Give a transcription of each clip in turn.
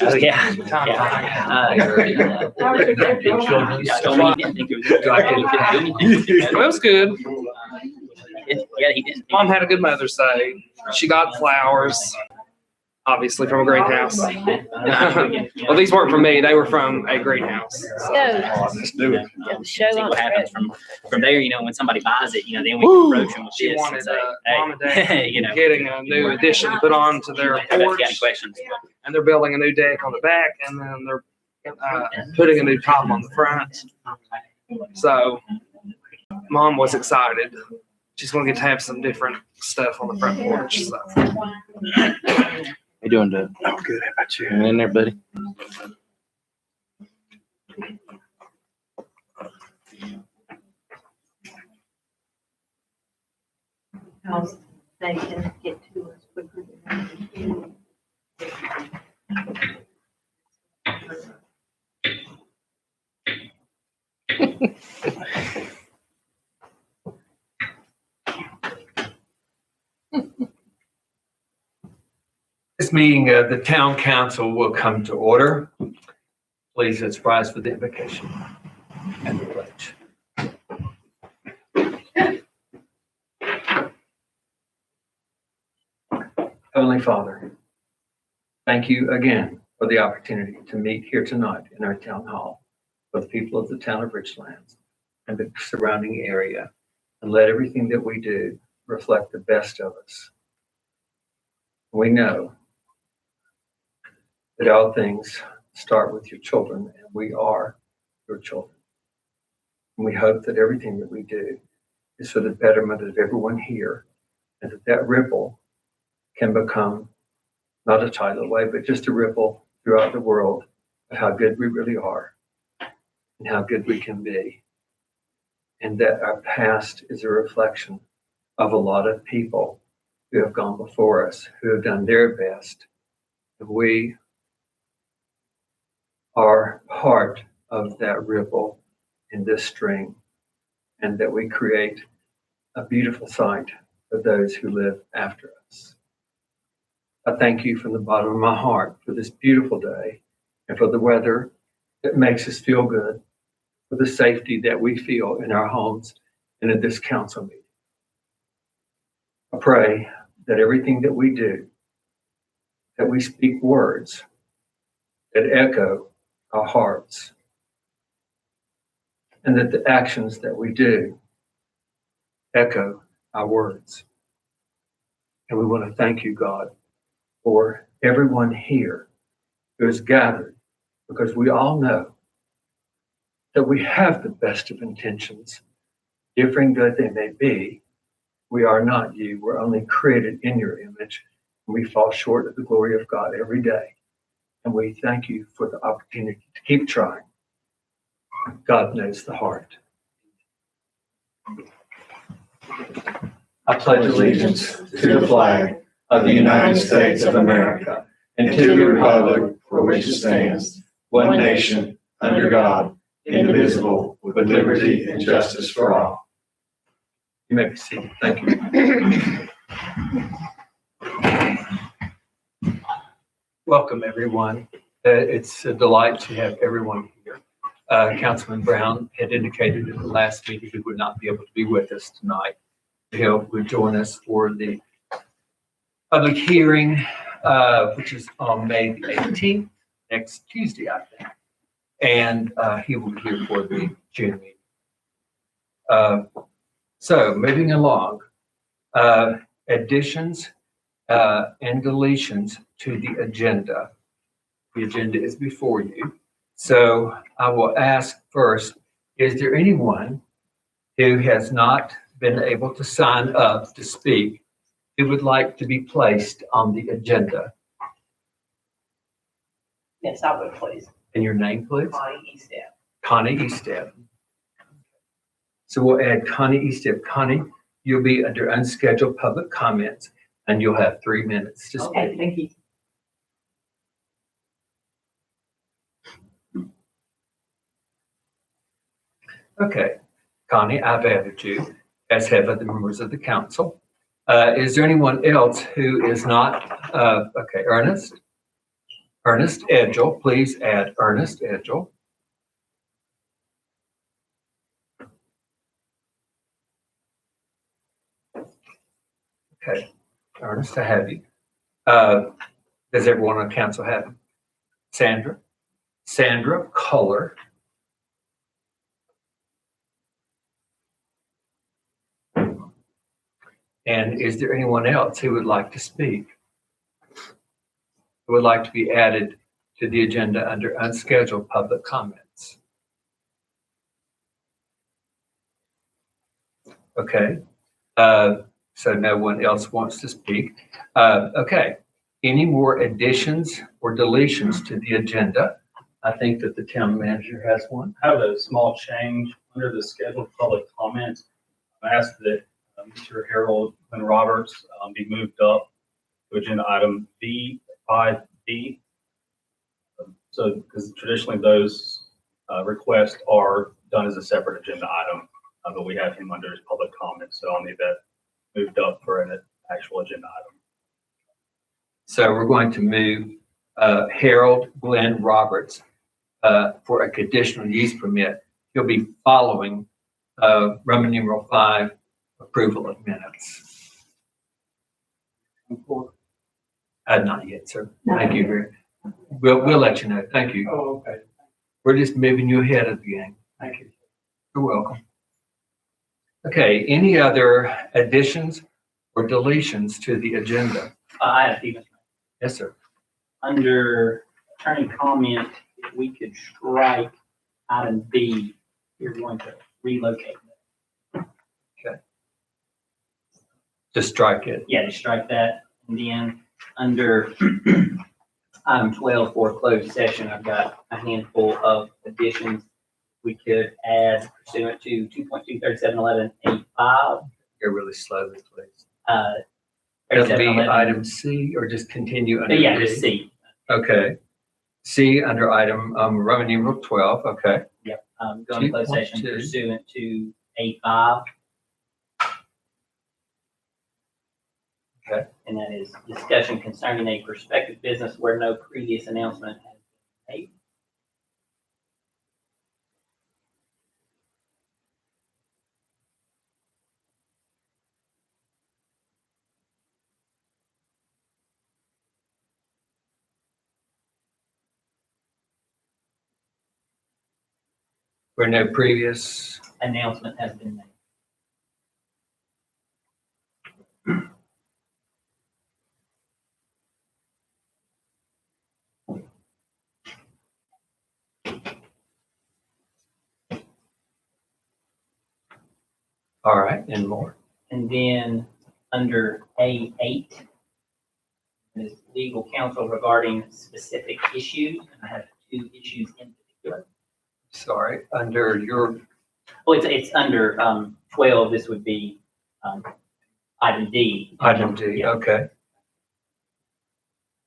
Oh, yeah. It was good. Yeah, he didn't. Mom had a good Mother's Day. She got flowers, obviously from a greenhouse. Well, these weren't from me. They were from a greenhouse. Let's do it. See what happens from there. You know, when somebody buys it, you know, then we can approach them with She this and wanted say, Mom and Dad hey, you know, getting a new addition put on to their if you got any porch, questions. and they're building a new deck on the back, and then they're putting a new top on the front. So Mom was excited. She's going to get to have some different stuff on the front porch. So. How you doing, Doug? Oh, good. How about you? Hang in there, buddy. Because they can get to us quicker than we can. This meeting, the town council will come to order. Please, let's rise for the invocation and the pledge. Heavenly Father, thank you again for the opportunity to meet here tonight in our town hall for the people of the town of Richlands and the surrounding area, and let everything that we do reflect the best of us. We know that all things start with your children, and we are your children. And we hope that everything that we do is for the betterment of everyone here, and that ripple can become not a tidal wave, but just a ripple throughout the world of how good we really are and how good we can be. And that our past is a reflection of a lot of people who have gone before us, who have done their best. And we are part of that ripple in this stream, and that we create a beautiful sight for those who live after us. I thank you from the bottom of my heart for this beautiful day and for the weather that makes us feel good, for the safety that we feel in our homes and in this council meeting. I pray that everything that we do, that we speak words that echo our hearts, and that the actions that we do echo our words. And we want to thank you, God, for everyone here who is gathered, because we all know that we have the best of intentions, differing though they may be. We are not you. We're only created in your image, and we fall short of the glory of God every day. And we thank you for the opportunity to keep trying. God knows the heart. I pledge allegiance to the flag of the United States of America and to the republic for which it stands, one nation, under God, indivisible, with liberty and justice for all. You may be seated. Thank you. Welcome, everyone. It's a delight to have everyone here. Councilman Brown had indicated in the last meeting he would not be able to be with us tonight. He would join us for the public hearing, which is on May the 18th, next Tuesday, I think. And he will be here for the June meeting. So moving along, additions and deletions to the agenda. The agenda is before you. So I will ask first, is there anyone who has not been able to sign up to speak who would like to be placed on the agenda? Yes, I would, please. And your name, please? Connie Eastep. Connie Eastep. So we'll add Connie Eastep. Connie, you'll be under unscheduled public comments, and you'll have 3 minutes to speak. Okay, thank you. Okay, Connie, I've added you, as have other members of the council. Is there anyone else who is not, okay, Ernest? Ernest Edgel, please add Ernest Edgel. Okay, Ernest, I have you. Does everyone on council have him? Sandra? Sandra Culler. And is there anyone else who would like to speak? Who would like to be added to the agenda under unscheduled public comments? Okay, so no one else wants to speak. Okay, any more additions or deletions to the agenda? I think that the town manager has one. I have a small change under the scheduled public comments. I asked that Mr. Harold and Roberts be moved up to agenda item B5B. So, because traditionally those requests are done as a separate agenda item, but we have him under his public comments, so I'll need that moved up for an actual agenda item. So we're going to move Harold Glenn Roberts for a conditional use permit. He'll be following Roman numeral 5, approval of minutes. Not yet, sir. Thank you very much. We'll let you know. Thank you. Oh, okay. We're just moving you ahead of the game. Thank you. You're welcome. Okay, any other additions or deletions to the agenda? I have a few. Yes, sir. Under attorney comment, if we could strike item B, you're going to relocate. Just strike it. Yeah, to strike that. And then under item 12 for closed session, I've got a handful of additions. We could add pursuant to 2.23711.85. Go really slowly, please. That'll That'll be item C or just continue under Yeah, D? just C. Okay. C under item Roman numeral 12. Okay. Yep. Going to closed session 2.2. pursuant to A5. Okay. And that is discussion concerning a prospective business where no previous announcement has been made. Where no previous. Announcement has been made. All right, and more. And then under A8 is legal counsel regarding specific issues. And I have 2 issues in particular. Sorry, under your, Well, it's under 12. This would be item D. item D, Yeah. okay.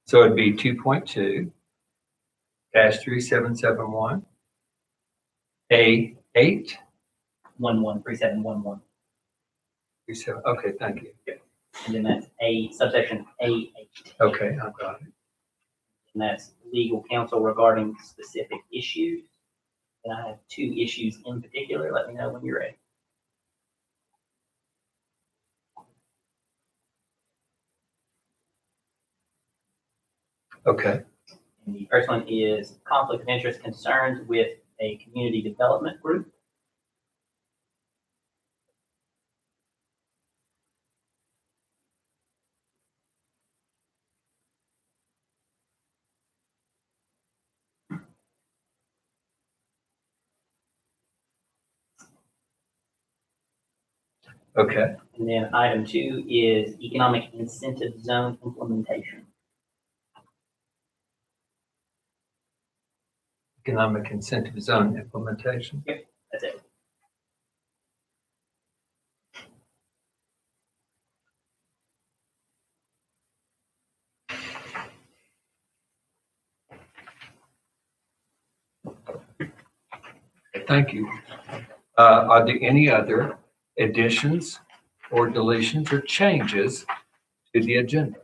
So it'd be 2.2-3771, A8, 113711. okay, thank you. And then that's subsection A8. Okay, I've got it. And that's legal counsel regarding specific issues. And I have 2 issues in particular. Let me know when you're ready. Okay, And the first one is conflict of interest concerns with a community development group. okay, And then item 2 is economic incentive zone implementation. economic incentive zone implementation. That's it. Thank you. Are there any other additions or deletions or changes to the agenda?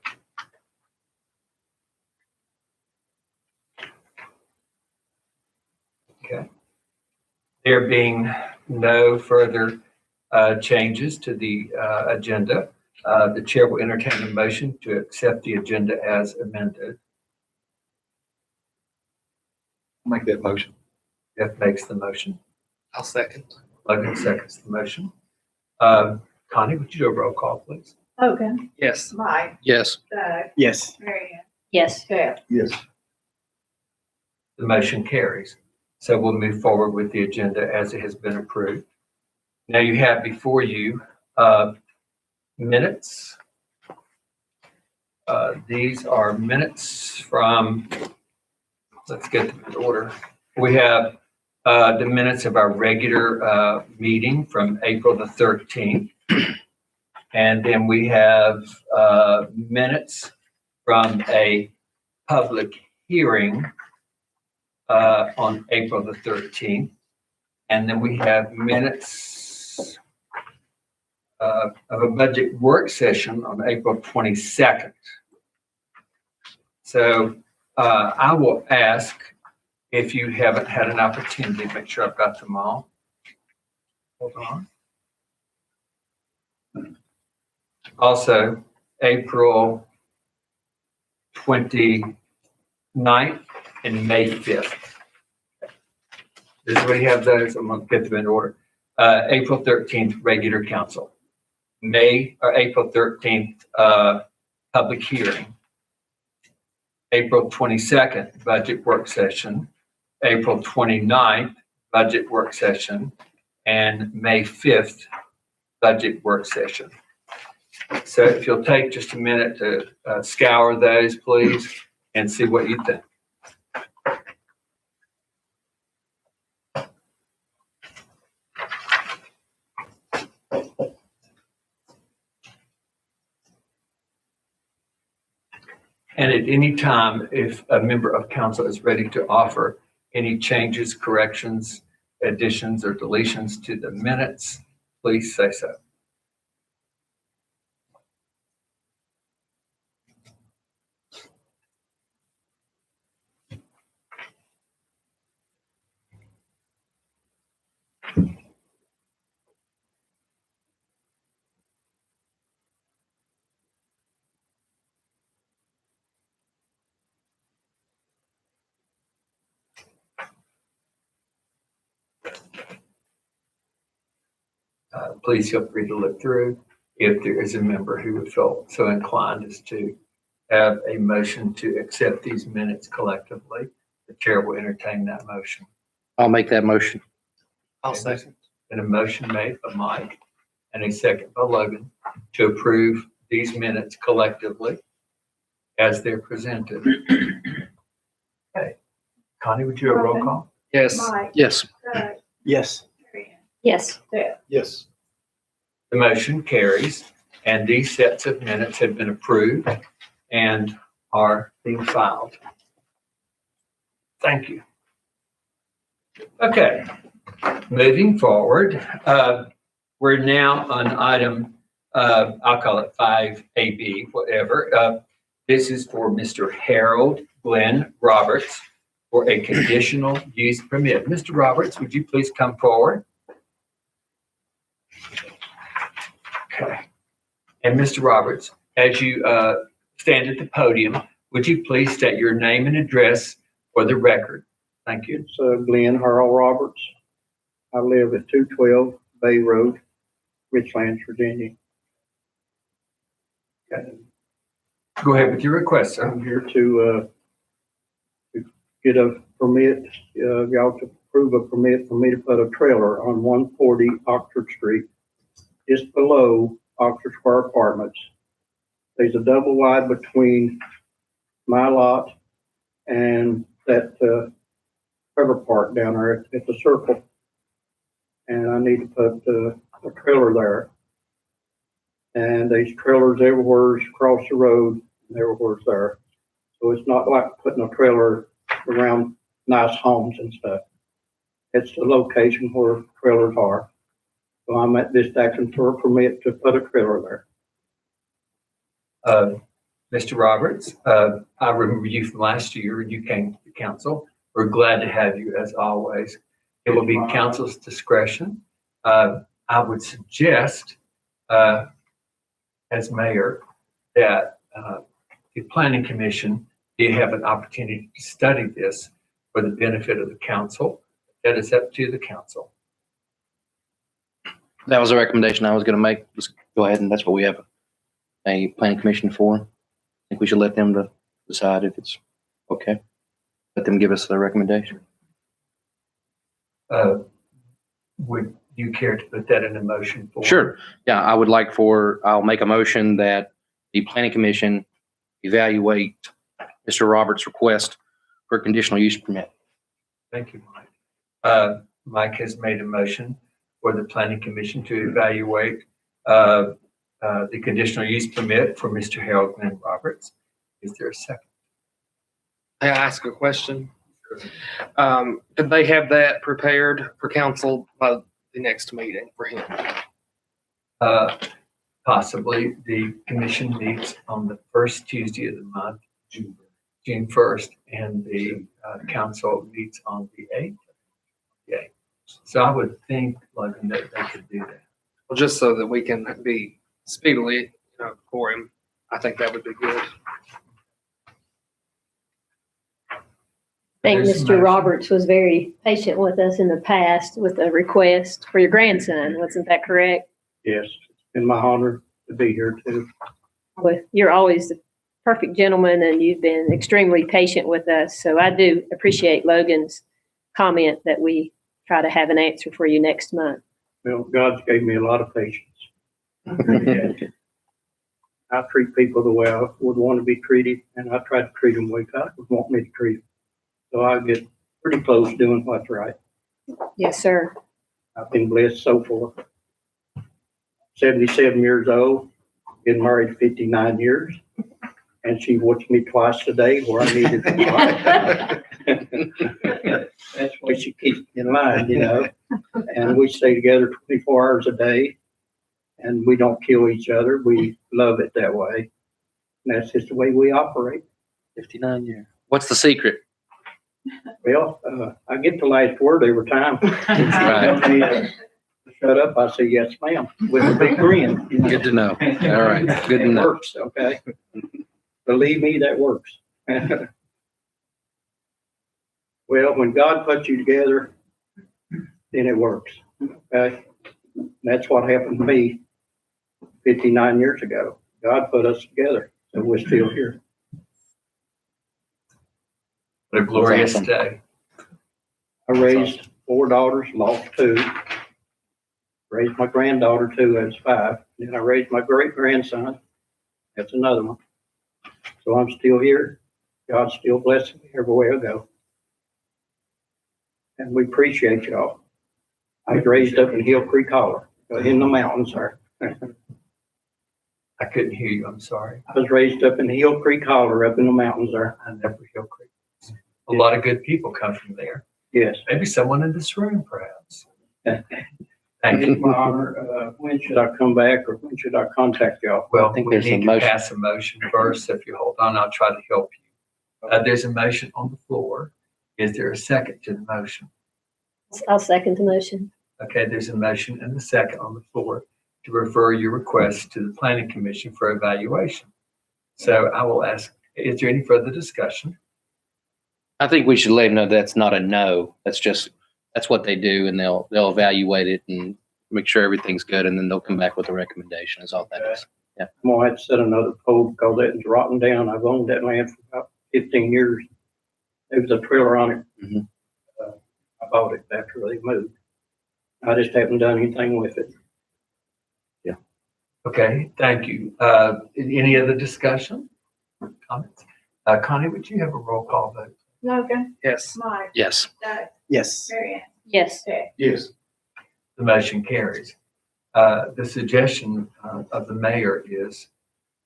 Okay. There being no further changes to the agenda, the chair will entertain a motion to accept the agenda as amended. Make that motion. Jeff makes the motion. I'll second. Logan seconds the motion. Connie, would you do a roll call, please? Hogan, Yes. Mike, Yes. Doug, Yes. Mary Ann, Yes. Jeff. Yes. The motion carries. So we'll move forward with the agenda as it has been approved. Now you have before you minutes. These are minutes from, let's get them in order. We have the minutes of our regular meeting from April the 13th. And then we have minutes from a public hearing on April the 13th. And then we have minutes of a budget work session on April 22nd. So I will ask if you haven't had an opportunity, make sure I've got them all. Hold on. Also, April 29th and May 5th. Does we have those? I'm going to get them in order. April 13th, regular council. April 13th, public hearing. April 22nd, budget work session. April 29th, budget work session. And May 5th, budget work session. So if you'll take just a minute to scour those, please, and see what you think. And at any time, if a member of council is ready to offer any changes, corrections, additions, or deletions to the minutes, please say so. Please feel free to look through. If there is a member who would feel so inclined as to have a motion to accept these minutes collectively, the chair will entertain that motion. I'll make that motion. I'll second. And a motion made by Mike and a second by Logan to approve these minutes collectively as they're presented. Okay. Connie, would you do a roll call? Yes. Mike, Yes. Doug, Yes. Mary Ann, Yes. Jeff. Yes. The motion carries, and these sets of minutes have been approved and are being filed. Thank you. Okay, moving forward, we're now on item, I'll call it 5AB, whatever. This is for Mr. Harold Glenn Roberts for a conditional use permit. Mr. Roberts, would you please come forward? Okay. And Mr. Roberts, as you stand at the podium, would you please state your name and address for the record? Thank you. It's Glenn Harold Roberts. I live at 212 Bay Road, Richlands, Virginia. Okay. Go ahead with your request, sir. I'm here to get a permit, y'all to approve a permit for me to put a trailer on 140 Oxford Street, just below Oxford Square Apartments. There's a double wide between my lot and that trailer park down there at the circle. And I need to put a trailer there. And there's trailers everywhere across the road and everywhere's there. So it's not like putting a trailer around nice homes and stuff. It's the location where trailers are. So I'm at this action for a permit to put a trailer there. Mr. Roberts, I remember you from last year. You came to council We're glad to have you as always. It will be council's discretion. I would suggest, as mayor, that the planning commission, you have an opportunity to study this for the benefit of the council. That is up to the council. That was a recommendation I was going to make. Let's go ahead, and that's what we have a planning commission for. I think we should let them decide if it's okay. Let them give us their recommendation. Would you care to put that in a motion for? Sure. Yeah, I'll make a motion that the planning commission evaluate Mr. Roberts' request for a conditional use permit. Thank you, Mike. Mike has made a motion for the planning commission to evaluate the conditional use permit for Mr. Harold Glenn Roberts. Is there a second? May I ask a question? Did they have that prepared for council by the next meeting for him? Possibly. The commission meets on the first Tuesday of the month, June 1st, and the council meets on the 8th. Yeah. So I would think, Logan, that they could do that. Well, just so that we can be speedily, for him, I think that would be good. I think There's Mr. some Roberts was very patient with us in the past with a request for your grandson. Wasn't that correct? Yes, it's been my honor to be here too. Well, you're always the perfect gentleman and you've been extremely patient with us. So I do appreciate Logan's comment that we try to have an answer for you next month. Well, God's gave me a lot of patience. I treat people the way I would want to be treated, and I try to treat them the way God would want me to treat them. So I get pretty close doing what's right. Yes, sir. I've been blessed so far. 77 years old, been married 59 years, and she watched me twice a day where I needed to. That's why she keeps me in line, And we stay together 24 hours a day, and we don't kill each other. We love it that way. And that's just the way we operate. 59 years. What's the secret? Well, I get the last word every time. Right. Shut up, I say, yes, ma'am, with a big grin. Good to know. All right. Good to It know. works, okay? Believe me, that works. Well, when God puts you together, then it works, okay? That's what happened to me 59 years ago. God put us together, so we're still here. What a glorious awesome. day. I raised 4 daughters, lost 2. Raised my granddaughter 2, that's 5. Then I raised my great-grandson, that's another one. So I'm still here. God's still blessing me everywhere I go. And we appreciate y'all. I was raised up in Hill Creek Holler, in the mountains there. I couldn't hear you. I'm sorry. I was raised up in Hill Creek Holler, up in the mountains there. I never Hill Creek. A lot of good people come from there. Yes. Maybe someone in this room, perhaps. Thank It's you. my honor. When should I come back, or when should I contact y'all? Well, I think we there's a need to motion. pass a motion first. If you hold on, I'll try to help you. There's a motion on the floor. Is there a second to the motion? I'll second the motion. Okay, there's a motion and a second on the floor to refer your request to the planning commission for evaluation. So I will ask, is there any further discussion? I think we should let them know that's not a no. That's what they do, and they'll evaluate it and make sure everything's good, and then they'll come back with a recommendation is all that is. I'm gonna have to set another pole because that is rotting down. I've owned that land for about 15 years. There was a trailer on it. Mhm. I bought it after they moved. I just haven't done anything with it. Okay, thank you. Any other discussion? Comments? Connie, would you have a roll call vote? Logan, Yes. Mike, Yes. Doug, Yes. Mary Ann, Yes. Jay. Yes. The motion carries. The suggestion of the mayor is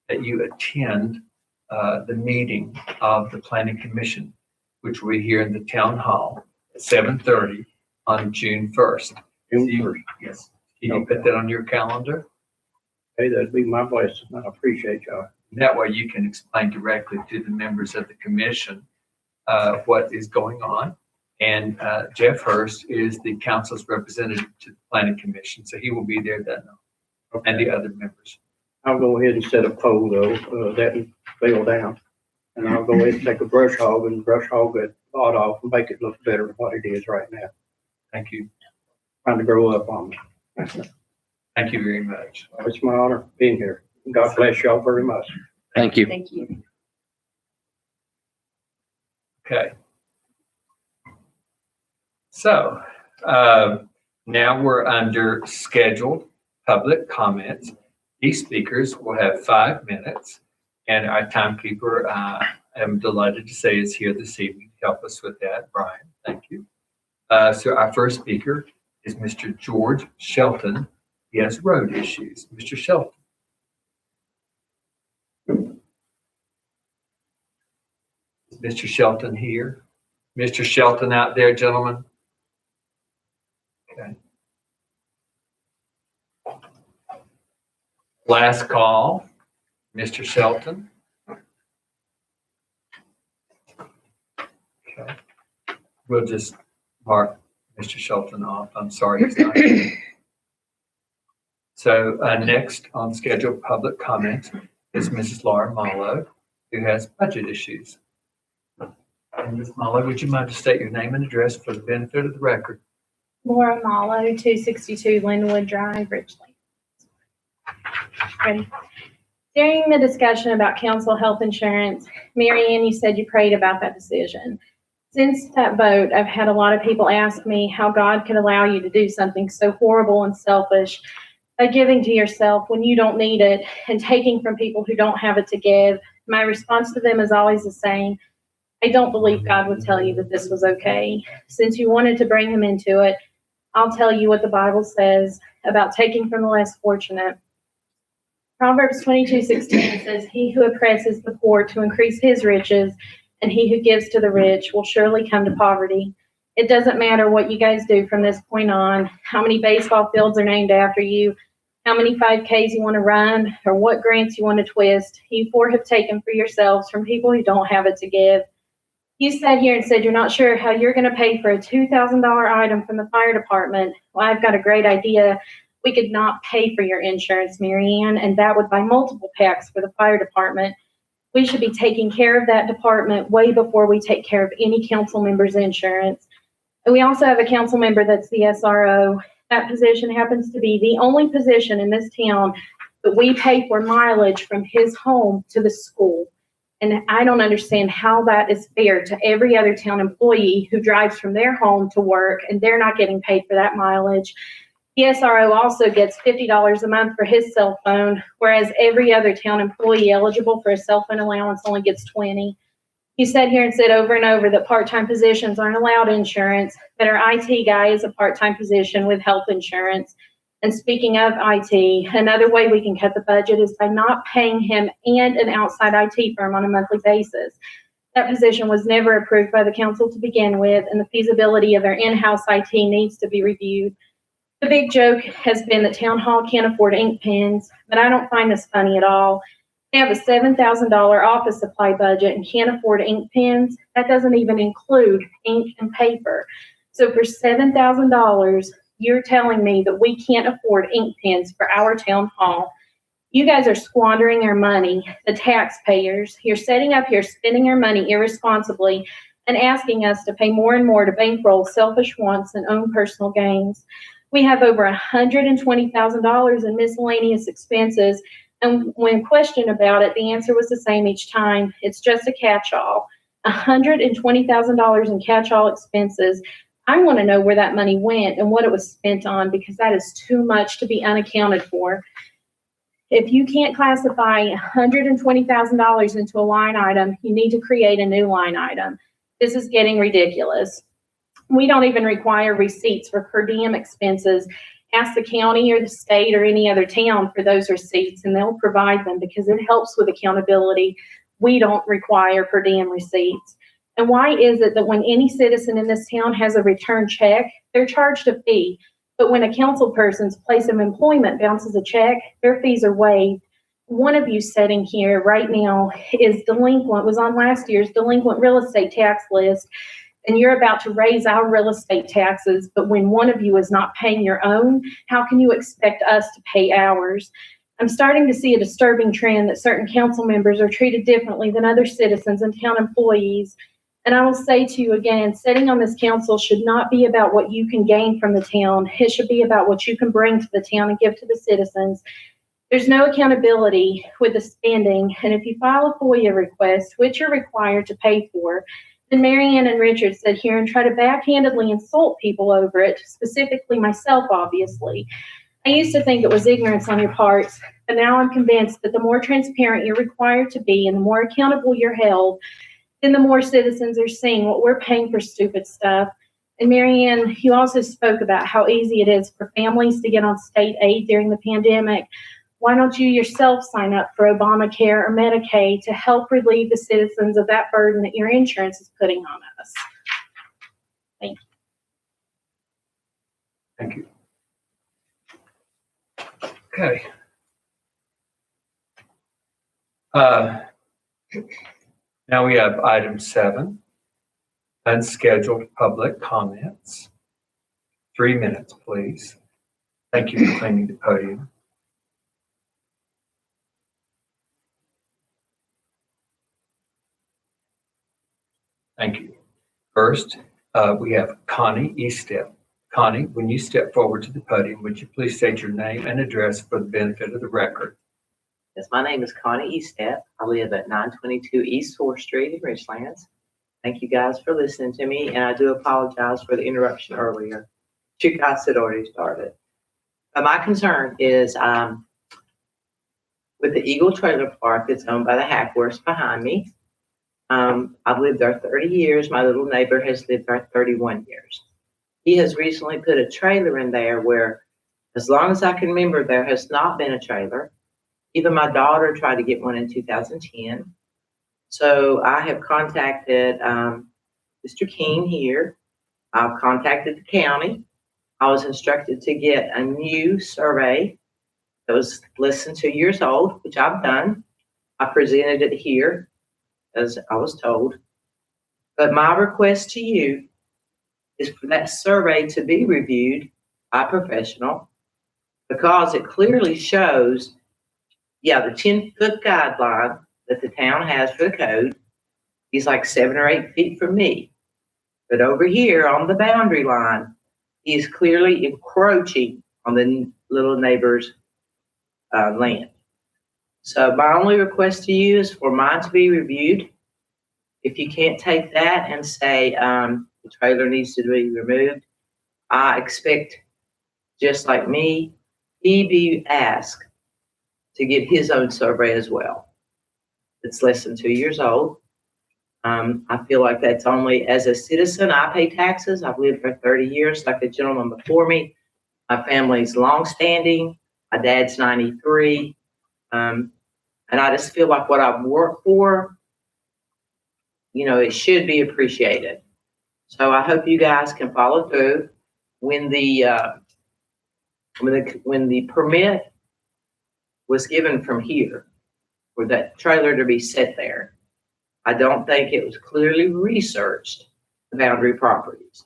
that you attend the meeting of the planning commission, which will be here in the town hall at 7:30 on June 1st. Yes. Can you put that on your calendar? Hey, that'd be my blessing. I appreciate y'all. That way you can explain directly to the members of the commission what is going on And Jeff Hurst is the council's representative to the planning commission, so he will be there that night, and the other members. I'll go ahead and set a poll though, that fell down. And I'll go ahead and take a brush hog and brush hog that lot off and make it look better than what it is right now. Thank you. Trying to grow up on me. Thank you very much. It's my honor being here. God bless y'all very much. Thank you. Thank you. Okay. So now we're under scheduled public comments. These speakers will have 5 minutes, and our timekeeper, I'm delighted to say, is here this evening to help us with that. Brian, thank you. So our first speaker is Mr. George Shelton. He has road issues. Mr. Shelton. Is Mr. Shelton here? Mr. Shelton out there, gentlemen? Okay. Last call, Mr. Shelton. Okay. We'll just mark Mr. Shelton off. I'm sorry he's not here. So next on scheduled public comment is Mrs. Laura Malo, who has budget issues. And Ms. Malo, would you mind to state your name and address for the benefit of the record? Laura Malo, 262 Linwood Drive, Richlands. Ready? During the discussion about council health insurance, Mary Ann, you said you prayed about that decision. Since that vote, I've had a lot of people ask me how God could allow you to do something so horrible and selfish by giving to yourself when you don't need it and taking from people who don't have it to give. My response to them is always the same. I don't believe God would tell you that this was okay. Since you wanted to bring him into it, I'll tell you what the Bible says about taking from the less fortunate. Proverbs 22:16 says, "He who oppresses the poor to increase his riches, and he who gives to the rich will surely come to poverty." It doesn't matter what you guys do from this point on, how many baseball fields are named after you, how many 5Ks you want to run, or what grants you want to twist. You four have taken for yourselves from people who don't have it to give. You sat here and said you're not sure how you're going to pay for a $2,000 item from the fire department. Well, I've got a great idea. We could not pay for your insurance, Mary Ann, and that would buy multiple packs for the fire department. We should be taking care of that department way before we take care of any council member's insurance. And we also have a council member that's the SRO. That position happens to be the only position in this town that we pay for mileage from his home to the school. And I don't understand how that is fair to every other town employee who drives from their home to work and they're not getting paid for that mileage. The SRO also gets $50 a month for his cell phone, whereas every other town employee eligible for a cell phone allowance only gets $20. You sat here and said over and over that part-time positions aren't allowed insurance, that our IT guy is a part-time position with health insurance. And speaking of IT, another way we can cut the budget is by not paying him and an outside IT firm on a monthly basis. That position was never approved by the council to begin with, and the feasibility of their in-house IT needs to be reviewed. The big joke has been that Town Hall can't afford ink pens, but I don't find this funny at all. They have a $7,000 office supply budget and can't afford ink pens. That doesn't even include ink and paper. So for $7,000, you're telling me that we can't afford ink pens for our town hall. You guys are squandering our money, the taxpayers. You're setting up here, spending our money irresponsibly and asking us to pay more and more to bankroll selfish wants and own personal gains. We have over $120,000 in miscellaneous expenses. And when questioned about it, the answer was the same each time. It's just a catch-all. $120,000 in catch-all expenses. I want to know where that money went and what it was spent on, because that is too much to be unaccounted for. If you can't classify $120,000 into a line item, you need to create a new line item. This is getting ridiculous. We don't even require receipts for per diem expenses. Ask the county or the state or any other town for those receipts, and they'll provide them because it helps with accountability. We don't require per diem receipts. And why is it that when any citizen in this town has a return check, they're charged a fee, but when a council person's place of employment bounces a check, their fees are waived? One of you sitting here right now is delinquent, was on last year's delinquent real estate tax list. and you're about to raise our real estate taxes, but when one of you is not paying your own, how can you expect us to pay ours? I'm starting to see a disturbing trend that certain council members are treated differently than other citizens and town employees. And I will say to you again, sitting on this council should not be about what you can gain from the town. It should be about what you can bring to the town and give to the citizens. There's no accountability with the spending, and if you file a FOIA request, which you're required to pay for, then Marianne and Richard sit here and try to backhandedly insult people over it, specifically myself, obviously. I used to think it was ignorance on your parts, but now I'm convinced that the more transparent you're required to be and the more accountable you're held, then the more citizens are seeing what we're paying for stupid stuff. And Marianne, you also spoke about how easy it is for families to get on state aid during the pandemic. Why don't you yourself sign up for Obamacare or Medicaid to help relieve the citizens of that burden that your insurance is putting on us? Thank you. Thank you. Okay. Now we have item 7, unscheduled public comments. 3 minutes, please. Thank you for cleaning the podium. Thank you. First, we have Connie Eastep. Connie, when you step forward to the podium, would you please state your name and address for the benefit of the record? Yes, my name is Connie Eastep. I live at 922 East 4th Street in Richlands. Thank you guys for listening to me, and I do apologize for the interruption earlier. You guys had already started. My concern is with the Eagle Trailer Park that's owned by the Hackworths behind me. I've lived there 30 years. My little neighbor has lived there 31 years. He has recently put a trailer in there where, as long as I can remember, there has not been a trailer. Even my daughter tried to get one in 2010. So I have contacted Mr. King here. I've contacted the county. I was instructed to get a new survey that was less than 2 years old, which I've done. I presented it here, as I was told. But my request to you is for that survey to be reviewed by a professional, because it clearly shows, the 10-foot guideline that the town has for the code is like 7 or 8 feet from me. But over here on the boundary line, he is clearly encroaching on the little neighbor's land. So my only request to you is for mine to be reviewed. If you can't take that and say the trailer needs to be removed, I expect, just like me, he be asked to get his own survey as well. It's less than 2 years old. I feel like that's only, as a citizen, I pay taxes. I've lived for 30 years, like the gentleman before me. My family's longstanding. My dad's 93. And I just feel like what I've worked for, it should be appreciated. So I hope you guys can follow through. When the permit was given from here for that trailer to be set there, I don't think it was clearly researched, the boundary properties.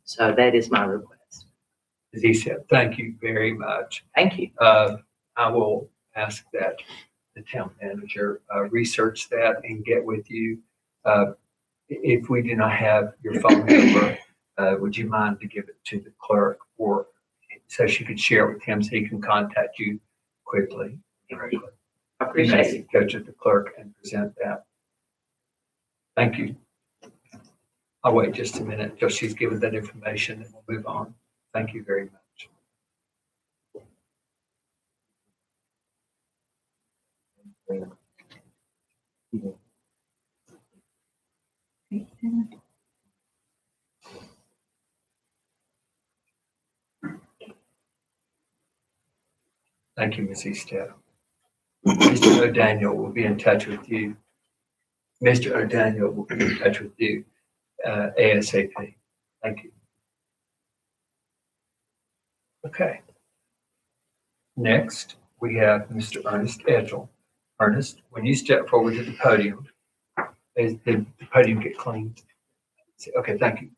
So that is my request. As he said, thank you very much. Thank you. I will ask that the town manager research that and get with you. If we do not have your phone number, would you mind to give it to the clerk, or so she could share it with him so he can contact you quickly? I appreciate it. Go to the clerk and present that. Thank you. I'll wait just a minute until she's given that information and we'll move on. Thank you very much. Thank you, Ms. Eastep. Mr. O'Daniel will be in touch with you. Mr. O'Daniel will be in touch with you ASAP. Thank you. Okay. Next, we have Mr. Ernest Edgell. Ernest, when you step forward to the podium, the podium get cleaned. Okay, thank you.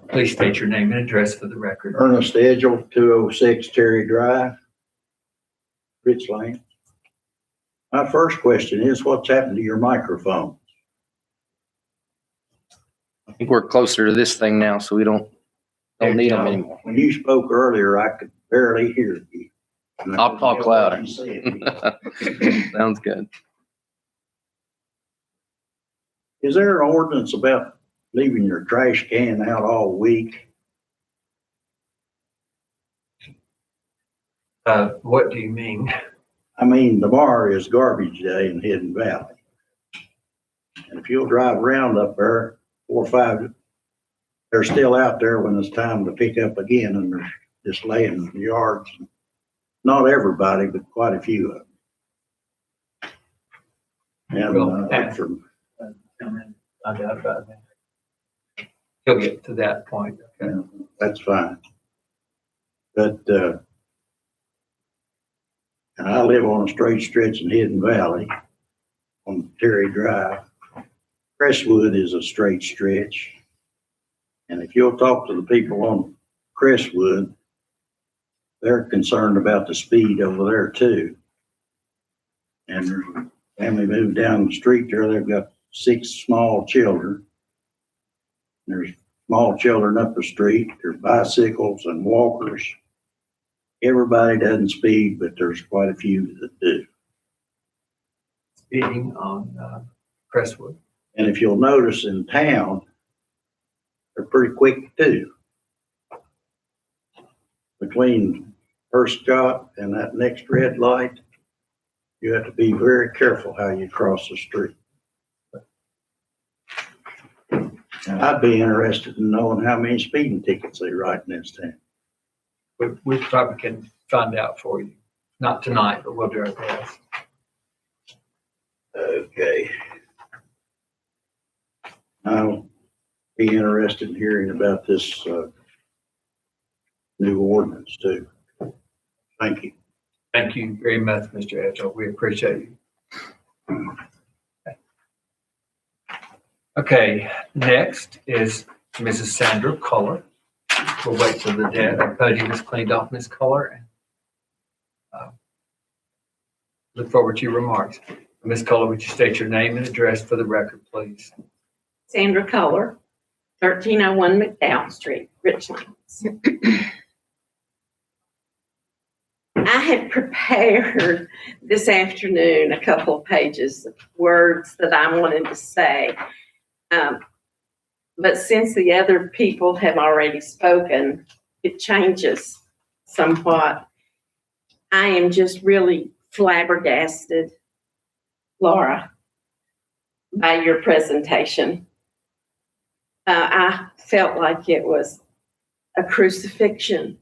Please state your name and address for the record. Ernest Edgel, 206 Terry Drive, Richlands. My first question is, what's happened to your microphone? I think we're closer to this thing now, so we don't need them anymore. When you spoke earlier, I could barely hear you. I'll talk louder. Is Sounds good. there an ordinance about leaving your trash can out all week? What do you mean? I mean, tomorrow is garbage day in Hidden Valley. And if you'll drive around up there, 4 or 5, they're still out there when it's time to pick up again, and they're just laying in the yards. Not everybody, but quite a few of them. And after, I doubt about that. He'll get to that point. Okay. that's fine. But, and I live on a straight stretch in Hidden Valley on Terry Drive. Crestwood is a straight stretch. And if you'll talk to the people on Crestwood, they're concerned about the speed over there too. And there's a family moved down the street there, they've got 6 small children. There's small children up the street, there's bicycles and walkers. Everybody doesn't speed, but there's quite a few that do. Speeding on Crestwood. And if you'll notice in town, they're pretty quick too. Between First Scott and that next red light, you have to be very careful how you cross the street. And I'd be interested in knowing how many speeding tickets they write in this town. We probably can find out for you. Not tonight, but we'll do our best. Okay. I'll be interested in hearing about this new ordinance too. Thank you. Thank you very much, Mr. Edgel. We appreciate you. Okay, next is Mrs. Sandra Culler. We'll wait till the podium is cleaned off, Ms. Culler. Look forward to your remarks. Ms. Culler, would you state your name and address for the record, please? Sandra Culler, 1301 McDowell Street, Richlands. I had prepared this afternoon a couple of pages of words that I wanted to say. But since the other people have already spoken, it changes somewhat. I am just really flabbergasted, Laura, by your presentation. I felt like it was a crucifixion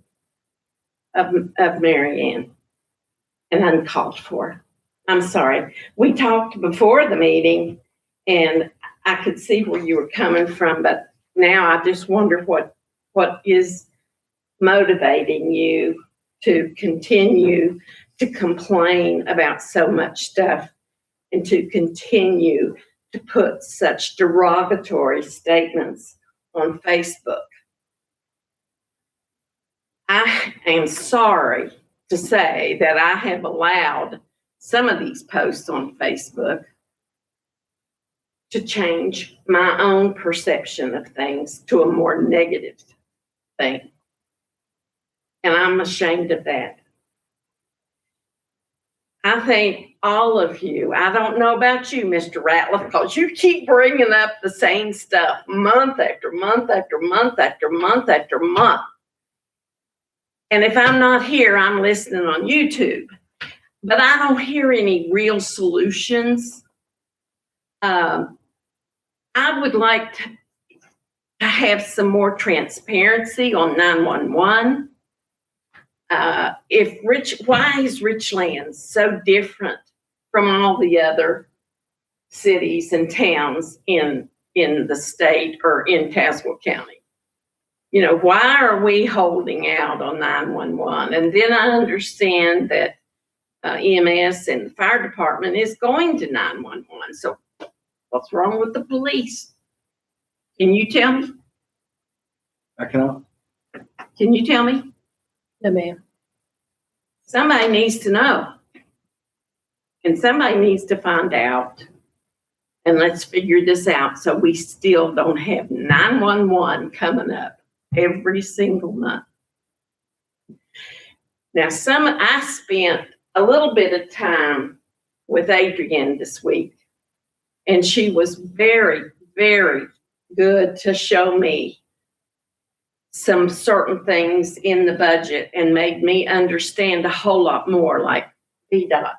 of Mary Ann and uncalled for. I'm sorry. We talked before the meeting and I could see where you were coming from, but now I just wonder what is motivating you to continue to complain about so much stuff and to continue to put such derogatory statements on Facebook. I am sorry to say that I have allowed some of these posts on Facebook to change my own perception of things to a more negative thing. And I'm ashamed of that. I think all of you, I don't know about you, Mr. Ratliff, because you keep bringing up the same stuff month after month after month after month after month. And if I'm not here, I'm listening on YouTube. But I don't hear any real solutions. I would like to have some more transparency on 911. Why is Richlands so different from all the other cities and towns in the state or in Tazewell County? You know, why are we holding out on 911? And then I understand that EMS and the fire department is going to 911. So what's wrong with the police? Can you tell me? I cannot. Can you tell me? No, ma'am. Somebody needs to know. And somebody needs to find out. And let's figure this out so we still don't have 911 coming up every single month. Now, I spent a little bit of time with Adrienne this week, and she was very, very good to show me some certain things in the budget and made me understand a whole lot more, like VDOT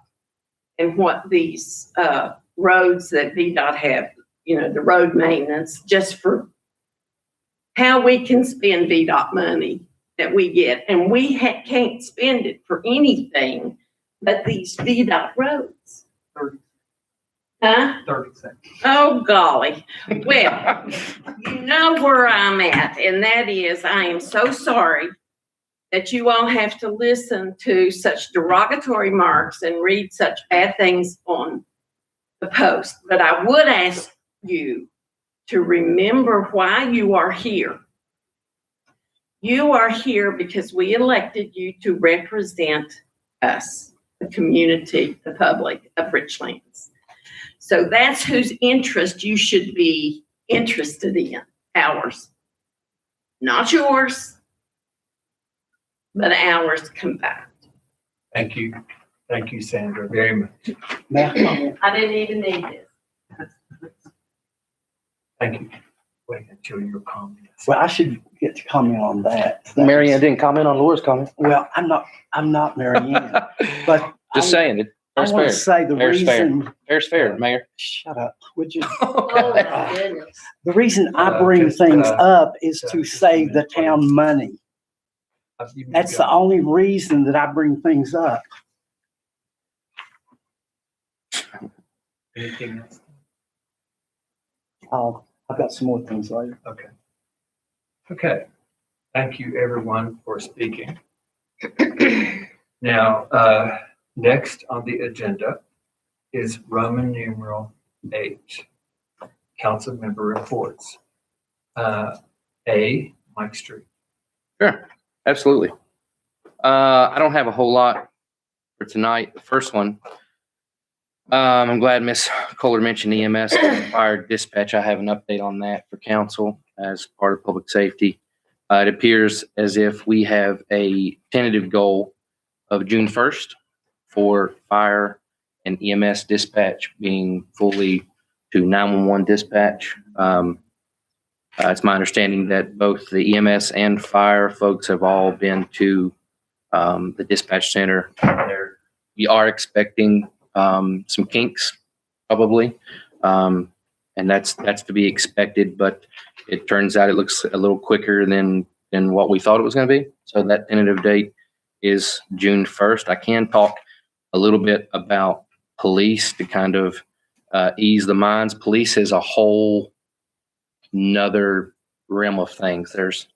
and what these roads that VDOT have, the road maintenance, just for how we can spend VDOT money that we get. And we can't spend it for anything but these VDOT roads. 30 Huh? 30 seconds. Oh, golly. Well, you know where I'm at, and that is, I am so sorry that you all have to listen to such derogatory remarks and read such bad things on the post. But I would ask you to remember why you are here. You are here because we elected you to represent us, the community, the public of Richlands. So that's whose interest you should be interested in, ours. Not yours, but ours combined. Thank you. Thank you, Sandra, very much. I didn't even need this. Thank you. Wait until your comments. Well, I should get to comment on that. Mary Ann didn't comment on Laura's comment. Well, I'm not Mary Ann, but Just saying it. I Fair's want to fair. say the Fair's fair. reason. Fair's fair, Mayor. Shut up, would you? Oh, my goodness. The reason I bring things up is to save the town money. That's the only reason that I bring things up. Anything else? I've got some more things later. Okay. Okay. Thank you, everyone, for speaking. Now, next on the agenda is Roman numeral 8, council member reports. Mike Street. Sure, absolutely. I don't have a whole lot for tonight. The first one, I'm glad Ms. Kohler mentioned EMS and fire dispatch. I have an update on that for council as part of public safety. It appears as if we have a tentative goal of June 1st for fire and EMS dispatch being fully to 911 dispatch. It's my understanding that both the EMS and fire folks have all been to the dispatch center. We are expecting some kinks probably, and that's to be expected, but it turns out it looks a little quicker than what we thought it was going to be. So that tentative date is June 1st. I can talk a little bit about police to kind of ease the minds. Police is a whole another realm of things. There's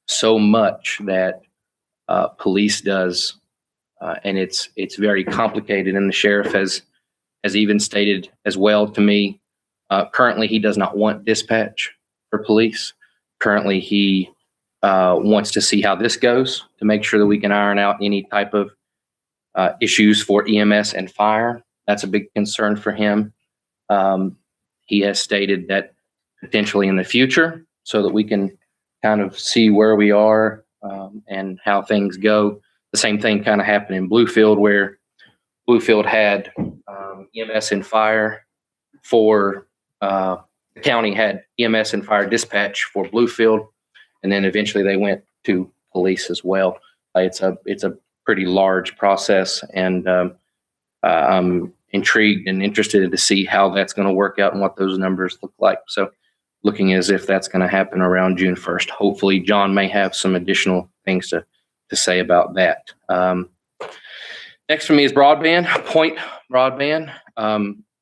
so much that police does, and it's very complicated. And the sheriff has even stated as well to me, currently he does not want dispatch for police. Currently he wants to see how this goes to make sure that we can iron out any type of issues for EMS and fire. That's a big concern for him. He has stated that potentially in the future, so that we can kind of see where we are and how things go. The same thing kind of happened in Bluefield, where Bluefield had EMS and fire for the county had EMS and fire dispatch for Bluefield, and then eventually they went to police as well. It's a pretty large process, and I'm intrigued and interested to see how that's going to work out and what those numbers look like. So looking as if that's going to happen around June 1st. Hopefully John may have some additional things to say about that. Next for me is broadband, Point Broadband.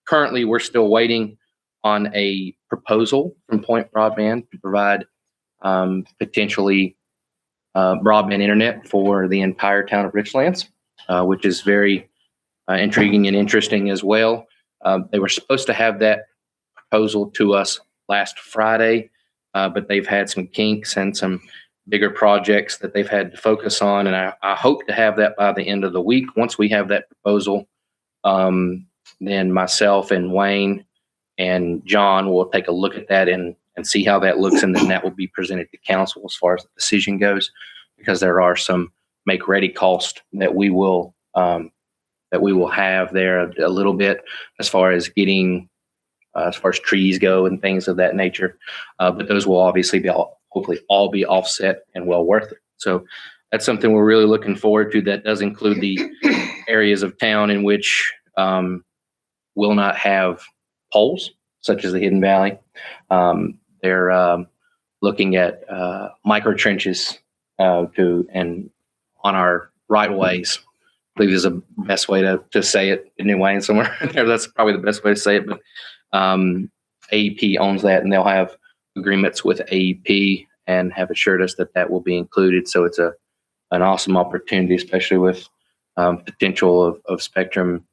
Currently, we're still waiting on a proposal from Point Broadband to provide potentially broadband internet for the entire town of Richlands, which is very intriguing and interesting as well. They were supposed to have that proposal to us last Friday. but they've had some kinks and some bigger projects that they've had to focus on. And I hope to have that by the end of the week. Once we have that proposal, then myself and Wayne and John will take a look at that and see how that looks. And then that will be presented to council as far as the decision goes, because there are some make ready costs that we will have there a little bit as far as getting, as far as trees go and things of that nature. But those will obviously hopefully all be offset and well worth it. So that's something we're really looking forward to. That does include the areas of town in which will not have poles, such as the Hidden Valley. They're looking at micro trenches and on our right of ways. I believe is the best way to say it in New Wayne somewhere there. That's probably the best way to say it. But AEP owns that, and they'll have agreements with AEP and have assured us that that will be included. So it's an awesome opportunity, especially with potential of Spectrum.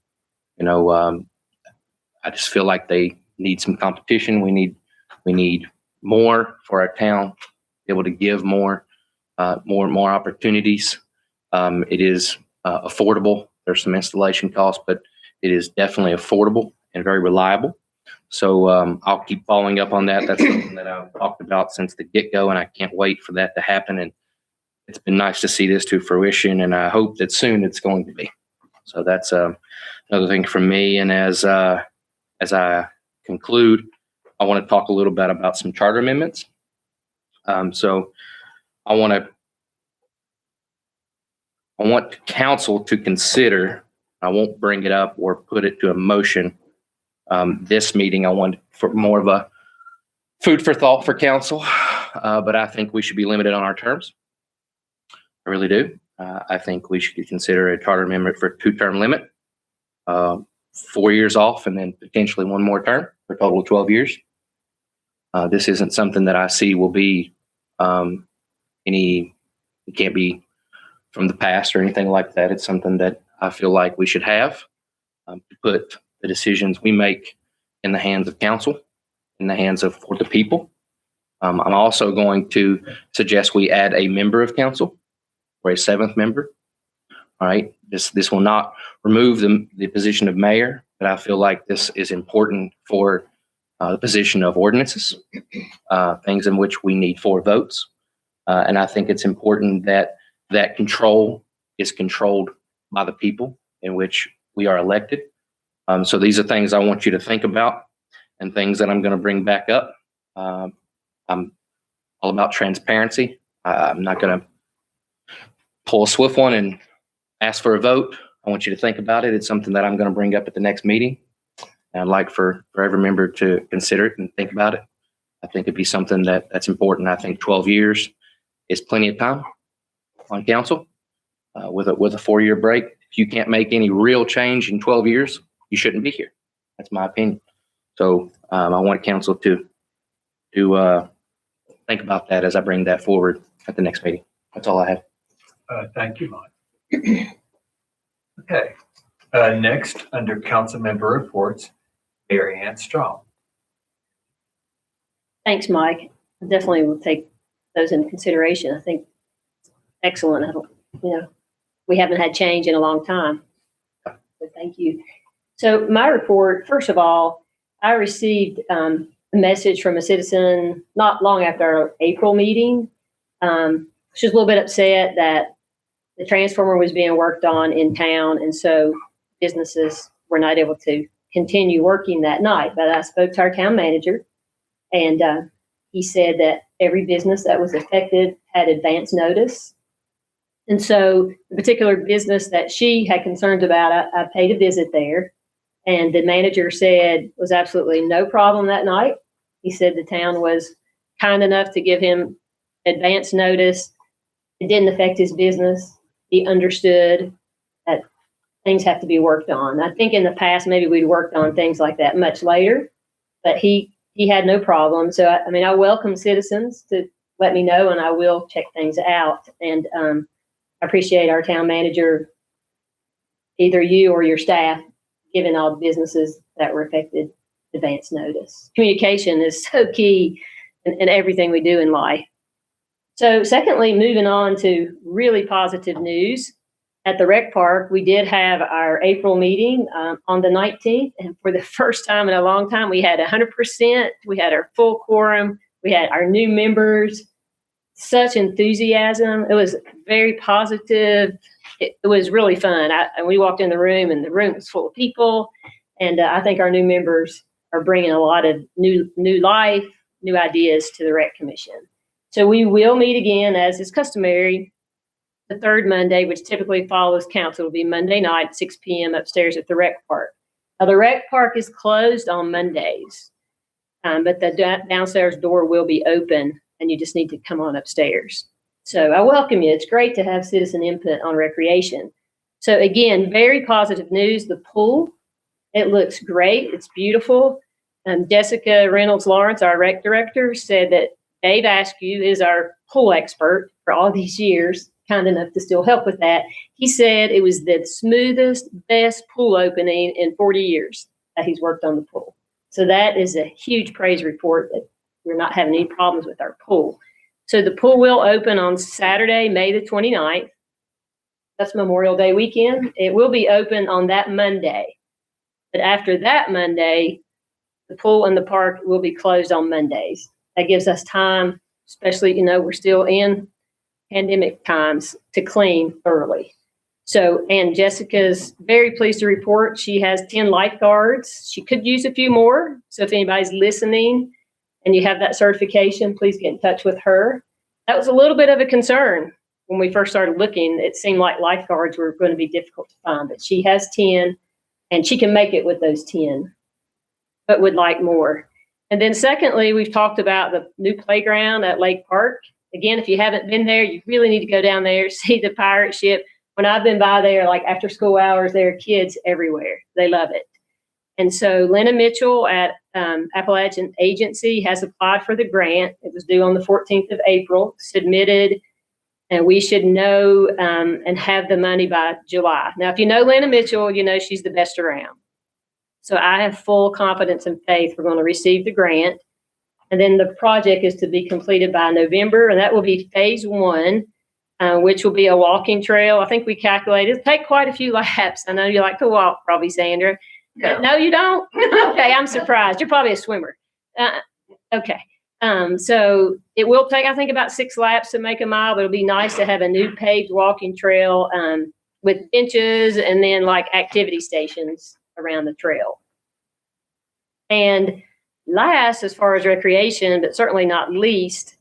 I just feel like they need some competition. We need more for our town, be able to give more opportunities. It is affordable. There's some installation costs, but it is definitely affordable and very reliable. So I'll keep following up on that. That's something that I've talked about since the get-go, and I can't wait for that to happen. And it's been nice to see this to fruition, and I hope that soon it's going to be. So that's another thing from me. And as I conclude, I want to talk a little bit about some charter amendments. So I want council to consider. I won't bring it up or put it to a motion this meeting. I want for more of a food for thought for council, but I think we should be limited on our terms. I really do. I think we should consider a charter amendment for a 2-term limit, 4 years off, and then potentially one more term for a total of 12 years. This isn't something that I see will be it can't be from the past or anything like that. It's something that I feel like we should have to put the decisions we make in the hands of council, in the hands of for the people. I'm also going to suggest we add a member of council, or a 7th member. All right. This will not remove the position of mayor, but I feel like this is important for the position of ordinances, things in which we need 4 votes. And I think it's important that control is controlled by the people in which we are elected. So these are things I want you to think about and things that I'm going to bring back up. I'm all about transparency. I'm not going to pull a swift one and ask for a vote. I want you to think about it. It's something that I'm going to bring up at the next meeting. And I'd like for every member to consider it and think about it. I think it'd be something that's important. I think 12 years is plenty of time on council with a 4-year break. If you can't make any real change in 12 years, you shouldn't be here. That's my opinion. So I want council to think about that as I bring that forward at the next meeting. That's all I have. Thank you, Mike. Okay. Next, under council member reports, Mary Ann Strong. Thanks, Mike. I definitely will take those into consideration. I think excellent. We haven't had change in a long time. So thank you. So my report, first of all, I received a message from a citizen not long after our April meeting. She was a little bit upset that the transformer was being worked on in town, and so businesses were not able to continue working that night. But I spoke to our town manager, and he said that every business that was affected had advance notice. And so the particular business that she had concerns about, I paid a visit there, and the manager said was absolutely no problem that night. He said the town was kind enough to give him advance notice. It didn't affect his business. He understood that things have to be worked on. I think in the past, maybe we'd worked on things like that much later, but he had no problem. So, I welcome citizens to let me know, and I will check things out. And I appreciate our town manager, either you or your staff, giving all the businesses that were affected advance notice. Communication is so key and everything we do in life. So secondly, moving on to really positive news. At the rec park, we did have our April meeting on the 19th. And for the first time in a long time, we had 100%. We had our full quorum. We had our new members. Such enthusiasm. It was very positive. It was really fun. And we walked in the room and the room was full of people. And I think our new members are bringing a lot of new life, new ideas to the rec commission. So we will meet again, as is customary, the third Monday, which typically follows council, will be Monday night, 6 p.m. upstairs at the rec park. Now, the rec park is closed on Mondays, but the downstairs door will be open, and you just need to come on upstairs. So I welcome you. It's great to have citizen input on recreation. So again, very positive news. The pool, it looks great. It's beautiful. Jessica Reynolds Lawrence, our rec director, said that Dave Askew is our pool expert for all these years, kind enough to still help with that. He said it was the smoothest, best pool opening in 40 years that he's worked on the pool. So that is a huge praise report that we're not having any problems with our pool. So the pool will open on Saturday, May the 29th. That's Memorial Day weekend. It will be open on that Monday. But after that Monday, the pool and the park will be closed on Mondays. That gives us time, especially, we're still in pandemic times, to clean thoroughly. So, and Jessica's very pleased to report she has 10 lifeguards. She could use a few more. So if anybody's listening and you have that certification, please get in touch with her. That was a little bit of a concern when we first started looking. It seemed like lifeguards were going to be difficult to find, but she has 10 and she can make it with those 10, but would like more. And then secondly, we've talked about the new playground at Lake Park. Again, if you haven't been there, you really need to go down there, see the pirate ship. When I've been by there, like after school hours, there are kids everywhere. They love it. And so Lena Mitchell at Appalachian Agency has applied for the grant. It was due on the 14th of April, submitted, and we should know and have the money by July. Now, if you know Lena Mitchell, you know she's the best around. So I have full confidence and faith we're going to receive the grant. And then the project is to be completed by November, and that will be phase 1, which will be a walking trail. I think we calculated it'll take quite a few laps. I know you like to walk, probably, Sandra. No, you don't? Okay, I'm surprised. You're probably a swimmer. Okay. So it will take, I think, about 6 laps to make a mile, but it'll be nice to have a new paved walking trail with benches and then like activity stations around the trail. And last, as far as recreation, but certainly not least,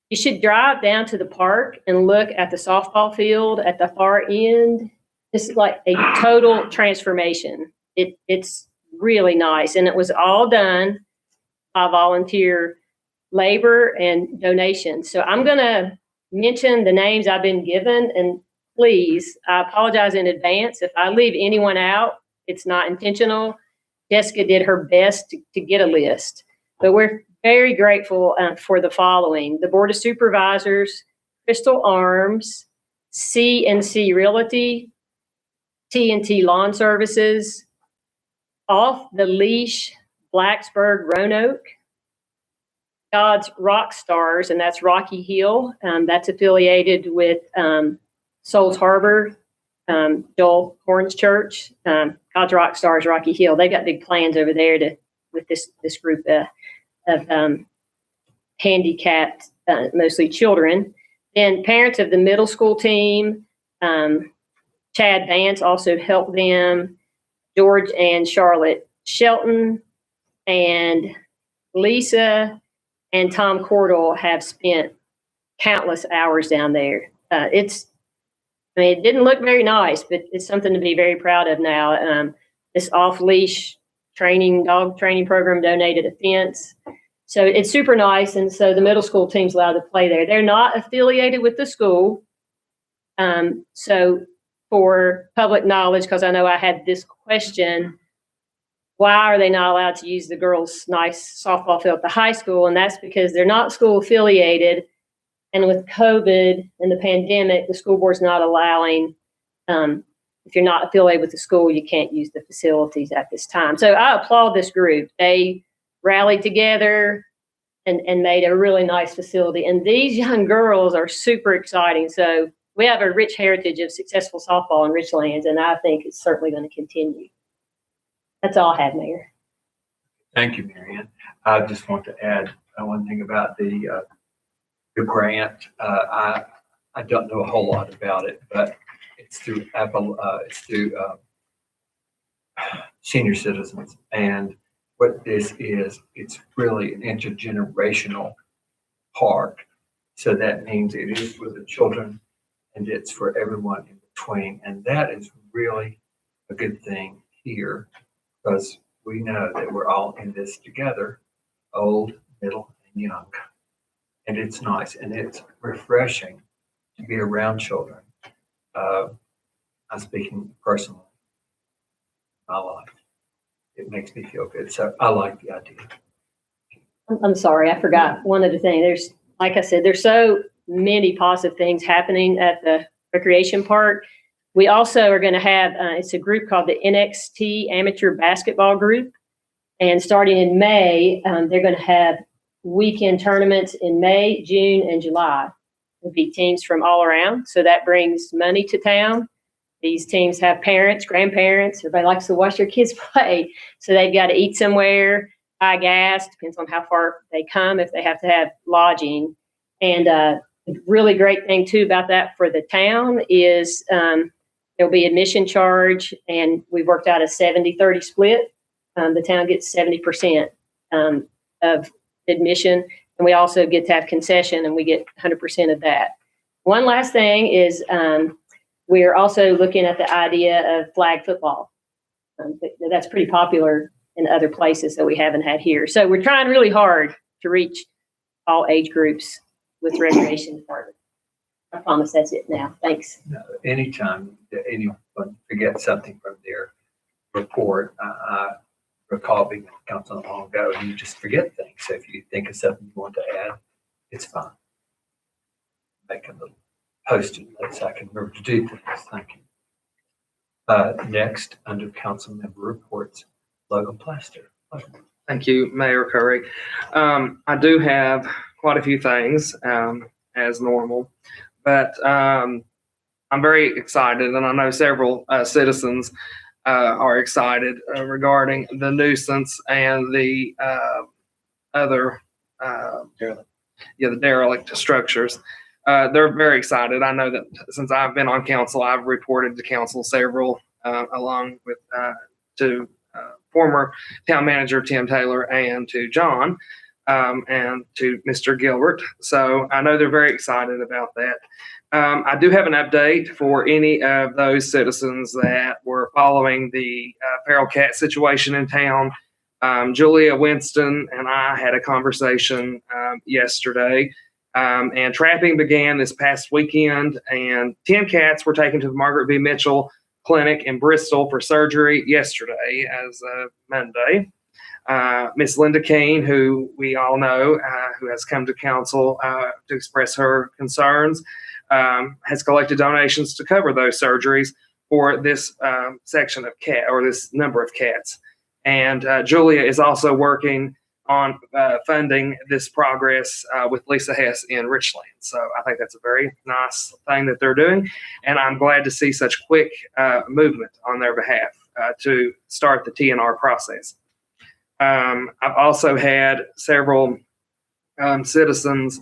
you should drive down to the park and look at the softball field at the far end. It's like a total transformation. It's really nice. And it was all done by volunteer labor and donations. So I'm going to mention the names I've been given. And please, I apologize in advance. If I leave anyone out, it's not intentional. Jessica did her best to get a list. But we're very grateful for the following: the Board of Supervisors, Crystal Arms, C&C Realty, T&T Lawn Services, Off the Leash, Blacksburg, Roanoke, God's Rock Stars, and that's Rocky Hill. That's affiliated with Souls Harbor, Joel Horns Church, God's Rock Stars, Rocky Hill. They've got big plans over there with this group of handicapped, mostly children. Then parents of the middle school team, Chad Vance also helped them, George and Charlotte Shelton, and Lisa and Tom Cordell have spent countless hours down there. It didn't look very nice, but it's something to be very proud of now. This off-leash dog training program donated a fence. So it's super nice. And so the middle school team's allowed to play there. They're not affiliated with the school. So for public knowledge, because I know I had this question, why are they not allowed to use the girls' nice softball field at the high school? And that's because they're not school affiliated. And with COVID and the pandemic, the school board's not allowing, if you're not affiliated with the school, you can't use the facilities at this time. So I applaud this group. They rallied together. and made a really nice facility. And these young girls are super exciting. So we have a rich heritage of successful softball in Richlands, and I think it's certainly going to continue. That's all I have, Mayor. Thank you, Mary Ann. I just want to add one thing about the grant. I don't know a whole lot about it, but it's through senior citizens. And what this is, it's really an intergenerational park. So that means it is for the children and it's for everyone in between. And that is really a good thing here, because we know that we're all in this together, old, middle, and young. And it's nice and it's refreshing to be around children. I'm speaking personally, my life. It makes me feel good. So I like the idea. I'm sorry, I forgot one other thing. There's, like I said, there's so many positive things happening at the recreation park. We also are going to have, it's a group called the NXT Amateur Basketball Group. And starting in May, they're going to have weekend tournaments in May, June, and July. There'll be teams from all around. So that brings money to town. These teams have parents, grandparents. Everybody likes to watch their kids play. So they've got to eat somewhere, buy gas, depends on how far they come, if they have to have lodging. And the really great thing, too, about that for the town is there'll be admission charge, and we've worked out a 70-30 split. The town gets 70% of admission, and we also get to have concession, and we get 100% of that. One last thing is we're also looking at the idea of flag football. That's pretty popular in other places that we haven't had here. So we're trying really hard to reach all age groups with the recreation department. I promise that's it now. Thanks. No, anytime that anyone forgets something from their report, I recall being on council not long ago, and you just forget things. So if you think of something you want to add, it's fine. Make a little Post-it notes, I can remember to do things. Thank you. Next, under council member reports, Logan Plaster. Thank you, Mayor Curry. I do have quite a few things as normal, but I'm very excited, and I know several citizens are excited regarding the nuisance and the other, the derelict structures. They're very excited. I know that since I've been on council, I've reported to council several, along with to former town manager Tim Taylor and to John and to Mr. Gilbert. So I know they're very excited about that. I do have an update for any of those citizens that were following the feral cat situation in town. Julia Winston and I had a conversation yesterday. And trapping began this past weekend, and 10 cats were taken to the Margaret B. Mitchell Clinic in Bristol for surgery yesterday as of Monday. Miss Linda Keene, who we all know, who has come to council to express her concerns, has collected donations to cover those surgeries for this section of cat, or this number of cats. And Julia is also working on funding this progress with Lisa Hess in Richlands. So I think that's a very nice thing that they're doing. And I'm glad to see such quick movement on their behalf to start the TNR process. I've also had several citizens,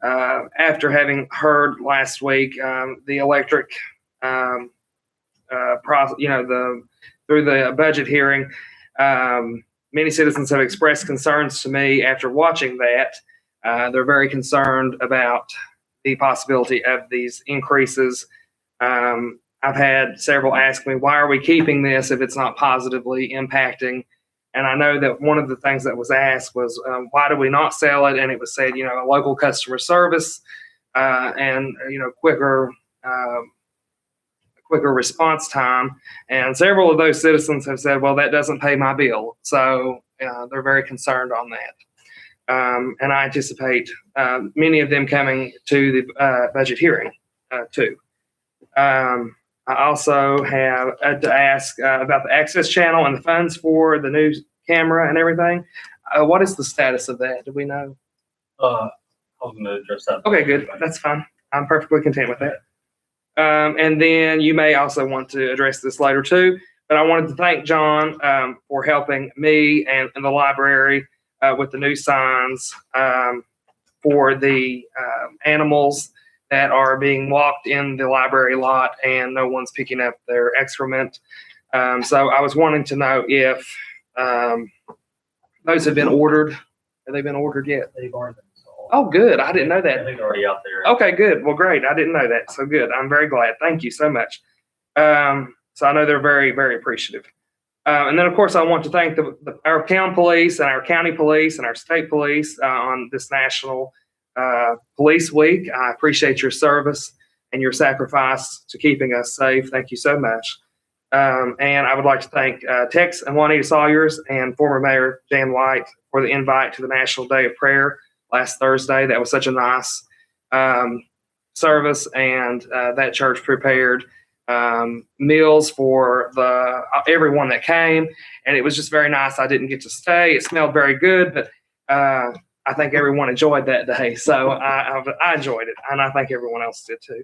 after having heard last week the electric, through the budget hearing, many citizens have expressed concerns to me after watching that. They're very concerned about the possibility of these increases. I've had several ask me, why are we keeping this if it's not positively impacting? And I know that one of the things that was asked was, why do we not sell it? And it was said, a local customer service and, quicker response time. And several of those citizens have said, well, that doesn't pay my bill. So they're very concerned on that. And I anticipate many of them coming to the budget hearing too. I also have to ask about the access channel and the funds for the new camera and everything. What is the status of that? Do we know? I was gonna address that. Okay, good. That's fine. I'm perfectly content with that. And then you may also want to address this later too, but I wanted to thank John for helping me and the library with the new signs for the animals that are being walked in the library lot and no one's picking up their excrement. So I was wanting to know if those have been ordered. Have they been ordered yet? They've already been installed. Oh, good. I didn't know I that. think they're already out there. Okay, good. Well, great. I didn't know that. So good. I'm very glad. Thank you so much. So I know they're very, very appreciative. And then, of course, I want to thank our town police and our county police and our state police on this National Police Week. I appreciate your service and your sacrifice to keeping us safe. Thank you so much. And I would like to thank Tex and Juanita Sawyers and former Mayor Jan White for the invite to the National Day of Prayer last Thursday. That was such a nice service, and that church prepared meals for everyone that came, and it was just very nice. I didn't get to stay. It smelled very good, but I think everyone enjoyed that day. So I enjoyed it, and I think everyone else did too.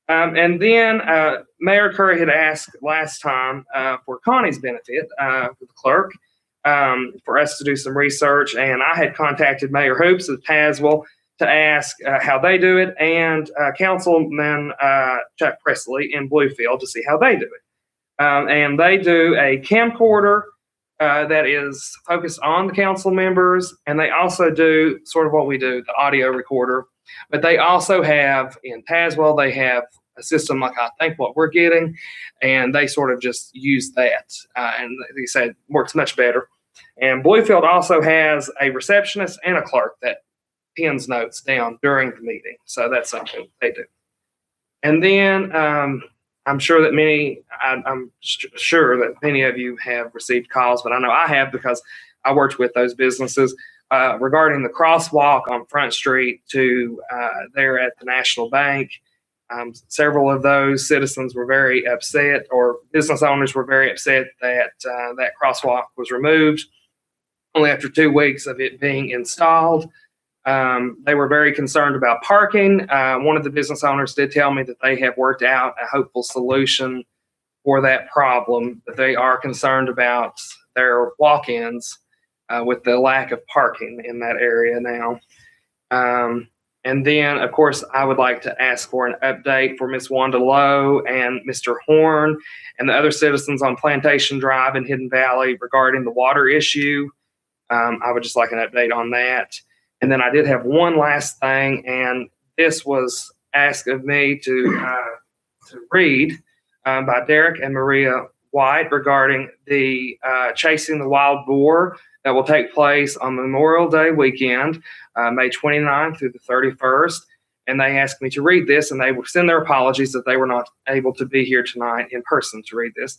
And then Mayor Curry had asked last time for Connie's benefit, for the clerk, for us to do some research. And I had contacted Mayor Hoops of Tazewell to ask how they do it, and Councilman Chuck Presley in Bluefield to see how they do it. And they do a camcorder that is focused on the council members, and they also do sort of what we do, the audio recorder. But they also have, in Tazewell, they have a system like I think what we're getting, and they sort of just use that. And they said it works much better. And Bluefield also has a receptionist and a clerk that pins notes down during the meeting. So that's something they do. And then I'm sure that I'm sure that many of you have received calls, but I know I have because I worked with those businesses regarding the crosswalk on Front Street to there at the National Bank. Several of those citizens were very upset, or business owners were very upset that that crosswalk was removed only after 2 weeks of it being installed. They were very concerned about parking. One of the business owners did tell me that they have worked out a hopeful solution for that problem, but they are concerned about their walk-ins with the lack of parking in that area now. And then, of course, I would like to ask for an update for Ms. Wanda Lowe and Mr. Horn and the other citizens on Plantation Drive in Hidden Valley regarding the water issue. I would just like an update on that. And then I did have one last thing, and this was asked of me to read by Derek and Maria White regarding the Chasing the Wild Boar that will take place on Memorial Day weekend, May 29th through the 31st. And they asked me to read this, and they will send their apologies that they were not able to be here tonight in person to read this.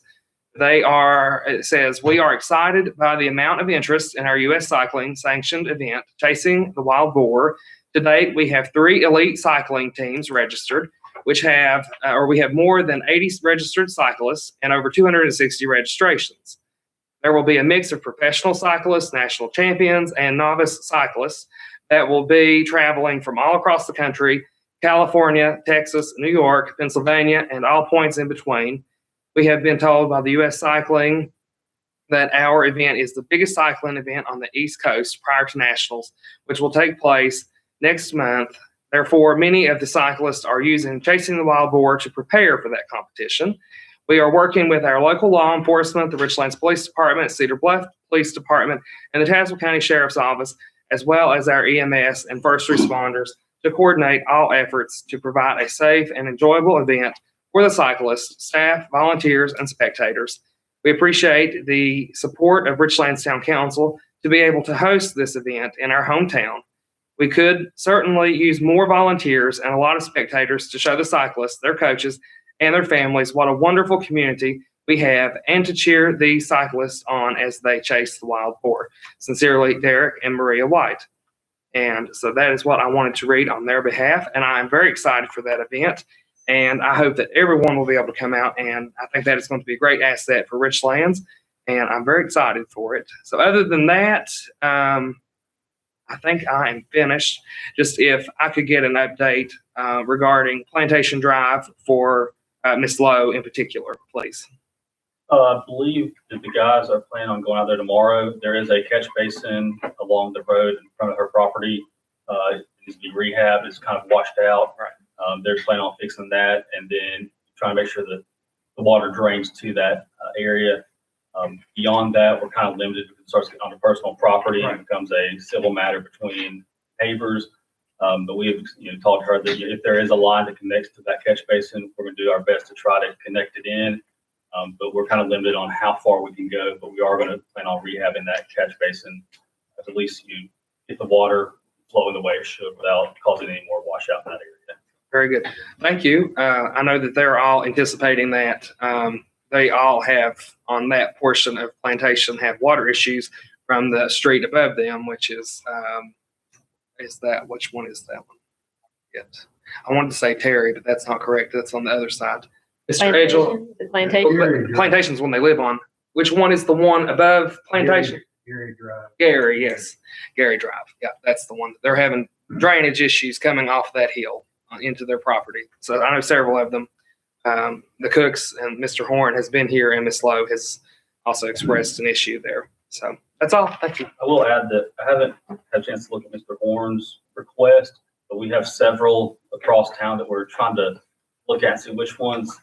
It says, we are excited by the amount of interest in our U.S. cycling sanctioned event, Chasing the Wild Boar. To date, we have 3 elite cycling teams registered, we have more than 80 registered cyclists and over 260 registrations. There will be a mix of professional cyclists, national champions, and novice cyclists that will be traveling from all across the country, California, Texas, New York, Pennsylvania, and all points in between. We have been told by the U.S. Cycling that our event is the biggest cycling event on the East Coast prior to Nationals, which will take place next month. Therefore, many of the cyclists are using Chasing the Wild Boar to prepare for that competition. We are working with our local law enforcement, the Richlands Police Department, Cedar Bluff Police Department, and the Tazewell County Sheriff's Office, as well as our EMS and first responders, to coordinate all efforts to provide a safe and enjoyable event for the cyclists, staff, volunteers, and spectators. We appreciate the support of Richlands Town Council to be able to host this event in our hometown. We could certainly use more volunteers and a lot of spectators to show the cyclists, their coaches, and their families what a wonderful community we have, and to cheer the cyclists on as they chase the wild boar. Sincerely, Derek and Maria White. And so that is what I wanted to read on their behalf, and I am very excited for that event. And I hope that everyone will be able to come out, and I think that is going to be a great asset for Richlands, and I'm very excited for it. So other than that, I I think I am finished. Just if I could get an update regarding Plantation Drive for Miss Lowe in particular, please. I believe that the guys are planning on going out there tomorrow. There is a catch basin along the road in front of her property. It needs to be rehabbed. It's kind of washed out. They're planning on fixing that and then trying to make sure that the water drains to that area. Beyond that, we're kind of limited. It starts getting on the personal property and becomes a civil matter between neighbors. But we have told her that if there is a line that connects to that catch basin, we're going to do our best to try to connect it in. But we're kind of limited on how far we can go, but we are going to plan on rehabbing that catch basin. At least you get the water flowing the way it should without causing any more washout in that area. Very good. Thank you. I know that they're all anticipating that. They all have on that portion of Plantation have water issues from the street above them, which is that, which one is that one? Yet. I wanted to say Terry, but that's not correct. That's on the other side. Mr. Edgel. Plantation. Plantation's one they live on. Which one is the one above Plantation? Gary Drive. Gary, yes. Gary Drive. Yeah, that's the one. They're having drainage issues coming off that hill into their property. So I know several of them. The Cooks and Mr. Horn has been here, and Miss Lowe has also expressed an issue there. So that's all. Thank you. I will add that I haven't had a chance to look at Mr. Horn's request, but we have several across town that we're trying to look at and see which ones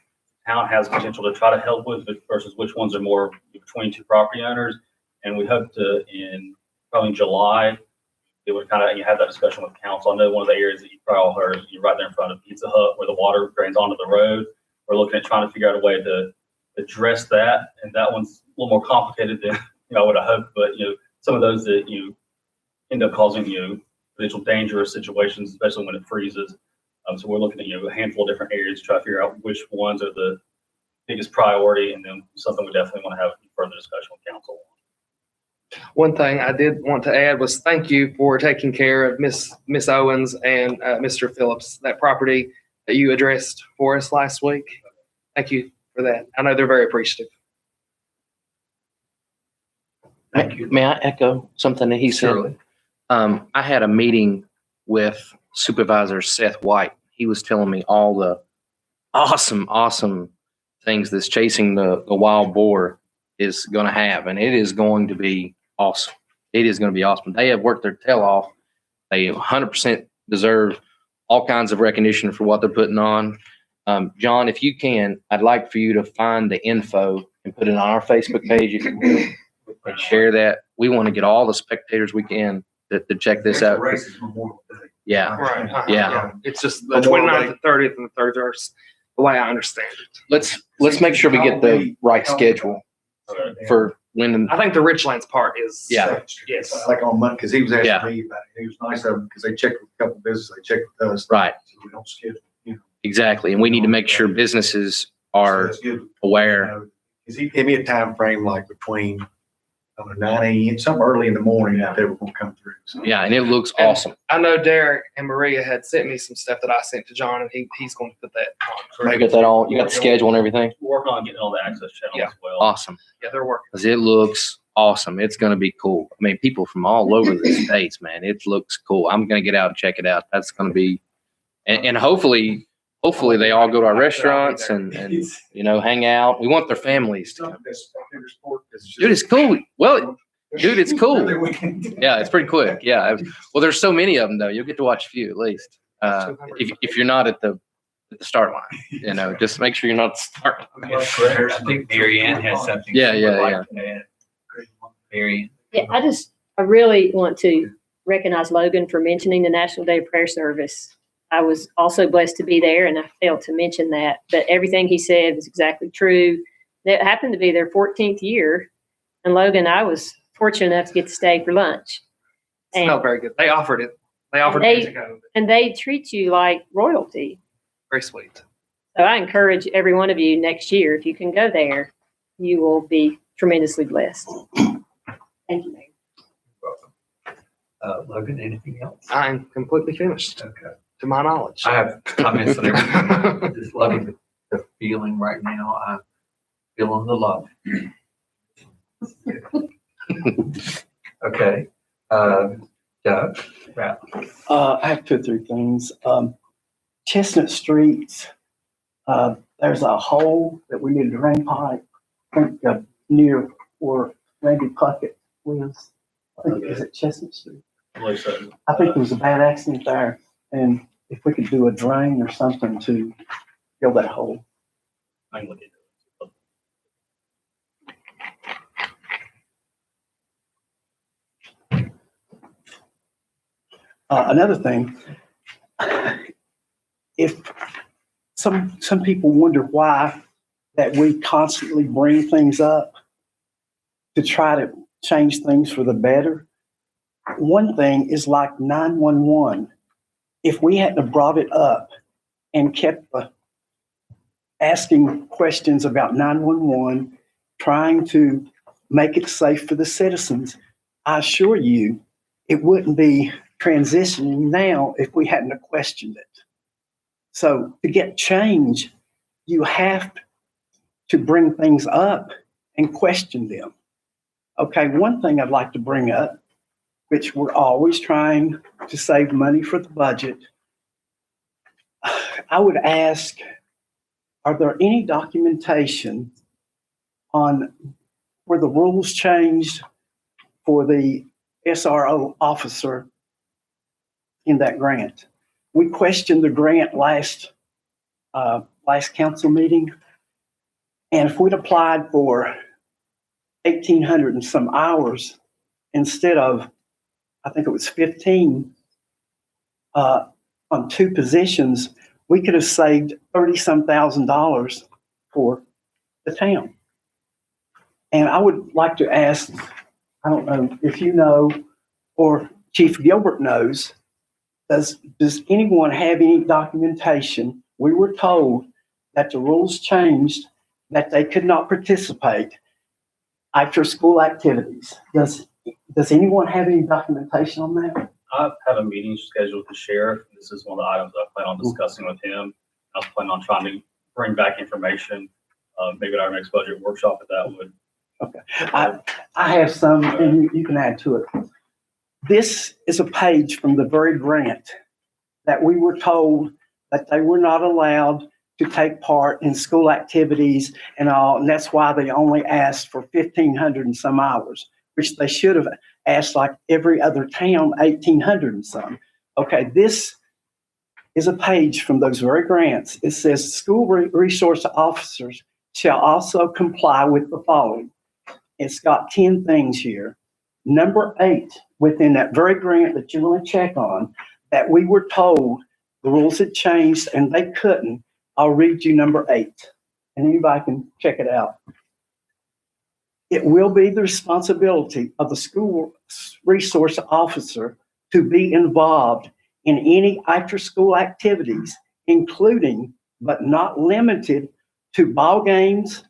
town has potential to try to help with versus which ones are more between two property owners. And we hope to, in probably July, it would kind of, you have that discussion with council. I know one of the areas that you probably all heard, you're right there in front of Pizza Hut where the water drains onto the road. We're looking at trying to figure out a way to address that. And that one's a little more complicated than I would have hoped. But, some of those that end up causing, potential dangerous situations, especially when it freezes. So we're looking at, a handful of different areas to try to figure out which ones are the biggest priority, and then something we definitely want to have further discussion with council. One thing I did want to add was thank you for taking care of Miss Owens and Mr. Phillips, that property that you addressed for us last week. Thank you for that. I know they're very appreciative. Thank you. May I echo something that he said? Surely. I had a meeting with Supervisor Seth White. He was telling me all the awesome things that's chasing the wild boar is going to have, and it is going to be awesome. It is going to be awesome. They have worked their tail off. They 100% deserve all kinds of recognition for what they're putting on. John, if you can, I'd like for you to find the info and put it on our Facebook page, if you will, and share that. We want to get all the spectators we can to check this out. Yeah. Right. Yeah. It's just the 29th, the 30th, and the 31st, the way I understand it. Let's make sure we get the right schedule for when. I think the Richlands part is. Yeah. Yes. Like on Monday, because he was Yeah. asking me about it. He was nice of them because they checked with a couple of businesses, they checked with us. Right. So we don't schedule, Exactly. And we need to make sure businesses are aware. Because he gave me a time frame like between, 9 a.m., some early in the morning that they were going to come through. So. Yeah. And it looks And awesome. I know Derek and Maria had sent me some stuff that I sent to John, and he's going to put that on. You got that all, you got the schedule and everything? We're working on getting all the access channels Yeah. as well. Awesome. Yeah, they're working. Because it looks awesome. It's going to be cool. I mean, people from all over the states, man, it looks cool. I'm going to get out and check it out. That's going to be, and hopefully they all go to our restaurants and hang out. We want their families to come. Dude, it's cool. Well, dude, it's cool. Yeah, it's pretty quick. Yeah. Well, there's so many of them though. You'll get to watch a few at least. If you're not at the start line, just make sure you're not at the start line. I think Mary Ann has something. Yeah, she yeah, would like to add. Mary Ann. Yeah, I really want to recognize Logan for mentioning the National Day of Prayer Service. I was also blessed to be there, and I failed to mention that, but everything he said was exactly true. It happened to be their 14th year, and Logan, I was fortunate enough to get to stay for lunch. It smelled very good. They offered it. They offered They- it to go. And they treat you like royalty. Very sweet. So I encourage every one of you next year, if you can go there, you will be tremendously blessed. Thank you, Mayor. Logan, anything else? I'm completely finished, Okay. to my knowledge. I have comments on everything. Just loving the feeling right now. I'm feeling the love. Okay. Doug? Right. I have two or three things. Chestnut Street, there's a hole that we need a drain pipe, I think, near where Randy Puckett lives. I think, is it Chestnut Street? I think there was a bad accident there, and if we could do a drain or something to fill that hole. I can look into it. Another thing, if some people wonder why that we constantly bring things up to try to change things for the better. One thing is like 911. If we hadn't have brought it up and kept asking questions about 911, trying to make it safe for the citizens, I assure you, it wouldn't be transitioning now if we hadn't have questioned it. So to get change, you have to bring things up and question them. Okay, one thing I'd like to bring up, which we're always trying to save money for the budget, I would ask, are there any documentation on where the rules changed for the SRO officer in that grant? We questioned the grant last council meeting, and if we'd applied for 1,800 and some hours instead of, I think it was 15 on two positions, we could have saved $30-some thousand for the town. And I would like to ask, I don't know if you know or Chief Gilbert knows, does anyone have any documentation? We were told that the rules changed, that they could not participate after school activities. Does anyone have any documentation on that? I have a meeting scheduled with the sheriff. This is one of the items I plan on discussing with him. I was planning on trying to bring back information, maybe at our next budget workshop, if that would. Okay. I have some, and you can add to it. This is a page from the very grant that we were told that they were not allowed to take part in school activities and all, and that's why they only asked for 1,500 and some hours, which they should have asked like every other town, 1,800 and some. Okay, this is a page from those very grants. It says school resource officers shall also comply with the following. It's got 10 things here. Number 8, within that very grant that you want to check on, that we were told the rules had changed and they couldn't. I'll read you number 8, and anybody can check it out. It will be the responsibility of the school resource officer to be involved in any after-school activities, including but not limited to ball games,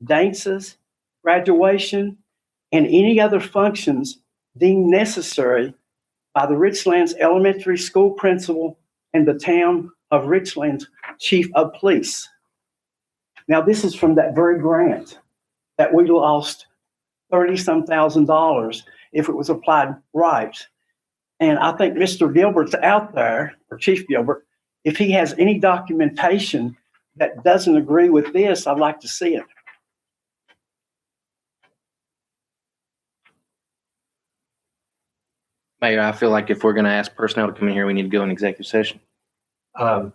dances, graduation, and any other functions deemed necessary by the Richlands Elementary School principal and the town of Richlands Chief of Police. Now, this is from that very grant that we lost $30-some thousand if it was applied right. And I think Mr. Gilbert's out there, or Chief Gilbert, if he has any documentation that doesn't agree with this, I'd like to see it. Mayor, I feel like if we're going to ask personnel to come in here, we need to go in executive session. I'm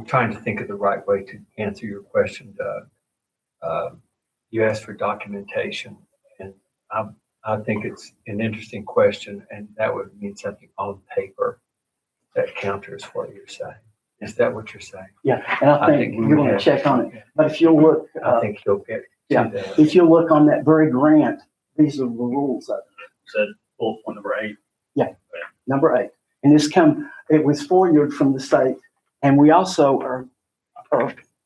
trying to think of the right way to answer your question, Doug. You asked for documentation, and I think it's an interesting question, and that would mean something on paper that counters what you're saying. Is that what you're saying? Yeah, and I think we you're would going to have- check on it. But if you'll look, I think you'll get to yeah, that. if you look on that very grant, these are the rules of it. Said bullet point number 8. Number 8. And it was forwarded from the state. And we also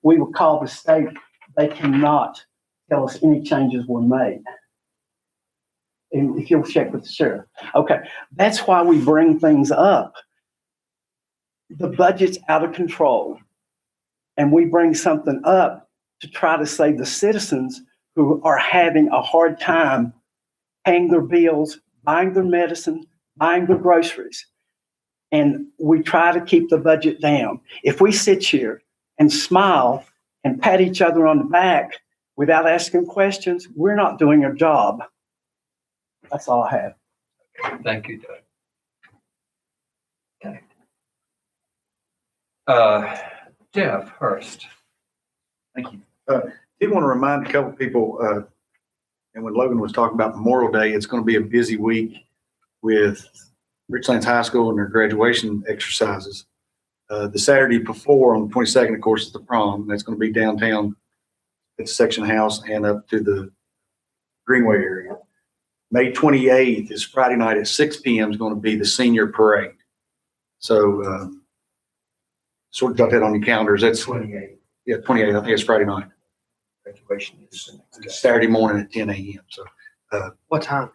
we will call the state. They cannot tell us any changes were made. And if you'll check with the sheriff. Okay. That's why we bring things up. The budget's out of control. And we bring something up to try to save the citizens who are having a hard time paying their bills, buying their medicine, buying their groceries. And we try to keep the budget down. If we sit here and smile and pat each other on the back without asking questions, we're not doing our job. That's all I have. Thank you, Doug. Okay. Jeff Hurst. Thank you. Did want to remind a couple people, and when Logan was talking about Memorial Day, it's going to be a busy week with Richlands High School and their graduation exercises. The Saturday before, on the 22nd, of course, is the prom. That's going to be downtown at the section house and up to the Greenway area. May 28th is Friday night at 6 p.m. is going to be the senior parade. So sort of got that on your calendars. That's 28. Yeah, 28th. I think it's Friday night. Graduation is the next day. Saturday morning at 10 a.m. So What time?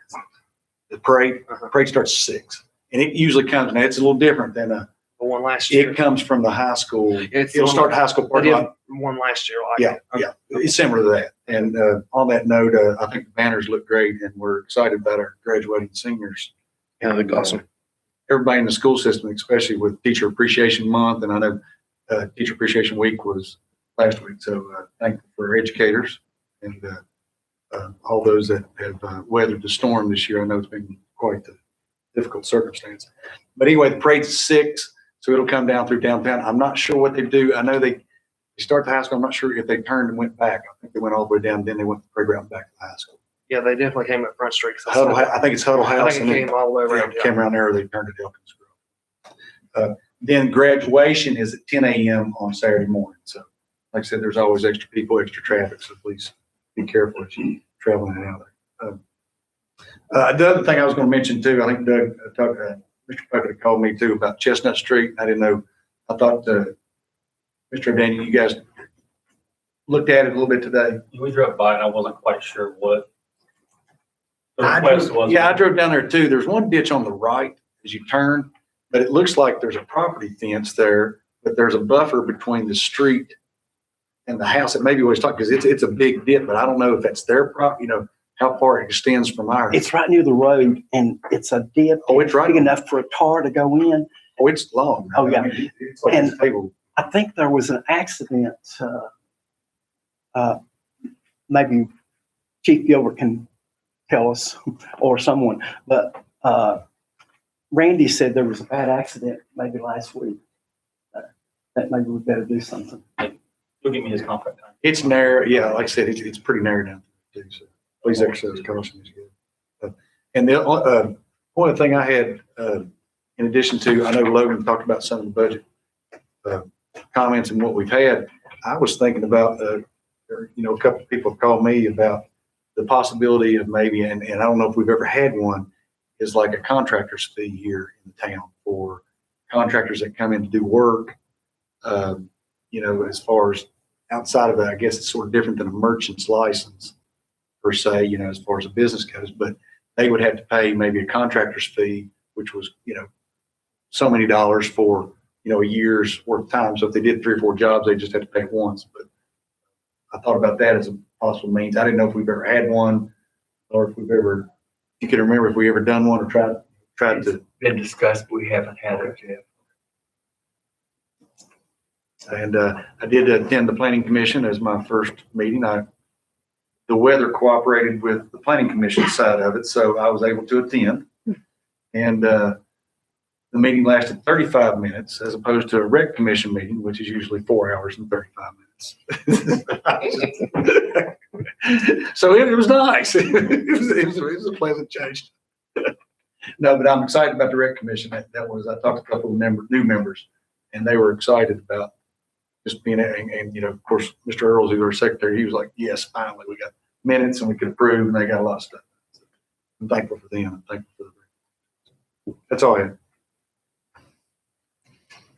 the parade starts at 6. And it usually comes, now it's a little different than The one last year. it comes from the high school. It's It'll the start one- high school I parking did lot. one last year. Like Yeah, it. Okay. yeah, it's similar to that. And on that note, I think the banners look great, and we're excited about our graduating seniors. Yeah, they look awesome. Everybody in the school system, especially with Teacher Appreciation Month, and I know Teacher Appreciation Week was last week. So thankful for educators and all those that have weathered the storm this year. I know it's been quite the difficult circumstance. But anyway, the parade's at 6, so it'll come down through downtown. I'm not sure what they do. I know they start the high school. I'm not sure if they turned and went back. I think they went all the way down, then they went the parade route back to the high school. Yeah, they definitely came up Front Street. I think it's Huddle I House. think it came all the way around. Came around there, they turned to Elkins Grove. Then graduation is at 10 a.m. on Saturday morning. So like I said, there's always extra people, extra traffic, so please be careful as you're traveling out there. The other thing I was going to mention too, I think Doug, Mr. Puckett called me too about Chestnut Street. I didn't know, I thought, Mr. Daniel, you guys looked at it a little bit today. We drove by and I wasn't quite sure what the request was. Yeah, I drove down there too. There's one ditch on the right as you turn, but it looks like there's a property fence there, but there's a buffer between the street and the house. That maybe what he's talking, because it's a big dip, but I don't know if that's their property, how far it extends from ours. It's right near the road, and it's a dip. Oh, it's right. Big enough for a car to go in. Oh, it's long. Oh, yeah. I mean, it's like And- a table. I think there was an accident. Maybe Chief Gilbert can tell us, or someone, but Randy said there was a bad accident maybe last week. That maybe we better do something. You'll give me his contact time. It's narrow. Yeah, like I said, it's pretty narrow down there too. So please exercise caution is good. And the one other thing I had, in addition to, I know Logan talked about some of the budget comments and what we've had. I was thinking about, a couple of people have called me about the possibility of maybe, and I don't know if we've ever had one, is like a contractor's fee here in the town for contractors that come in to do work. As far as outside of that, I guess it's sort of different than a merchant's license per se, as far as a business goes, but they would have to pay maybe a contractor's fee, which was, so many dollars for, a year's worth of time. So if they did 3 or 4 jobs, they just had to pay it once. But I thought about that as a possible means. I didn't know if we've ever had one, or if you can remember if we ever done one or tried to. Been discussed, but we haven't had it yet. And I did attend the planning commission as my first meeting. The weather cooperated with the planning commission side of it, so I was able to attend. And the meeting lasted 35 minutes as opposed to a rec commission meeting, which is usually 4 hours and 35 minutes. So it was nice. It was a pleasant change. No, but I'm excited about the rec commission. I talked to a couple of new members, and they were excited about just being, and of course, Mr. Earls, who's our secretary, he was like, yes, finally, we got minutes and we could approve, and they got a lot of stuff. So I'm thankful for them. I'm thankful for them. That's all I have.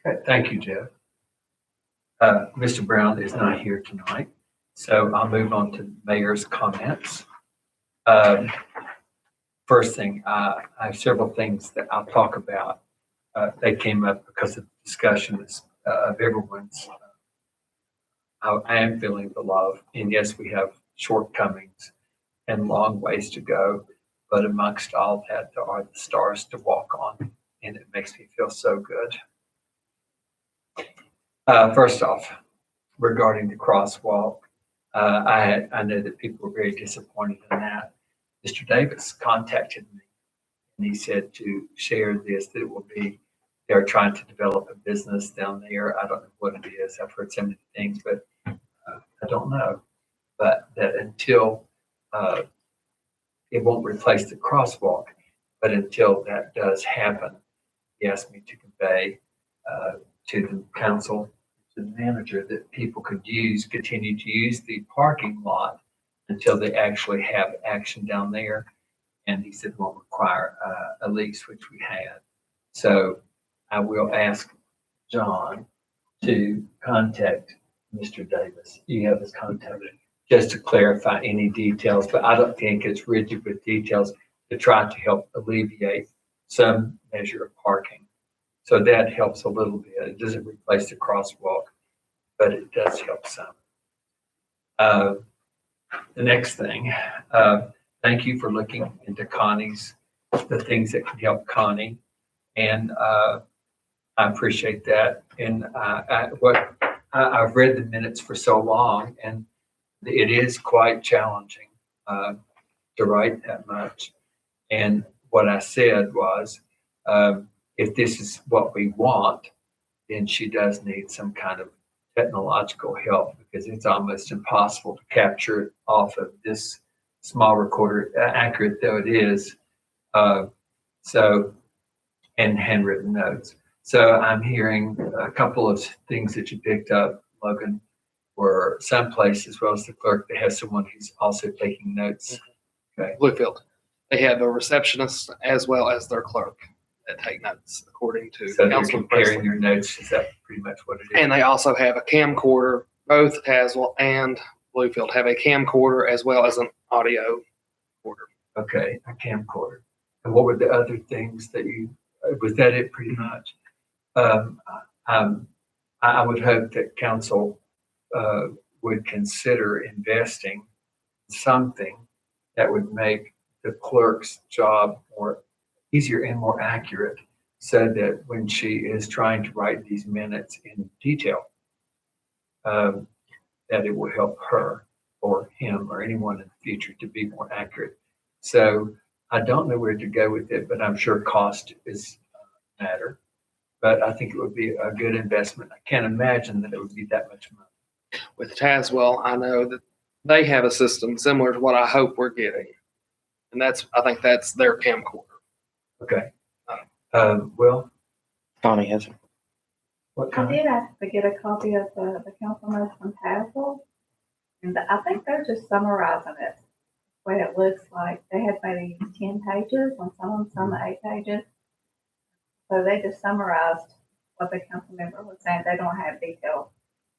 Okay, thank you, Jeff. Mr. Brown is not here tonight, so I'll move on to mayor's comments. First thing, I have several things that I'll talk about. They came up because of discussions of everyone's. I am feeling the love, and yes, we have shortcomings and long ways to go. but amongst all that, there are the stars to walk on, and it makes me feel so good. First off, regarding the crosswalk, I know that people were very disappointed in that. Mr. Davis contacted me, and he said to share this, that it will be, they're trying to develop a business down there. I don't know what it is. I've heard so many things, but I don't know. But that until it won't replace the crosswalk, but until that does happen, he asked me to convey to the council, to the manager, that people could continue to use the parking lot until they actually have action down there. And he said won't require a lease, which we had. So I will ask John to contact Mr. Davis. You have his contact, just to clarify any details, but I don't think it's rigid with details, to try to help alleviate some measure of parking. So that helps a little bit. It doesn't replace the crosswalk, but it does help some. The next thing, thank you for looking into Connie's, the things that can help Connie. And I appreciate that. And I've read the minutes for so long, and it is quite challenging to write that much. And what I said was, if this is what we want, then she does need some kind of technological help, because it's almost impossible to capture it off of this small recorder, accurate though it is. And handwritten notes. So I'm hearing a couple of things that you picked up, Logan, were someplace, as well as the clerk, that has someone who's also taking notes. Okay. Bluefield. They have a receptionist as well as their clerk that take notes, according to So they're Councilman comparing Presley. your notes. Is that pretty much what it is? And they also have a camcorder. Both Tazewell and Bluefield have a camcorder as well as an audio recorder. Okay, a camcorder. And what were the other things that you, was that it pretty much? I would hope that council would consider investing in something that would make the clerk's job more easier and more accurate, so that when she is trying to write these minutes in detail, that it will help her or him or anyone in the future to be more accurate. So I don't know where to go with it, but I'm sure cost is a matter. But I think it would be a good investment. I can't imagine that it would be that much money. With Tazewell, I know that they have a system similar to what I hope we're getting. And I think that's their camcorder. Okay. Well, Connie has it. what I kind? did ask to get a copy of the councilman from Tazewell, and I think they're just summarizing it, the way it looks like. They had maybe 10 pages on some 8 pages. So they just summarized what the council member was saying. They don't have detailed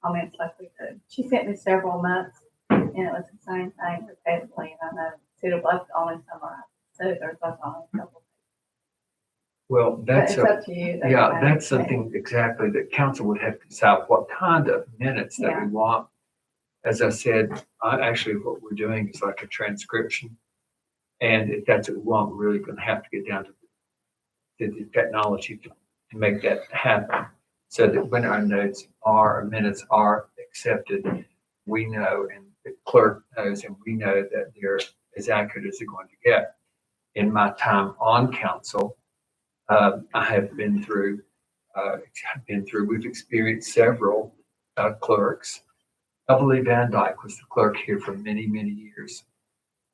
comments like we do. She sent me several months, and it was the same thing repeatedly, and I know City Bluff's only summarized, so there's like only a couple. Well, But that's it's up to you. They yeah, don't that's have- something exactly that council would have to decide what kind of minutes that we want. As I said, actually what we're doing is like a transcription. And if that's what we want, we're really going to have to get down to the technology to make that happen. So that when our minutes are accepted, we know, and the clerk knows, and we know that they're as accurate as they're going to get. In my time on council, I have been through, we've experienced several clerks. Beverly Van Dyke was the clerk here for many, many years.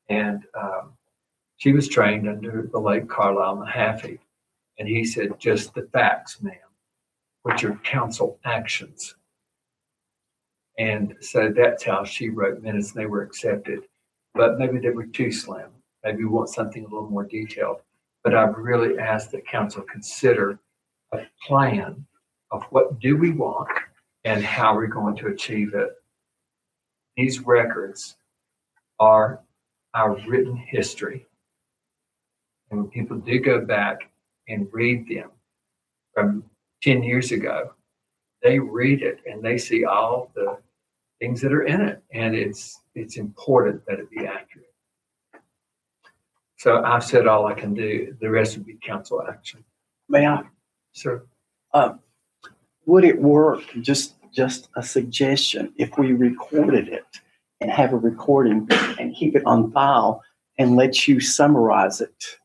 And she was trained under the late Carlisle Mahaffey. And he said, just the facts, ma'am, which are council actions. And so that's how she wrote minutes, and they were accepted. But maybe they were too slim. Maybe we want something a little more detailed. But I've really asked that council consider a plan of what do we want and how we're going to achieve it. These records are our written history. And when people do go back and read them from 10 years ago, they read it and they see all the things that are in it. And it's important that it be accurate. So I've said all I can do. The rest would be council action. May I? Sir, Would it work, just a suggestion, if we recorded it and have a recording and keep it on file and let you summarize it?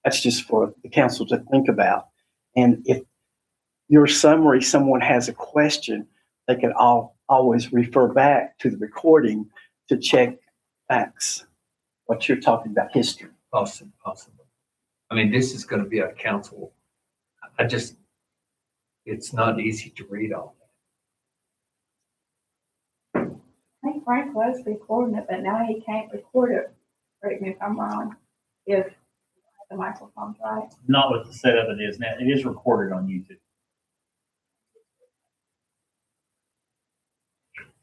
That's just for the council to think about. And if your summary, someone has a question, they can always refer back to the recording to check facts, what you're talking about, history. possible. I mean, this is going to be a council. It's not easy to read all that. I think Frank was recording it, but now he can't record it. Correct me if I'm wrong, if the microphone's right. Not with the setup it is now. It is recorded on YouTube.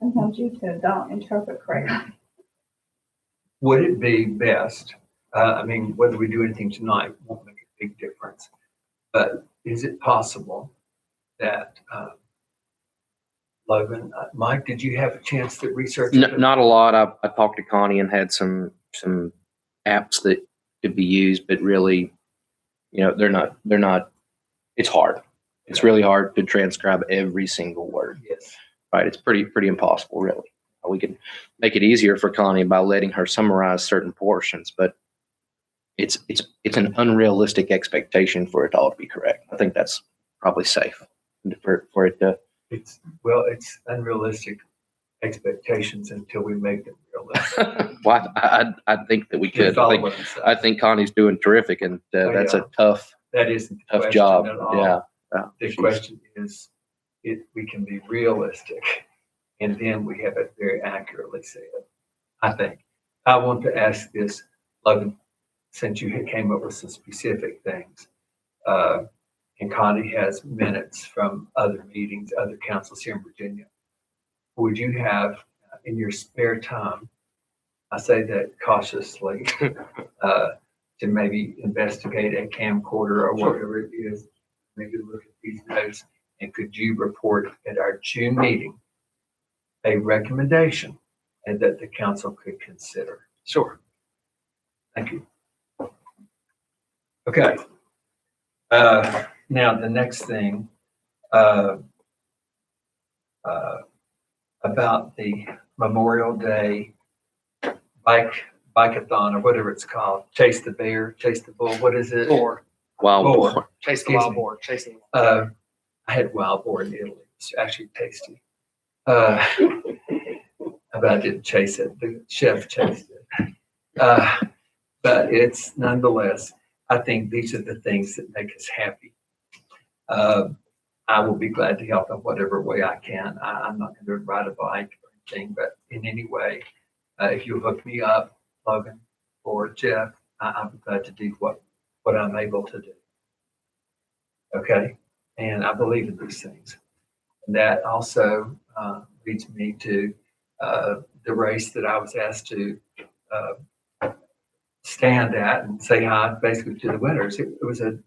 Sometimes YouTube don't interpret correctly. Would it be best, I mean, whether we do anything tonight won't make a big difference, but is it possible that, Logan, Mike, did you have a chance to research? Not a lot. I talked to Connie and had some apps that could be used, but really, they're not, it's hard. It's really hard to transcribe every single word. Yes. Right. It's pretty impossible, really. We could make it easier for Connie by letting her summarize certain portions, but it's an unrealistic expectation for it all to be correct. I think that's probably safe for it to. It's unrealistic expectations until we make them realistic. Well, I think that we could. I think Connie's doing terrific, and that's a tough. That isn't the tough question job. at all. Yeah. The question is, if we can be realistic, and then we have it very accurately said. I think. I want to ask this, Logan, since you came up with some specific things, and Connie has minutes from other meetings, other councils here in Virginia. Would you have, in your spare time, I say that cautiously, to maybe investigate a camcorder or whatever it is, maybe look at these notes, and could you report at our June meeting a recommendation and that the council could consider? Sure. Thank you. Okay. Now the next thing, about the Memorial Day bike-a-thon or whatever it's called, chase the bear, chase the bull, what is it? Wild Boar. boar. Chase the Excuse wild me. boar. Chasing. The I had wild boar in Italy. It's actually tasty. But I didn't chase it. The chef chased it. But it's nonetheless, I think these are the things that make us happy. I will be glad to help in whatever way I can. I'm not going to ride a bike or anything, but in any way, if you hook me up, Logan or Jeff, I'll be glad to do what I'm able to do. Okay? And I believe in these things. And that also leads me to the race that I was asked to stand at and say hi basically to the winners. It was a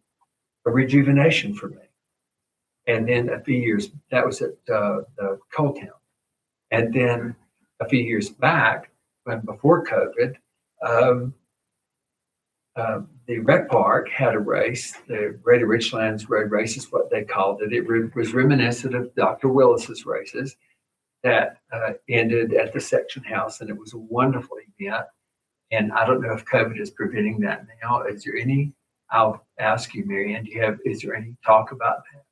rejuvenation for me. And then a few years, that was at the Coal Town. And then a few years back, when before COVID, the rec park had a race. The Greater Richlands Road Race is what they called it. It was reminiscent of Dr. Willis's races that ended at the section house, and it was a wonderful event. And I don't know if COVID is preventing that now. Is there any? I'll ask you, Mary Ann. Is there any talk about that?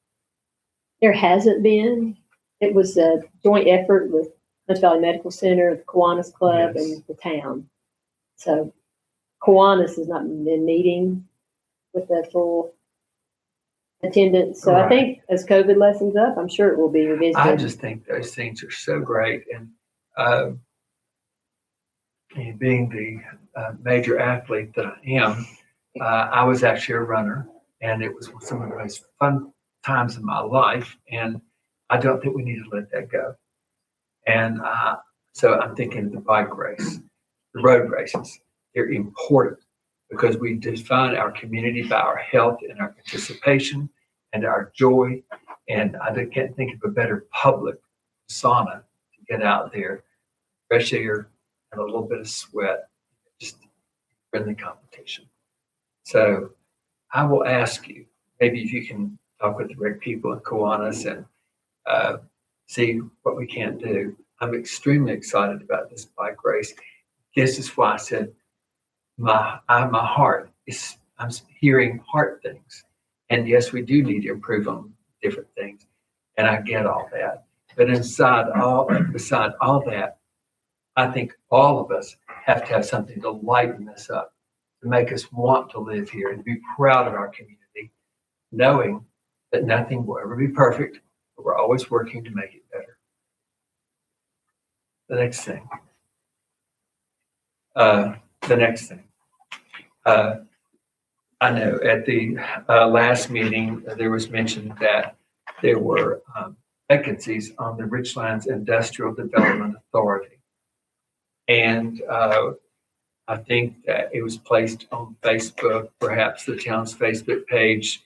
There hasn't been. It was a joint effort with Hunts Valley Medical Center, the Kiwanis Club, Yes. and the town. So Kiwanis has not been meeting with the full attendance. So I Right. think as COVID lessens up, I'm sure it will be revisited. I just think those things are so great. And being the major athlete that I am, I was actually a runner, and it was some of the most fun times in my life. And I don't think we need to let that go. And so I'm thinking the bike race, the road races, they're important because we define our community by our health and our participation and our joy. And I can't think of a better public sauna to get out there, fresh air and a little bit of sweat, just friendly competition. So I will ask you, maybe if you can talk with the rec people in Kiwanis and see what we can do. I'm extremely excited about this bike race. This is why I said my heart is, I'm hearing heart things. And yes, we do need to improve on different things. And I get all that. But beside all that, I think all of us have to have something to lighten us up, to make us want to live here and be proud of our community, knowing that nothing will ever be perfect, but we're always working to make it better. The next thing. I know at the last meeting, there was mentioned that there were vacancies on the Richlands Industrial Development Authority. And I think that it was placed on Facebook, perhaps the town's Facebook page,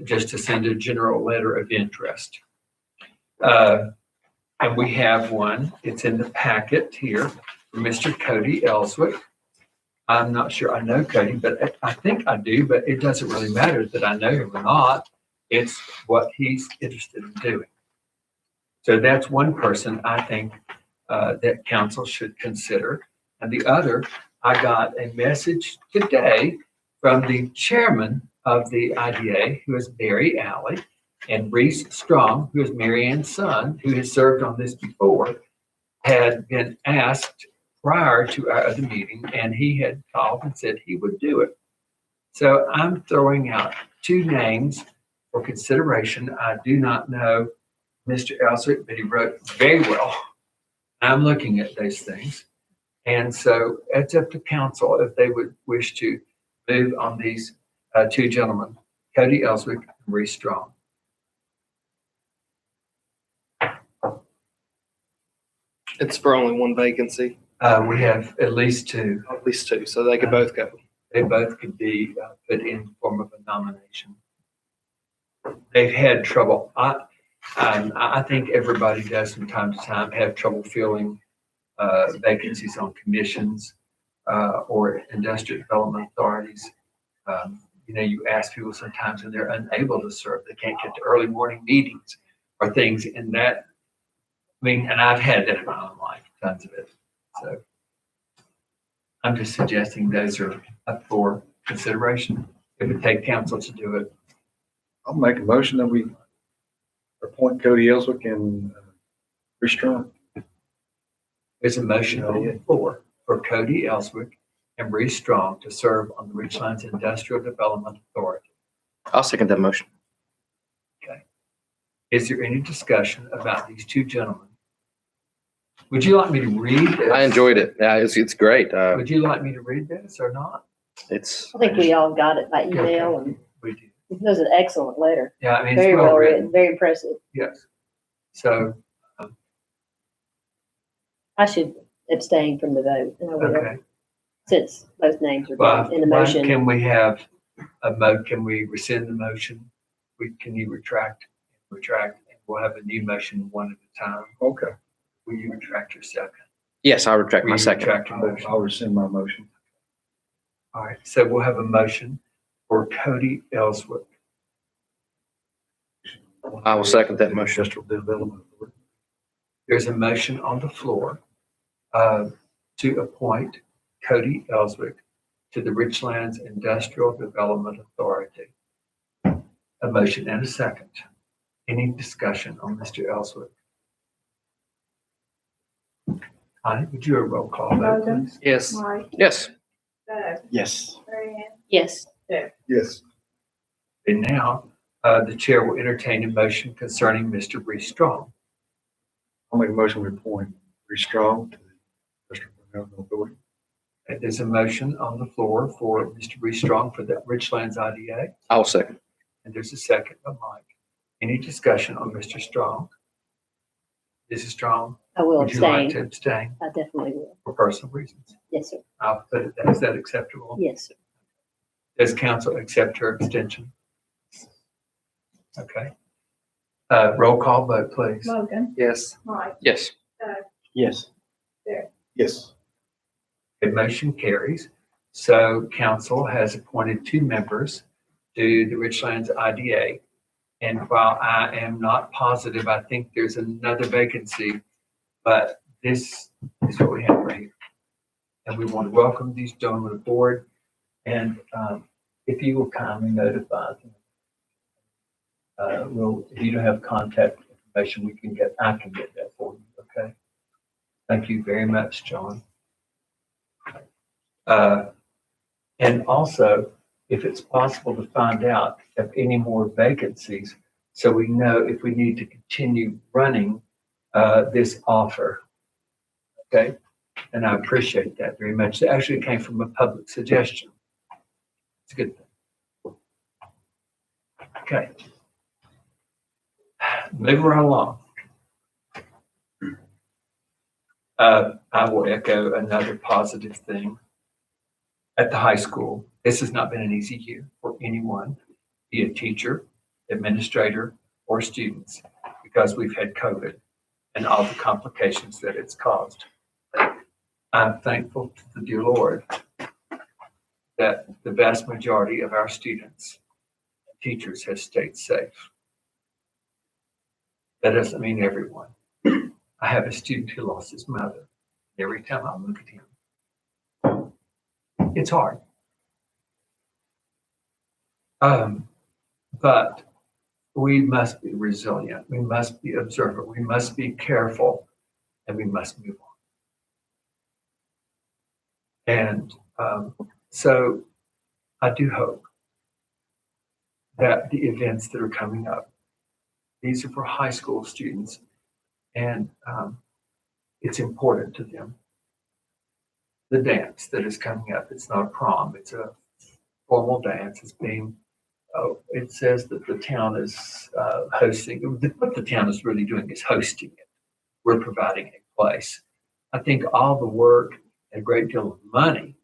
just to send a general letter of interest. And we have one. It's in the packet here from Mr. Cody Ellswick. I'm not sure I know Cody, but I think I do, but it doesn't really matter that I know him or not. It's what he's interested in doing. So that's one person I think that council should consider. And the other, I got a message today from the chairman of the IDA, who is Barry Alley, and Reese Strong, who is Mary Ann's son, who has served on this before, had been asked prior to our other meeting, and he had called and said he would do it. So I'm throwing out two names for consideration. I do not know Mr. Ellswick, but he wrote very well. I'm looking at those things. And so it's up to council if they would wish to move on these two gentlemen, Cody Ellswick and Reese Strong. It's for only one vacancy, We have at least two. at least two, so they could both go. They both could be put in form of a nomination. They've had trouble. I think everybody does from time to time have trouble filling vacancies on commissions or industrial development authorities. You know, you ask people sometimes and they're unable to serve. They can't get to early morning meetings or things in that. I mean, and I've had that in my own life, tons of it. So I'm just suggesting those are up for consideration. It would take council to do it. I'll make a motion that we appoint Cody Ellswick and Reese Strong. There's a motion on the floor for Cody Ellswick and Reese Strong to serve on the Richlands Industrial Development Authority. I'll second that motion. Okay. Is there any discussion about these two gentlemen? Would you like me to read this? I enjoyed it. Yeah, it's great. Would you like me to read this or not? It's I think we all got it by email, and We do. it was an excellent letter. Yeah, I mean, Very it's well written, very impressive. Yes. So, I should abstain from the vote, and I would have, okay. since both names are Well, in the motion. can we have can we rescind the motion? Can you retract, and we'll have a new motion one at a time. Okay. Will you retract your second? yes, I retract Will my you second. retract your motion? I'll rescind my motion. All right, so we'll have a motion for Cody Ellswick. I will second that motion. Industrial Development Authority. There's a motion on the floor to appoint Cody Ellswick to the Richlands Industrial Development Authority. A motion and a second. Any discussion on Mr. Ellswick? Connie, would you a roll call vote, Logan. please? Yes. Mike, Yes. Doug, Yes. Mary Ann, Yes, Yes. And now, the chair will entertain a motion concerning Mr. Reese Strong. I'll make a motion to appoint Reese Strong to the Industrial Development Authority. And there's a motion on the floor for Mr. Reese Strong for the Richlands IDA. I'll second. And there's a second by Mike. Any discussion on Mr. Strong? Mrs. Strong, I will would you like to abstain. abstain I definitely will. for personal reasons? Yes, sir. I'll put it, is that acceptable? Yes, sir. Does council accept her abstention? Okay. Roll call vote, please. Logan, Yes. Mike, Yes. Doug, Yes. Yes. The motion carries. So council has appointed 2 members to the Richlands IDA. And while I am not positive, I think there's another vacancy, but this is what we have right here. And we want to welcome these gentlemen aboard. And if you will kindly notify them, if you don't have contact information, I can get that for you, okay? Thank you very much, John. And also, if it's possible to find out if any more vacancies, so we know if we need to continue running this offer, okay? And I appreciate that very much. It actually came from a public suggestion. It's a good thing. Okay. Moving right along. I will echo another positive thing. At the high school, this has not been an easy year for anyone, be it teacher, administrator, or students, because we've had COVID and all the complications that it's caused. I'm thankful to the dear Lord that the vast majority of our students and teachers have stayed safe. That doesn't mean everyone. I have a student who lost his mother. Every time I look at him, it's hard. But we must be resilient. We must be observant. We must be careful, and we must move on. And so I do hope that the events that are coming up, these are for high school students, and it's important to them. The dance that is coming up, it's not a prom, it's a formal dance. It's being, it says that the town is hosting, what the town is really doing is hosting it. We're providing a place. I think all the work and a great deal of money,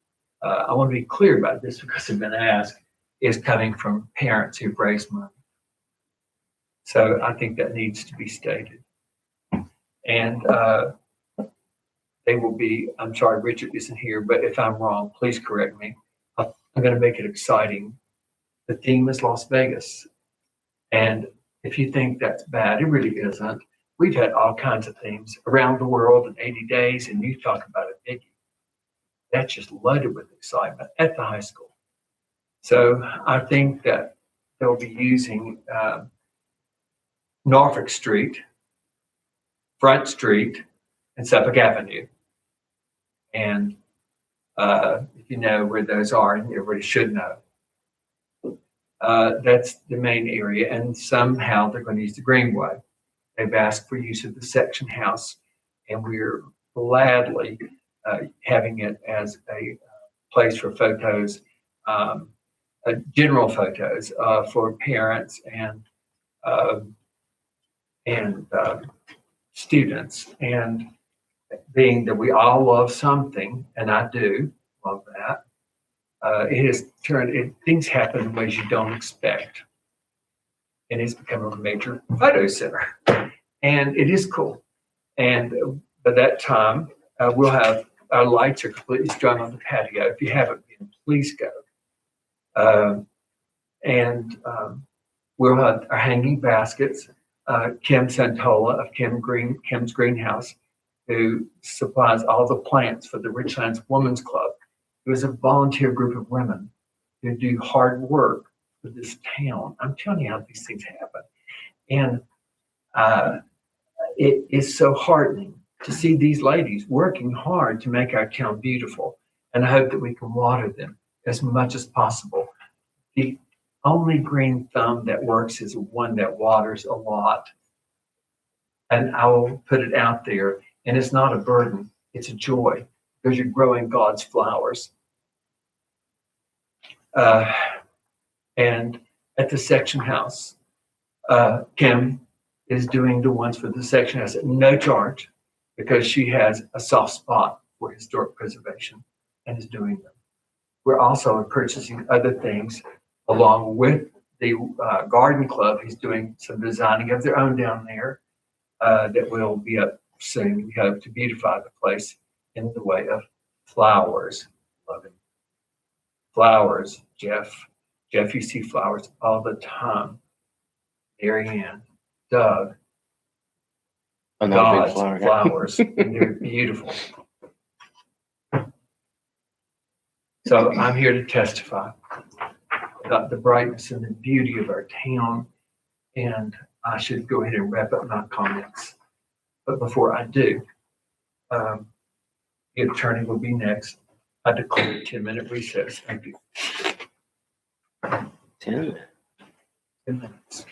I want to be clear about this because I've been asked, is coming from parents who've raised money. So I think that needs to be stated. And they will be, I'm sorry, Richard isn't here, but if I'm wrong, please correct me. I'm going to make it exciting. The theme is Las Vegas. And if you think that's bad, it really isn't. We've had all kinds of themes around the world in 80 days, and you talk about a biggie. That's just loaded with excitement at the high school. So I think that they'll be using Norfolk Street, Front Street, and Suffolk Avenue. And if you know where those are, and everybody should know, that's the main area. And somehow they're going to use the Greenway. They've asked for use of the section house, and we're gladly having it as a place for photos, general photos for parents and students. And being that we all love something, and I do love that, it has turned, things happen in ways you don't expect. And it's become a major photo center. And it is cool. And by that time, we'll have, our lights are completely strung on the patio. If you haven't been, please go. We'll have our hanging baskets. Kim Santola of Kim's Greenhouse, who supplies all the plants for the Richlands Women's Club, who is a volunteer group of women who do hard work for this town. I'm telling you how these things happen. And it is so heartening to see these ladies working hard to make our town beautiful. And I hope that we can water them as much as possible. The only green thumb that works is one that waters a lot. And I will put it out there. And it's not a burden, it's a joy, because you're growing God's flowers. And at the section house, Kim is doing the ones for the section house at no charge, because she has a soft spot for historic preservation and is doing them. We're also purchasing other things along with the garden club. He's doing some designing of their own down there that will be up soon. We hope to beautify the place in the way of flowers. Loving. Flowers, Jeff. Jeff, you see flowers all the time. Mary Ann, Doug, I'm not a big God's flower guy. flowers, and they're beautiful. So I'm here to testify about the brightness and the beauty of our town, and I should go ahead and wrap up my comments. But before I do, the attorney will be next. I declare a 10-minute recess. Thank you. 10. 10 minutes.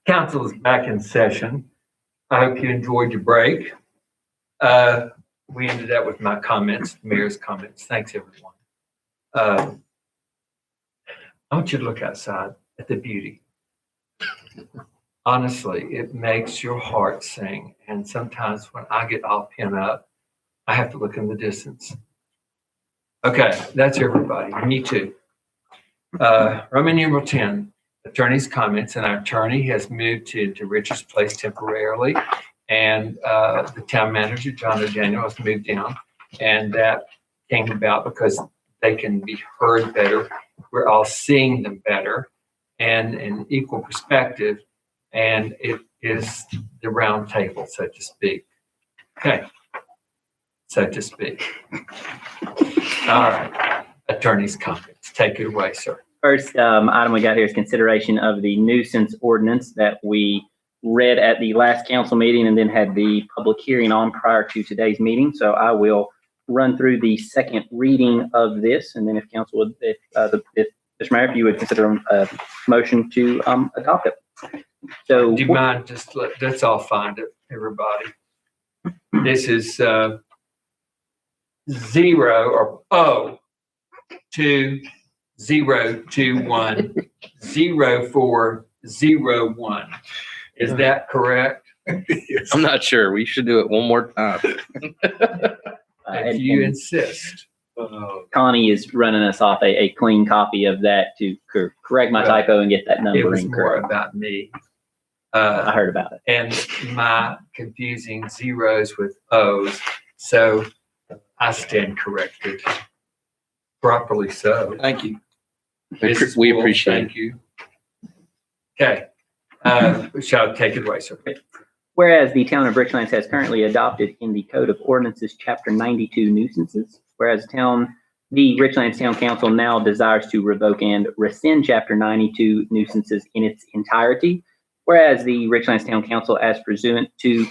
Council is back in session. I hope you enjoyed your break. We ended up with my comments, mayor's comments. Thanks, everyone. I want you to look outside at the beauty. Honestly, it makes your heart sing. And sometimes when I get all pent up, I have to look in the distance. Okay, that's everybody. Me too. Roman numeral 10, attorney's comments, and our attorney has moved to Richard's place temporarily. And the town manager, John O'Daniel, has moved down. And that came about because they can be heard better. We're all seeing them better and in equal perspective. And it is the round table, so to speak. Okay, so to speak. All right, attorney's comments. Take it away, sir. First item we got here is consideration of the nuisance ordinance that we read at the last council meeting and then had the public hearing on prior to today's meeting. So I will run through the second reading of this, and then if council would, if Mr. Mayor, if you would consider a motion to adopt it. So Do you mind just let's all find it, everybody. This is 002-021-0401. Is that correct? I'm not sure. We should do it one more time. If you insist. Connie is running us off a clean copy of that to correct my typo and get that It number was more incorrect. about me. I heard about it. And my confusing zeros with O's. So I stand corrected. Properly so. Thank you. Mrs. We Wolf, appreciate Thank you. Okay. Shall I take it away, sir? Whereas the town of Richlands has currently adopted in the Code of Ordinances, Chapter 92 nuisances, whereas the Richlands Town Council now desires to revoke and rescind Chapter 92 nuisances in its entirety, whereas the Richlands Town Council, as pursuant to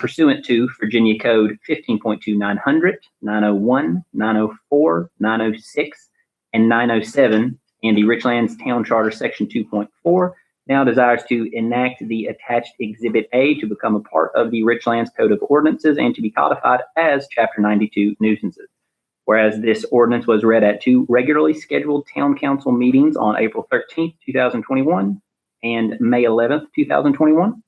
Virginia Code 15.2 900, 901, 904, 906, and 907, and the Richlands Town Charter Section 2.4, now desires to enact the attached Exhibit A to become a part of the Richlands Code of Ordinances and to be codified as Chapter 92 nuisances. Whereas this ordinance was read at two regularly scheduled town council meetings on April 13th, 2021 and May 11th, 2021.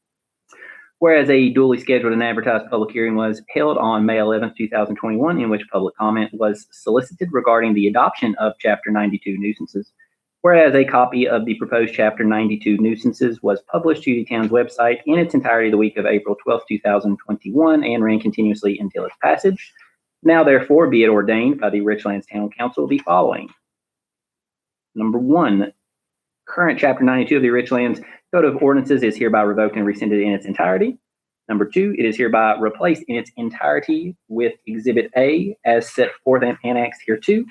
Whereas a duly scheduled and advertised public hearing was held on May 11th, 2021, in which public comment was solicited regarding the adoption of Chapter 92 nuisances. Whereas a copy of the proposed Chapter 92 nuisances was published to the town's website in its entirety the week of April 12th, 2021, and ran continuously until its passage. Now, therefore, be it ordained by the Richlands Town Council the following. Number one, current Chapter 92 of the Richlands Code of Ordinances is hereby revoked and rescinded in its entirety. Number two, it is hereby replaced in its entirety with Exhibit A as set forth and annexed hereto.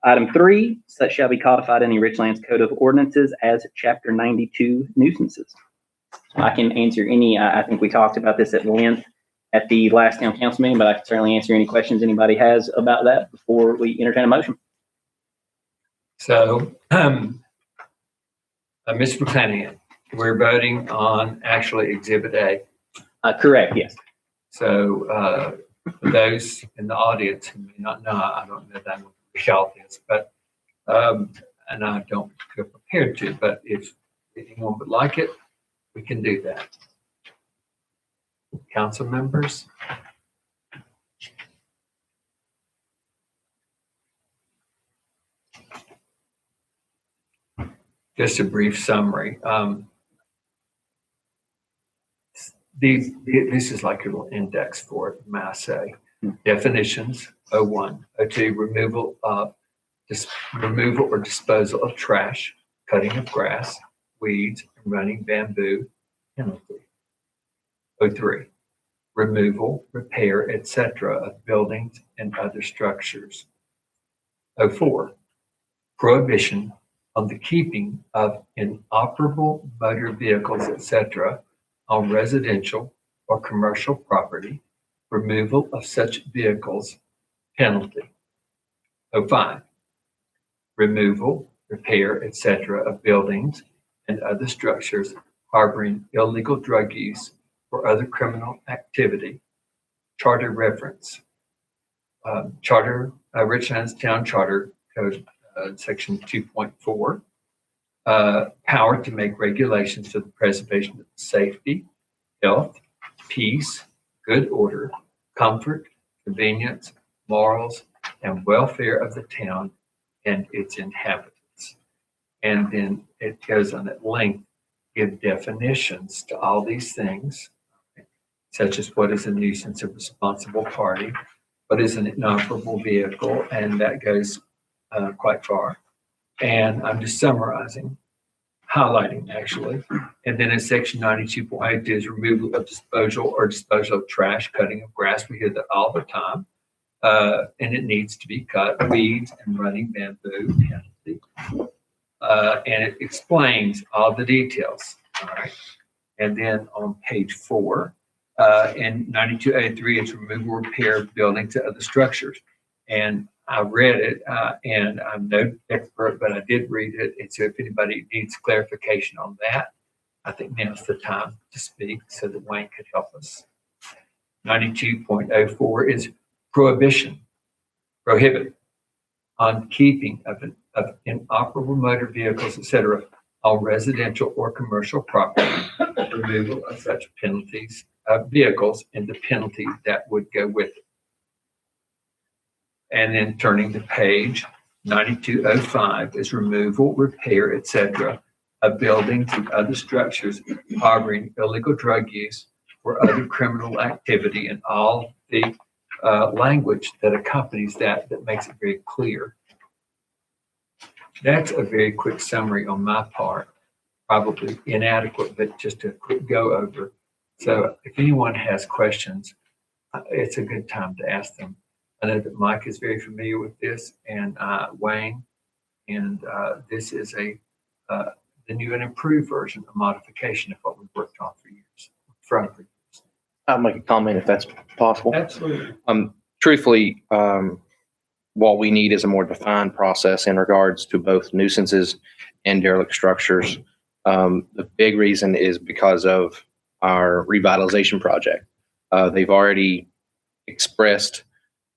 Item 3, such shall be codified in the Richlands Code of Ordinances as Chapter 92 nuisances. I can answer any, I think we talked about this at length at the last town council meeting, but I can certainly answer any questions anybody has about that before we entertain a motion. So, Mr. McClanahan, we're voting on actually Exhibit A. Correct, yes. So, for those in the audience who may not know, I don't know that I'm going to shout this, but, and I don't feel prepared to, but if anyone would like it, we can do that. Council members? Just a brief summary. This is like a little index for it, may I say. Definitions, 01, 02, removal or disposal of trash, cutting of grass, weeds, and running bamboo, penalty. 03, removal, repair, etc. of buildings and other structures. 04, prohibition on the keeping of inoperable motor vehicles, etc. on residential or commercial property, removal of such vehicles, penalty. 05, removal, repair, etc. of buildings and other structures harboring illegal drug use or other criminal activity. Charter reference. Richlands Town Charter Code, Section 2.4. Power to make regulations for the preservation of safety, health, peace, good order, comfort, convenience, morals, and welfare of the town and its inhabitants. And then it goes on at length, give definitions to all these things, such as what is a nuisance, a responsible party, what is an inoperable vehicle, and that goes quite far. And I'm just summarizing, highlighting actually. And then in section 92.8 is removal of disposal of trash, cutting of grass. We hear that all the time. And it needs to be cut, weeds and running bamboo penalty. And it explains all the details. All right. And then on page 4, in 92A3, it's removal, repair of buildings to other structures. And I read it, and I'm no expert, but I did read it. And so if anybody needs clarification on that, I think now's the time to speak so that Wayne could help us. 92.04 is prohibition, prohibit on keeping of inoperable motor vehicles, etc., on residential or commercial property, removal of such penalties of vehicles and the penalty that would go with it. And then turning the page, 9205 is removal, repair, etc., of buildings and other structures harboring illegal drug use or other criminal activity, and all the language that accompanies that makes it very clear. That's a very quick summary on my part, probably inadequate, but just a quick go over. So if anyone has questions, it's a good time to ask them. I know that Mike is very familiar with this, and Wayne, and this is the new and improved version, a modification of what we've worked on for years. I'll make a comment if that's possible. Absolutely. Truthfully, what we need is a more defined process in regards to both nuisances and derelict structures. The big reason is because of our revitalization project. They've already expressed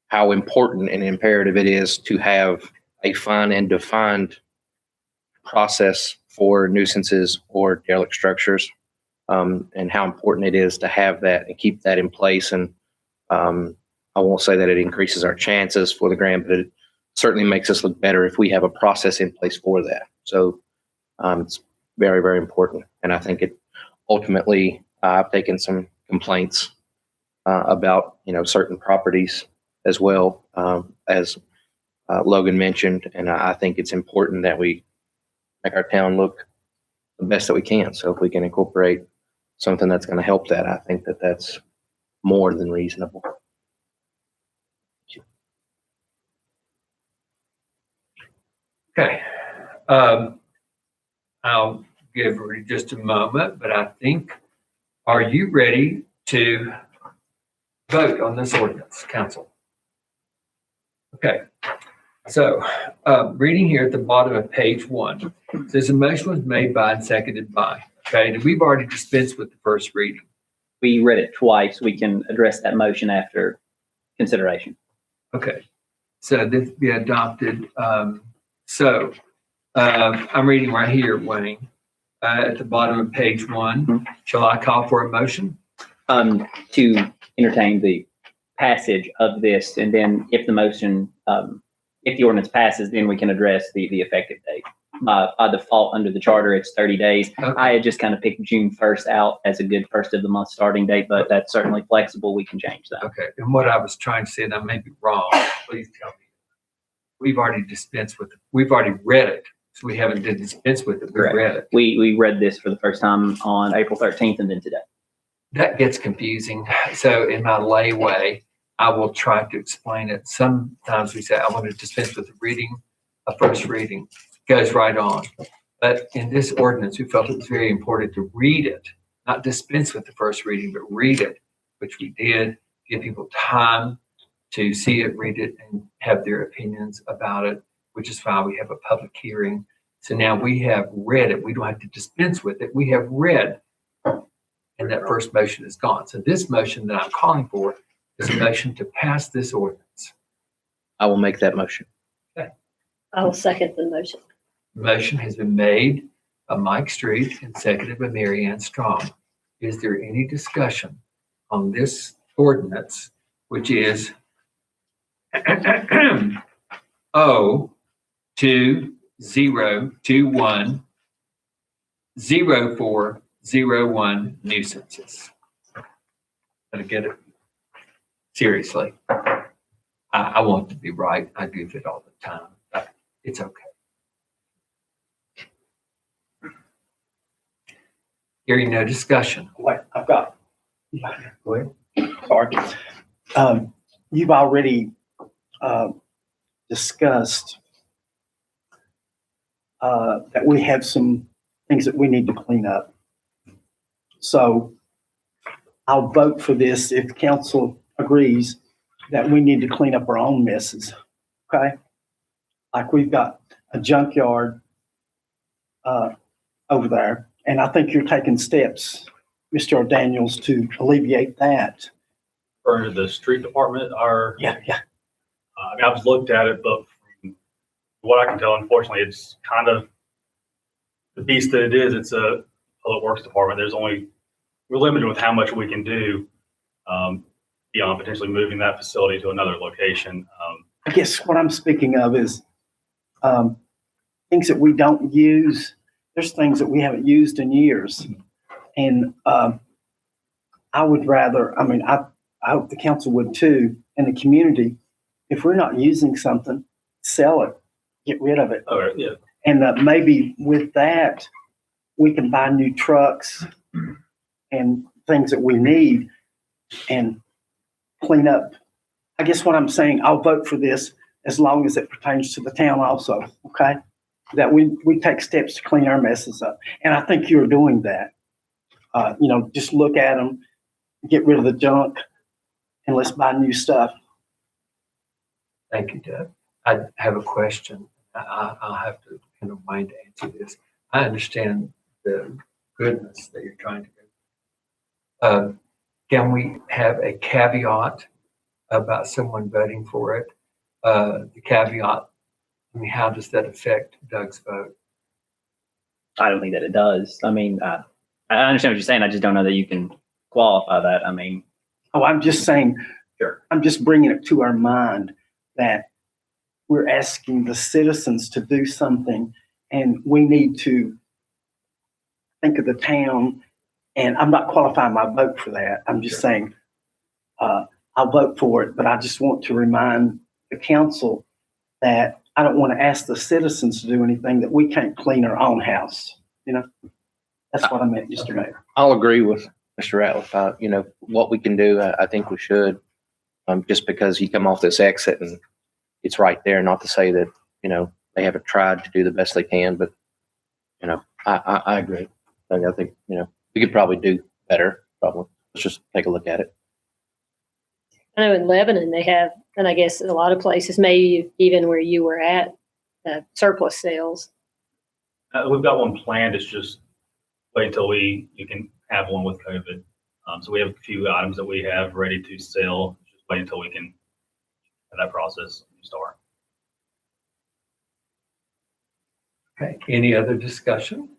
how important and imperative it is to have a fine and defined process for nuisances or derelict structures, and how important it is to have that and keep that in place. And I won't say that it increases our chances for the grant, but it certainly makes us look better if we have a process in place for that. So it's very, very important. And I think it ultimately, I've taken some complaints about, certain properties as well, as Logan mentioned. And I think it's important that we make our town look the best that we can. So if we can incorporate something that's going to help that, I think that that's more than reasonable. Okay. I'll give her just a moment, but I think, are you ready to vote on this ordinance, council? Okay. So reading here at the bottom of page 1, says a motion was made by and seconded by. Okay. And we've already dispensed with the first reading. We read it twice. We can address that motion after consideration. Okay. So this be adopted. I'm reading right here, Wayne, at the bottom of page 1. Mm-hmm. Shall I call for a motion? To entertain the passage of this, and then if the motion, if the ordinance passes, then we can address the effective date. By default, under the charter, it's 30 days. Okay. I had just kind of picked June 1st out as a good first of the month starting date, but that's certainly flexible. We can change that. Okay. And what I was trying to say, and I may be wrong, please tell me. We've already dispensed with it. We've already read it. So we haven't did dispense with it. We Correct. read it. We read this for the first time on April 13th and then today. That gets confusing. So in my lay way, I will try to explain it. Sometimes we say, I want to dispense with the reading, a first reading. Goes right on. But in this ordinance, we felt it was very important to read it, not dispense with the first reading, but read it, which we did, give people time to see it, read it, and have their opinions about it, which is why we have a public hearing. So now we have read it. We don't have to dispense with it. We have read. And that first motion is gone. So this motion that I'm calling for is a motion to pass this ordinance. I will make that motion. I will second the motion. Motion has been made by Mike Street and seconded by Mary Ann Strong. Is there any discussion on this ordinance, which is 020210401 nuisances? Gotta get it seriously. I want to be right. I goof it all the time, but it's okay. Hearing no discussion. Wait, I've got, Go ahead. sorry. You've already discussed that we have some things that we need to clean up. So I'll vote for this if council agrees that we need to clean up our own messes, okay? Like we've got a junkyard over there, and I think you're taking steps, Mr. Daniels, to alleviate that. For the street department, Yeah. I mean, I've looked at it, but from what I can tell, unfortunately, it's kind of the beast that it is. It's a public works department. We're limited with how much we can do beyond potentially moving that facility to another location. I guess what I'm speaking of is things that we don't use. There's things that we haven't used in years. And I would rather, I hope the council would too, and the community, if we're not using something, sell it, get rid of it. Oh, yeah. And maybe with that, we can buy new trucks and things that we need and clean up. I guess what I'm saying, I'll vote for this as long as it pertains to the town also, okay? That we take steps to clean our messes up. And I think you're doing that. Just look at them, get rid of the junk, and let's buy new stuff. Thank you, Doug. I have a question. I'll have to kind of mind to answer this. I understand the goodness that you're trying to do. Can we have a caveat about someone voting for it? The caveat, how does that affect Doug's vote? I don't think that it does. I understand what you're saying. I just don't know that you can qualify that. Oh, I'm just saying, Sure. I'm just bringing it to our mind that we're asking the citizens to do something and we need to think of the town. And I'm not qualifying my vote for that. I'm just saying, I'll vote for it, but I just want to remind the council that I don't want to ask the citizens to do anything that we can't clean our own house. That's what I meant, Mr. Mayor. I'll agree with Mr. Ratliff. What we can do, I think we should. Just because you come off this exit and it's right there, not to say that, they haven't tried to do the best they can, but, I agree. I think, we could probably do better, probably. Let's just take a look at it. I know in Lebanon they have, and I guess a lot of places, maybe even where you were at, surplus sales. We've got one planned. It's just wait until you can have one with COVID. So we have a few items that we have ready to sell. Just wait until we can have that process start. Okay, any other discussion?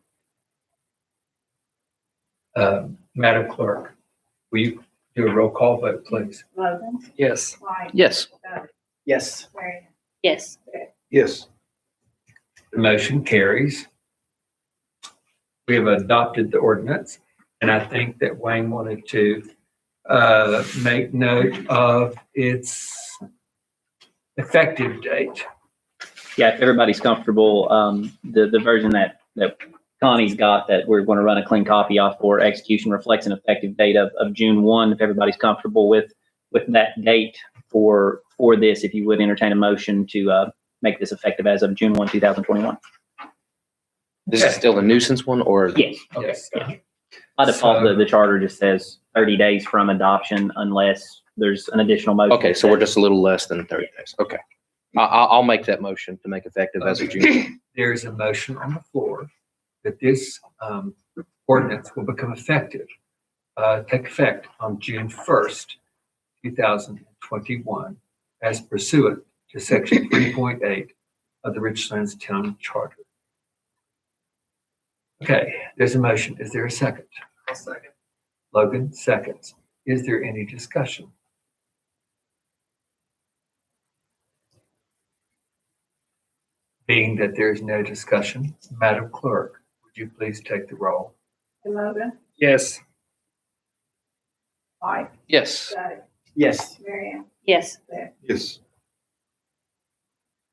Madam Clerk, will you do a roll call vote, please? Logan, Yes. White, Yes. Doug, Yes. Mary, Yes. Yes. The motion carries. We have adopted the ordinance, and I think that Wayne wanted to make note of its effective date. Yeah, if everybody's comfortable, the version that Connie's got that we're going to run a clean copy off for execution reflects an effective date of June 1. If everybody's comfortable with that date for this, if you would entertain a motion to make this effective as of June 1, 2021. This is still the nuisance one, or? Yes. Yes. By default, the charter just says 30 days from adoption unless there's an additional motion. Okay, so we're just a little less than 30 days. Okay. I'll make that motion to make effective as of June. There is a motion on the floor that this ordinance will become effective, take effect on June 1st, 2021, as pursuant to section 3.8 of the Richlands Town Charter. Okay, there's a motion. Is there a second? I'll second. Logan seconds. Is there any discussion? Being that there is no discussion, Madam Clerk, would you please take the roll? Logan, Yes. Mike, Yes. Doug, Yes. Mary Ann, Yes. Yes.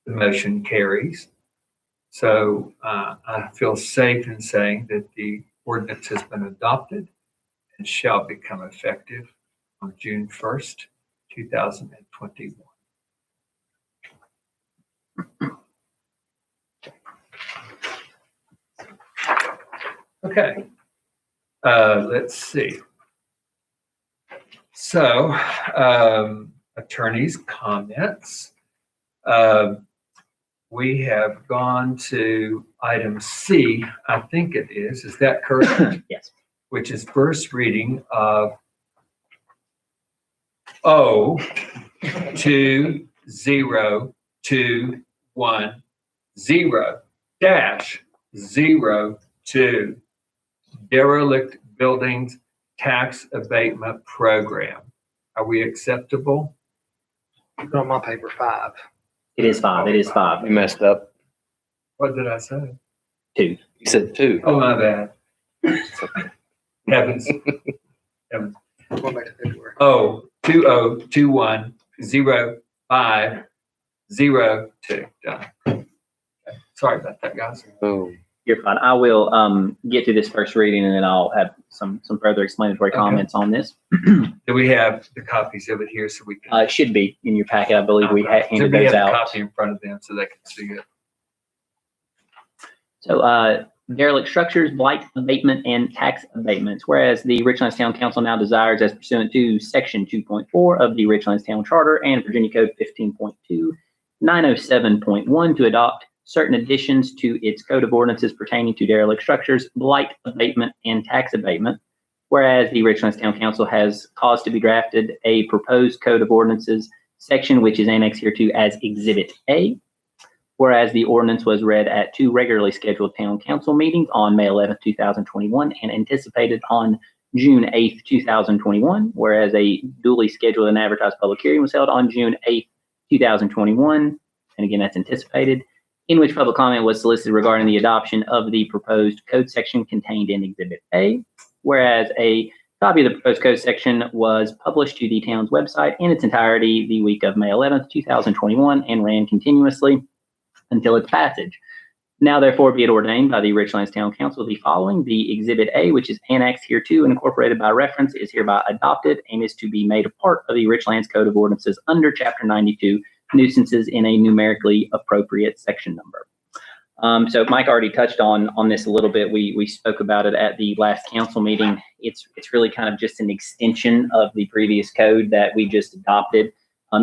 The motion carries. So I feel safe in saying that the ordinance has been adopted and shall become effective on June 1st, 2021. Okay, let's see. So, attorney's comments. We have gone to item C, I think it is that correct? Yes. Which is first reading of O-2-0-2-1-0-02 derelict buildings tax abatement program. Are we acceptable? Put on my paper 5. It is 5. It is 5. You messed up. What did I say? 2. You said 2. Oh, my bad. Heavens. Going back to February. Oh, 2021-05-02. Done. Okay. Sorry about that, guys. Oh. You're fine. I will get to this first reading and then I'll have some further explanatory Okay. comments on this. Do we have the copies of it here so we can? It should be in your packet. I believe we Okay. handed So we those have a out. copy in front of them so they can see it. So derelict structures, blight abatement, and tax abatements. Whereas the Richlands Town Council now desires, as pursuant to Section 2.4 of the Richlands Town Charter and Virginia Code 15.2, 907.1, to adopt certain additions to its code of ordinances pertaining to derelict structures, blight abatement, and tax abatement. Whereas the Richlands Town Council has caused to be drafted a proposed code of ordinances section, which is annexed hereto as Exhibit A. Whereas the ordinance was read at 2 regularly scheduled town council meetings on May 11th, 2021, and anticipated on June 8th, 2021. Whereas a duly scheduled and advertised public hearing was held on June 8th, 2021. And again, that's anticipated, in which public comment was solicited regarding the adoption of the proposed code section contained in Exhibit A. Whereas a copy of the proposed code section was published to the town's website in its entirety the week of May 11th, 2021, and ran continuously until its passage. Now, therefore, be it ordained by the Richlands Town Council the following: the Exhibit A, which is annexed hereto and incorporated by reference, is hereby adopted and is to be made a part of the Richlands Code of Ordinances under Chapter 92, Nuisances, in a numerically appropriate section number. So Mike already touched on this a little bit. We spoke about it at the last council meeting. It's really kind of just an extension of the previous code that we just adopted.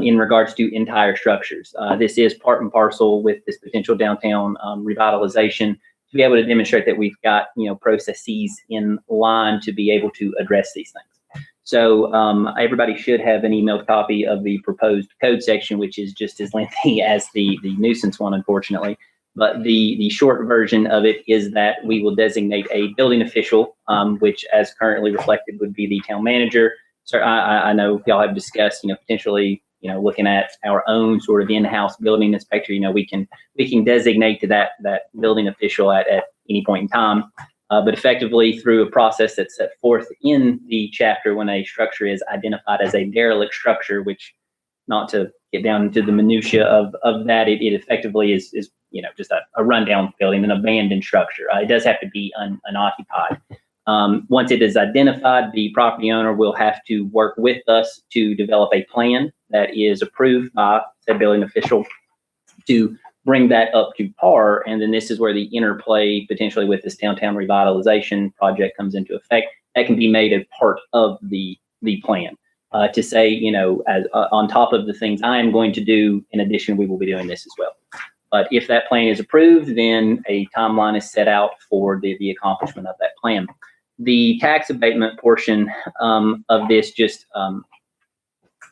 In regards to entire structures. This is part and parcel with this potential downtown revitalization to be able to demonstrate that we've got, processes in line to be able to address these things. So everybody should have an emailed copy of the proposed code section, which is just as lengthy as the nuisance one, unfortunately. But the short version of it is that we will designate a building official, which as currently reflected would be the town manager. So I know y'all have discussed, potentially, looking at our own sort of in-house building inspector. We can designate to that building official at any point in time. But effectively through a process that's set forth in the chapter, when a structure is identified as a derelict structure, which, not to get down into the minutia of that, it effectively is just a rundown building, an abandoned structure. It does have to be unoccupied. Once it is identified, the property owner will have to work with us to develop a plan that is approved by said building official to bring that up to par. And then this is where the interplay potentially with this downtown revitalization project comes into effect. That can be made a part of the plan. to say, as on top of the things I am going to do, in addition, we will be doing this as well. But if that plan is approved, then a timeline is set out for the accomplishment of that plan. The tax abatement portion of this just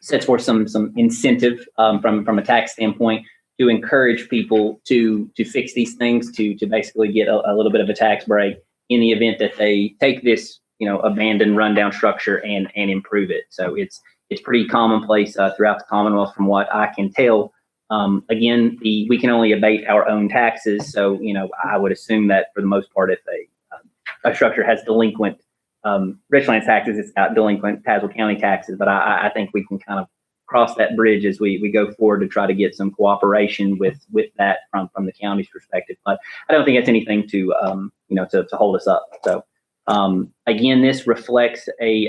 sets forth some incentive from a tax standpoint to encourage people to fix these things, to basically get a little bit of a tax break in the event that they take this abandoned, rundown structure and improve it. So it's pretty commonplace throughout the Commonwealth, from what I can tell. Again, we can only abate our own taxes, so I would assume that for the most part, if a structure has delinquent Richlands taxes, it's got delinquent Tazewell County taxes. But I think we can kind of cross that bridge as we go forward to try to get some cooperation with that from the county's perspective. But I don't think it's anything to to hold us up. So again, this reflects a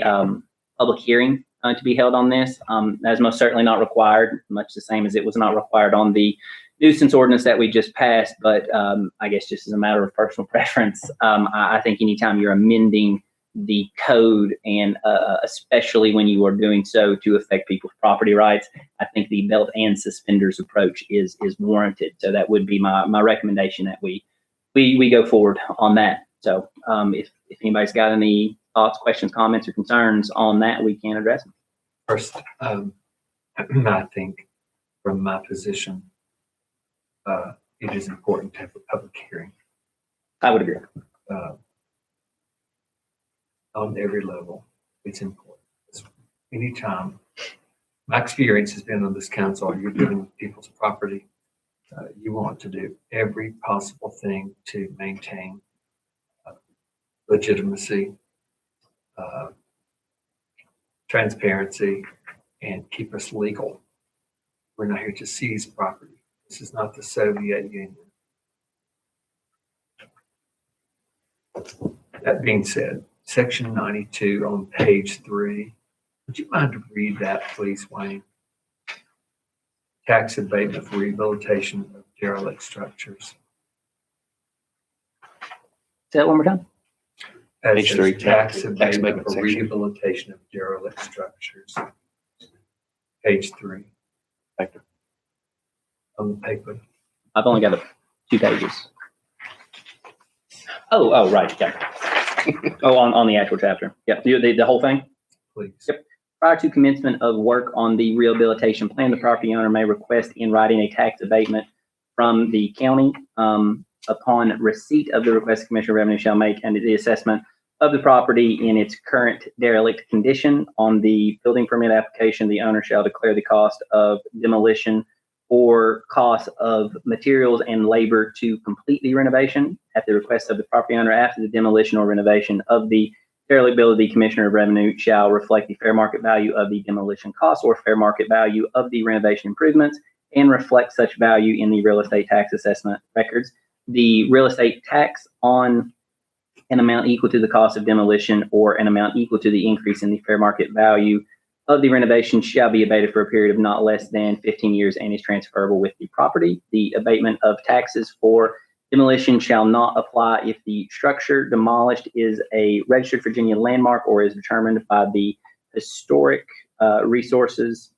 public hearing to be held on this. That's most certainly not required, much the same as it was not required on the nuisance ordinance that we just passed. But I guess just as a matter of personal preference, I think anytime you're amending the code, and especially when you are doing so to affect people's property rights, I think the belt and suspenders approach is warranted. So that would be my recommendation, that we go forward on that. So if anybody's got any thoughts, questions, comments, or concerns on that, we can address them. First, I think from my position, it is important to have a public hearing. I would agree. On every level, it's important. Anytime, my experience has been on this council, you're dealing with people's property, you want to do every possible thing to maintain legitimacy, transparency, and keep us legal. We're not here to seize property. This is not the Soviet Union. That being said, Section 92 on page 3. Would you mind to read that, please, Wayne? Tax abatement for rehabilitation of derelict structures. Say that one more time. Page 3, Tax abatement abatement for section. rehabilitation of derelict structures. Page 3. On the paper. I've only got 2 pages. Oh, right. Yeah. on the actual chapter. Yep. The whole thing. Please. Yep. Prior to commencement of work on the rehabilitation plan, the property owner may request in writing a tax abatement from the county. Upon receipt of the request, the Commissioner of Revenue shall make the assessment of the property in its current derelict condition. On the building permit application, the owner shall declare the cost of demolition or cost of materials and labor to complete the renovation at the request of the property owner. After the demolition or renovation of the derelict building, the Commissioner of Revenue shall reflect the fair market value of the demolition costs or fair market value of the renovation improvements and reflect such value in the real estate tax assessment records. The real estate tax on an amount equal to the cost of demolition or an amount equal to the increase in the fair market value of the renovation shall be abated for a period of not less than 15 years and is transferable with the property. The abatement of taxes for demolition shall not apply if the structure demolished is a registered Virginia landmark or is determined by the historic resources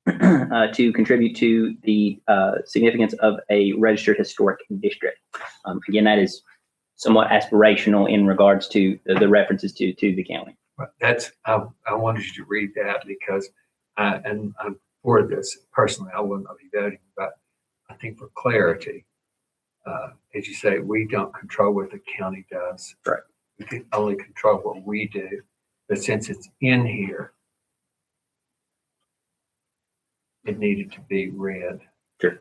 to contribute to the significance of a registered historic district. Again, that is somewhat aspirational in regards to the references to the county. That's, I wanted you to read that because, and I'm for this personally, I will not be voting, but I think for clarity, as you say, we don't control what the county does. Right. We can only control what we do. But since it's in here, it needed to be read. Sure. Do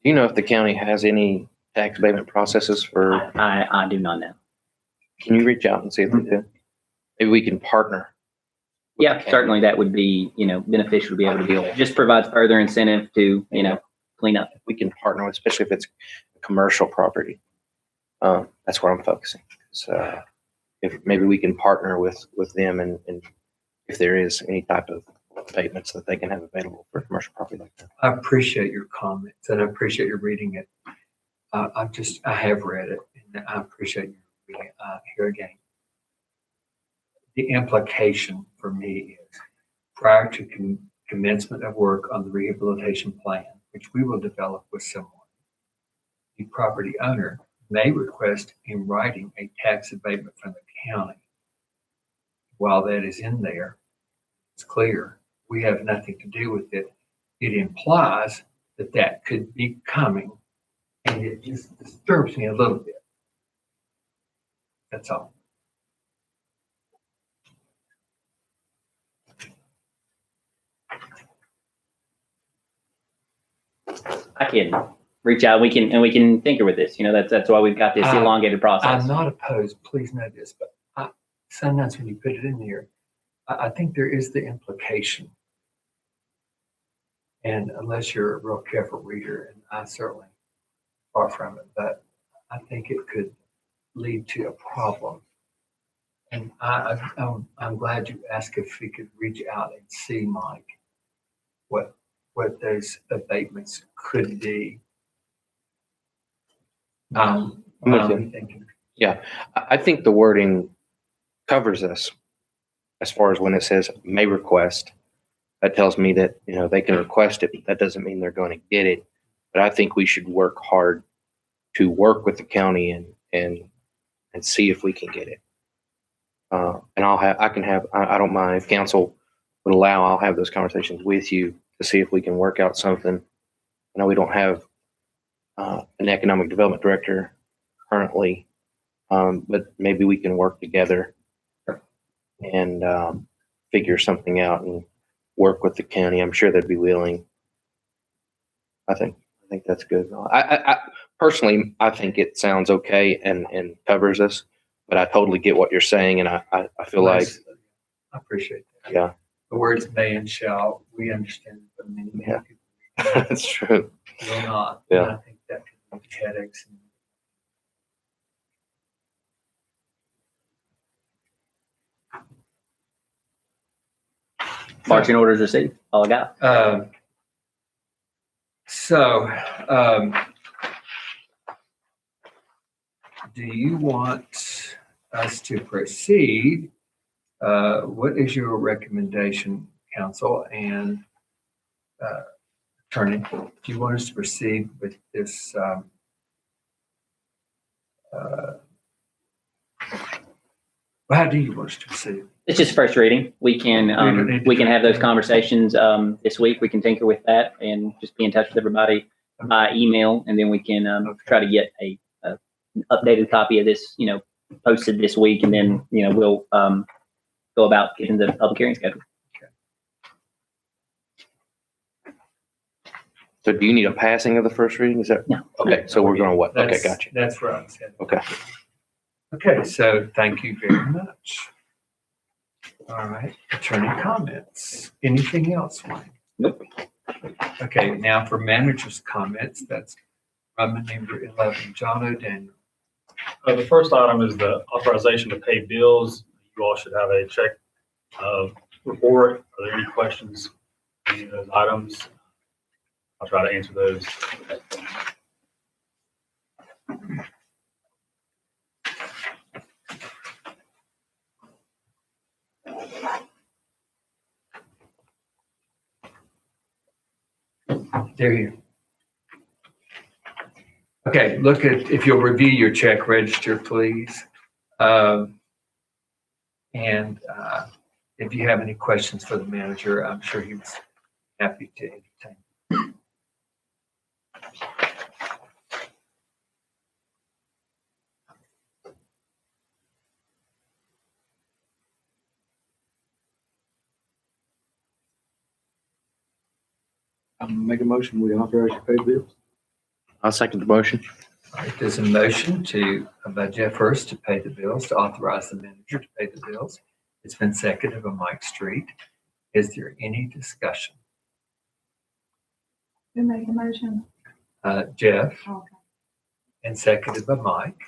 you know if the county has any tax abatement processes for? I do not know. Can you reach out and see if they do? Maybe we can partner. Yeah, certainly that would be, beneficial to be able to deal with. Just provides further incentive to, clean up. We can partner with, especially if it's commercial property. That's where I'm focusing. So if maybe we can partner with them and if there is any type of abatements that they can have available for commercial property like that. I appreciate your comments and I appreciate you reading it. I have read it and I appreciate you reading it here again. The implication for me is prior to commencement of work on the rehabilitation plan, which we will develop with someone. The property owner may request in writing a tax abatement from the county. While that is in there, it's clear, we have nothing to do with it. It implies that that could be coming, and it just disturbs me a little bit. That's all. I can reach out. We can tinker with this. That's why we've got this elongated process. I'm not opposed, please know this, but sometimes when you put it in there, I think there is the implication. And unless you're a real careful reader, and I certainly far from it, but I think it could lead to a problem. And I'm glad you asked if we could reach out and see, Mike, what those abatements could be. I'm with you. Thinking. Yeah, I think the wording covers us as far as when it says may request. That tells me that, they can request it, but that doesn't mean they're going to get it. But I think we should work hard to work with the county and see if we can get it. And I don't mind if council would allow, I'll have those conversations with you to see if we can work out something. I know we don't have an economic development director currently, but maybe we can work together and figure something out and work with the county. I'm sure they'd be willing. I think that's good. I personally, I think it sounds okay and covers us, but I totally get what you're saying, and I feel like I appreciate that. Yeah, the words may and shall, we understand, but many people that's true. will not. Yeah. And I think that could be headaches. Marching orders received. All I got. Do you want us to proceed? What is your recommendation, council and attorney? Do you want us to proceed with this? How do you want us to proceed? It's just first reading. We can have those conversations this week. We can tinker with that and just be in touch with everybody by email, and then we can try to get an updated copy of this, posted this week, and then we'll go about getting the public hearing scheduled. So do you need a passing of the first reading? Is that? No. Okay, so we're going to what? Okay, gotcha. That's where I'm saying. Okay. Okay, so thank you very much. All right, attorney comments. Anything else, Wayne? Nope. Okay, now for manager's comments, that's Roman number 11, John O'Daniel. The first item is the authorization to pay bills. You all should have a check report. Are there any questions on any of those items? I'll try to answer those. They're here. Okay, look at, if you'll review your check register, please. And if you have any questions for the manager, I'm sure he was happy to entertain. Make a motion, we authorize you to pay bills. I'll second the motion. All right, there's a motion by Jeff Hurst to pay the bills, to authorize the manager to pay the bills. It's been seconded by Mike Street. Is there any discussion? Who made the motion? Jeff, Okay. and seconded by Mike.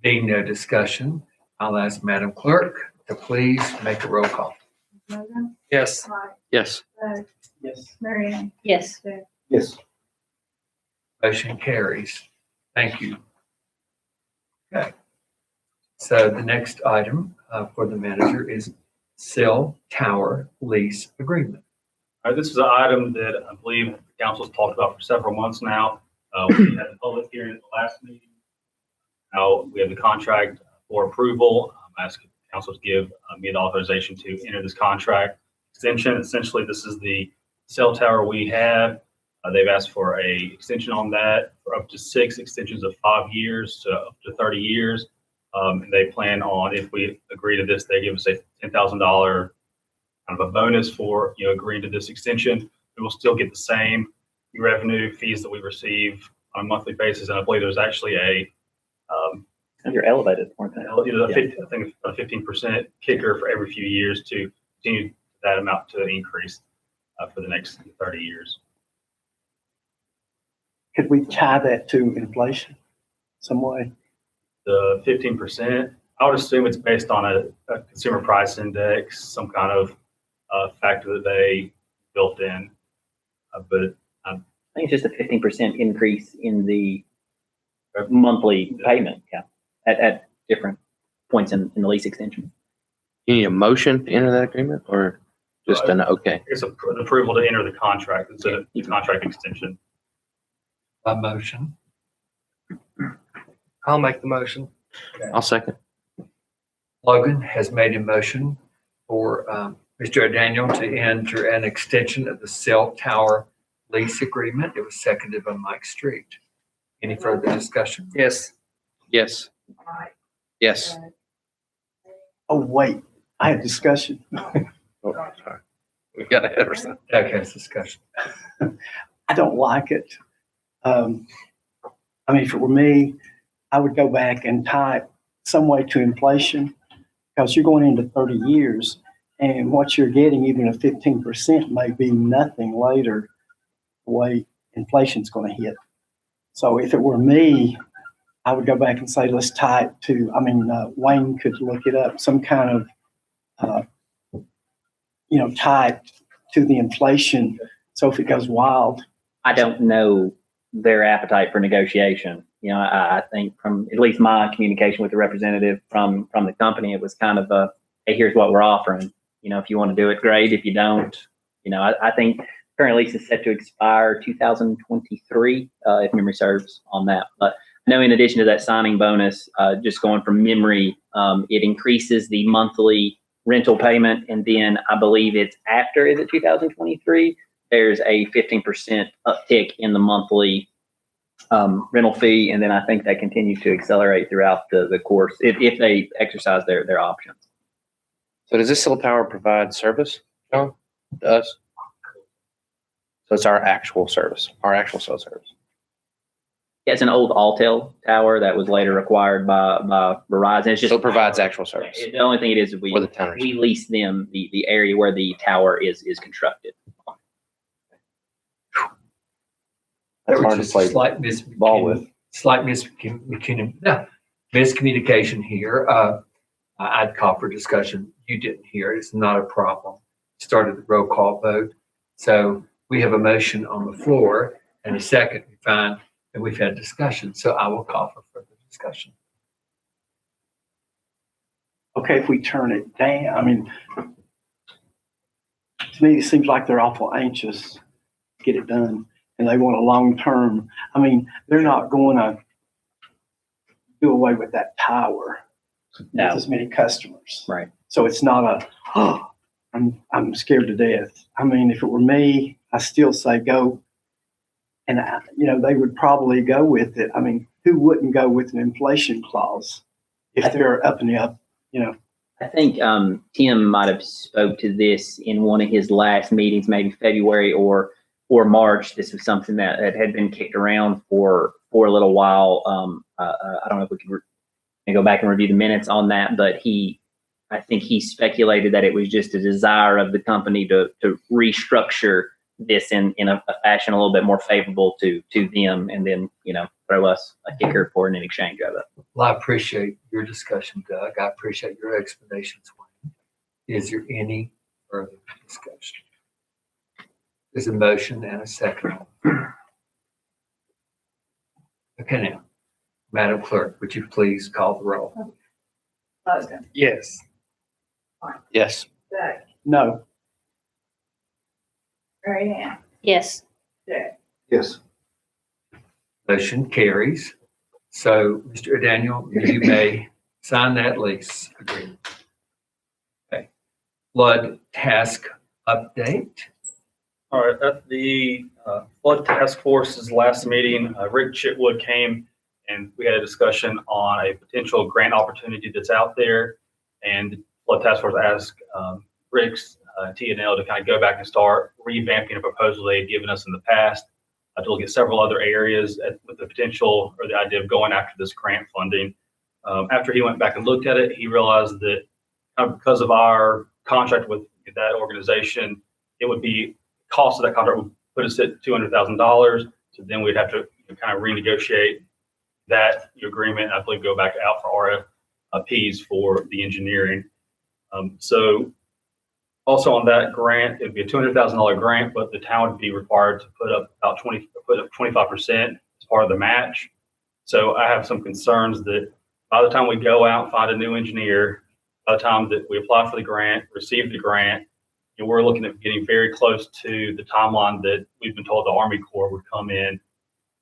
Being no discussion, I'll ask Madam Clerk to please make a roll call. Logan? Yes. Mike? Yes. Doug? Yes. Mary Ann? Yes. Jeff? Yes. Motion carries. Thank you. Okay. So the next item for the manager is cell tower lease agreement. This is an item that I believe the council's talked about for several months now. We had a public hearing at the last meeting. Now we have the contract for approval. I'm asking the council to give me the authorization to enter this contract extension. Essentially, this is the cell tower we have. They've asked for a extension on that for up to 6 extensions of 5 years to up to 30 years. And they plan on, if we agree to this, they give us a $10,000 kind of a bonus for, agreeing to this extension. We will still get the same revenue fees that we receive on a monthly basis. And I believe there's actually You're elevated, aren't they? I think a 15% kicker for every few years to continue that amount to increase for the next 30 years. Could we tie that to inflation some way? The 15%, I would assume it's based on a consumer price index, some kind of factor that they built in. But I think it's just a 15% increase in the monthly payment, at different points in the lease extension. You need a motion to enter that agreement or just an okay? it's an approval to enter the contract. It's a contract extension. By motion. I'll make the motion. I'll second. Logan has made a motion for Mr. Daniel to enter an extension of the cell tower lease agreement. It was seconded by Mike Street. Any further discussion? Yes. Yes. Yes. Oh, wait, I had discussion. Oh, sorry. We got ahead of ourselves. Okay, it's discussion. I don't like it. I mean, if it were me, I would go back and tie it some way to inflation because you're going into 30 years and what you're getting, even at 15%, may be nothing later the way inflation's going to hit. So if it were me, I would go back and say, let's tie it to, Wayne could look it up, some kind of, tie it to the inflation. So if it goes wild. I don't know their appetite for negotiation. I think from at least my communication with the representative from the company, it was kind of hey, here's what we're offering. If you want to do it, great. If you don't, I think current lease is set to expire 2023, if memory serves on that. But I know in addition to that signing bonus, just going from memory, it increases the monthly rental payment. And then I believe it's after, is it 2023? There's a 15% uptick in the monthly rental fee. And then I think that continues to accelerate throughout the course if they exercise their options. So does this cell tower provide service, John, to us? So it's our actual service, our actual cell service. Yeah, it's an old Altel tower that was later acquired by Verizon. It's just So it provides actual service. The only thing it is For the towners. we lease them the area where the tower is constructed. That's There was hard to just play a slight ball with. miscommunication here. I'd call for discussion. You didn't hear it. It's not a problem. Started the roll call vote. So we have a motion on the floor and a second. We find that we've had discussion. So I will call for further discussion. Okay, if we turn it down, to me, it seems like they're awful anxious to get it done and they want a long-term. They're not going to do away with that tower with as many customers. Right. So it's not I'm scared to death. If it were me, I still say go. And, they would probably go with it. Who wouldn't go with an inflation clause if they're up and up, I think Tim might have spoke to this in one of his last meetings, maybe February or March. This was something that had been kicked around for a little while. I don't know if we can go back and review the minutes on that, but I think he speculated that it was just a desire of the company to restructure this in a fashion a little bit more favorable to them, and then throw us a kicker for an exchange of it. Well, I appreciate your discussion, Doug. I appreciate your explanations, Wayne. Is there any further discussion? There's a motion and a second. Okay, now, Madam Clerk, would you please call the roll? Logan, Yes. Yes. Doug, No. Mary Ann, Yes. Jay. Yes. Motion carries. So, Mr. Daniel, you may sign that lease agreement. Okay. Flood task update. All right, at the flood task force's last meeting, Rick Chitwood came and we had a discussion on a potential grant opportunity that's out there. And flood task force asked Rick's T&L to kind of go back and start revamping a proposal they had given us in the past to look at several other areas with the potential or the idea of going after this grant funding. After he went back and looked at it, he realized that because of our contract with that organization, it would be cost of that contract would put us at $200,000. So then we'd have to kind of renegotiate that agreement. I believe go back out for RFPs for the engineering. So also on that grant, it'd be a $200,000 grant, but the town would be required to put up 25% as part of the match. So I have some concerns that by the time we go out and find a new engineer, by the time that we apply for the grant, receive the grant, we're looking at getting very close to the timeline that we've been told the Army Corps would come in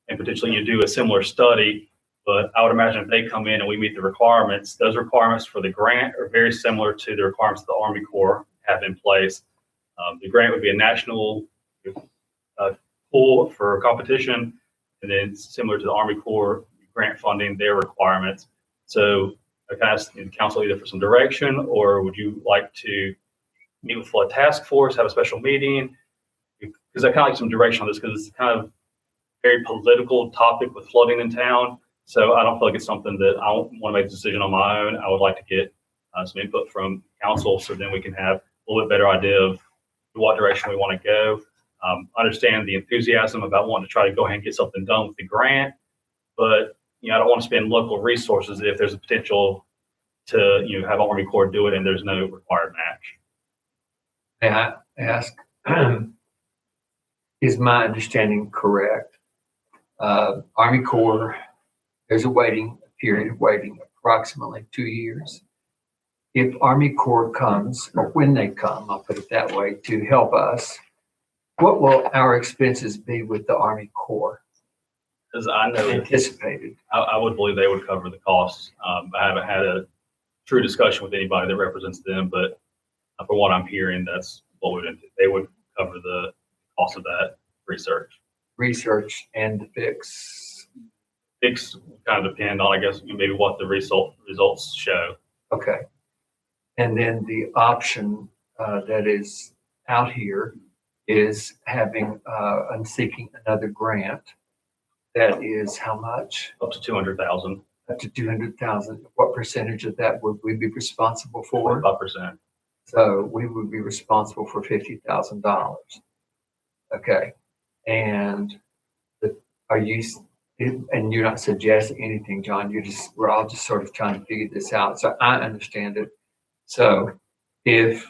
and potentially do a similar study. But I would imagine if they come in and we meet the requirements, those requirements for the grant are very similar to the requirements the Army Corps have in place. The grant would be a national pool for competition, and then similar to the Army Corps grant funding, their requirements. So I kind of ask the council either for some direction, or would you like to meet with flood task force, have a special meeting? Because I kind of like some direction on this, because it's kind of very political topic with flooding in town. So I don't feel like it's something that I want to make a decision on my own. I would like to get some input from council, so then we can have a little bit better idea of what direction we want to go. Understand the enthusiasm about wanting to try to go ahead and get something done with the grant, but I don't want to spend local resources if there's a potential to have Army Corps do it and there's no required match. May I ask, is my understanding correct? Army Corps, there's a period of waiting, approximately 2 years. If Army Corps comes, or when they come, I'll put it that way, to help us, what will our expenses be with the Army Corps? As I know, Anticipated. I would believe they would cover the costs. I haven't had a true discussion with anybody that represents them, but from what I'm hearing, that's what they would cover the cost of that research. Research and the fix. Fix kind of depend on, I guess, maybe what the results show. Okay. And then the option that is out here is having and seeking another grant. That is how much? Up to 200,000. Up to 200,000. What percentage of that would we be responsible for? 5%. So we would be responsible for $50,000. Okay. And and you're not suggesting anything, John. We're all just sort of trying to figure this out. So I understand it. So if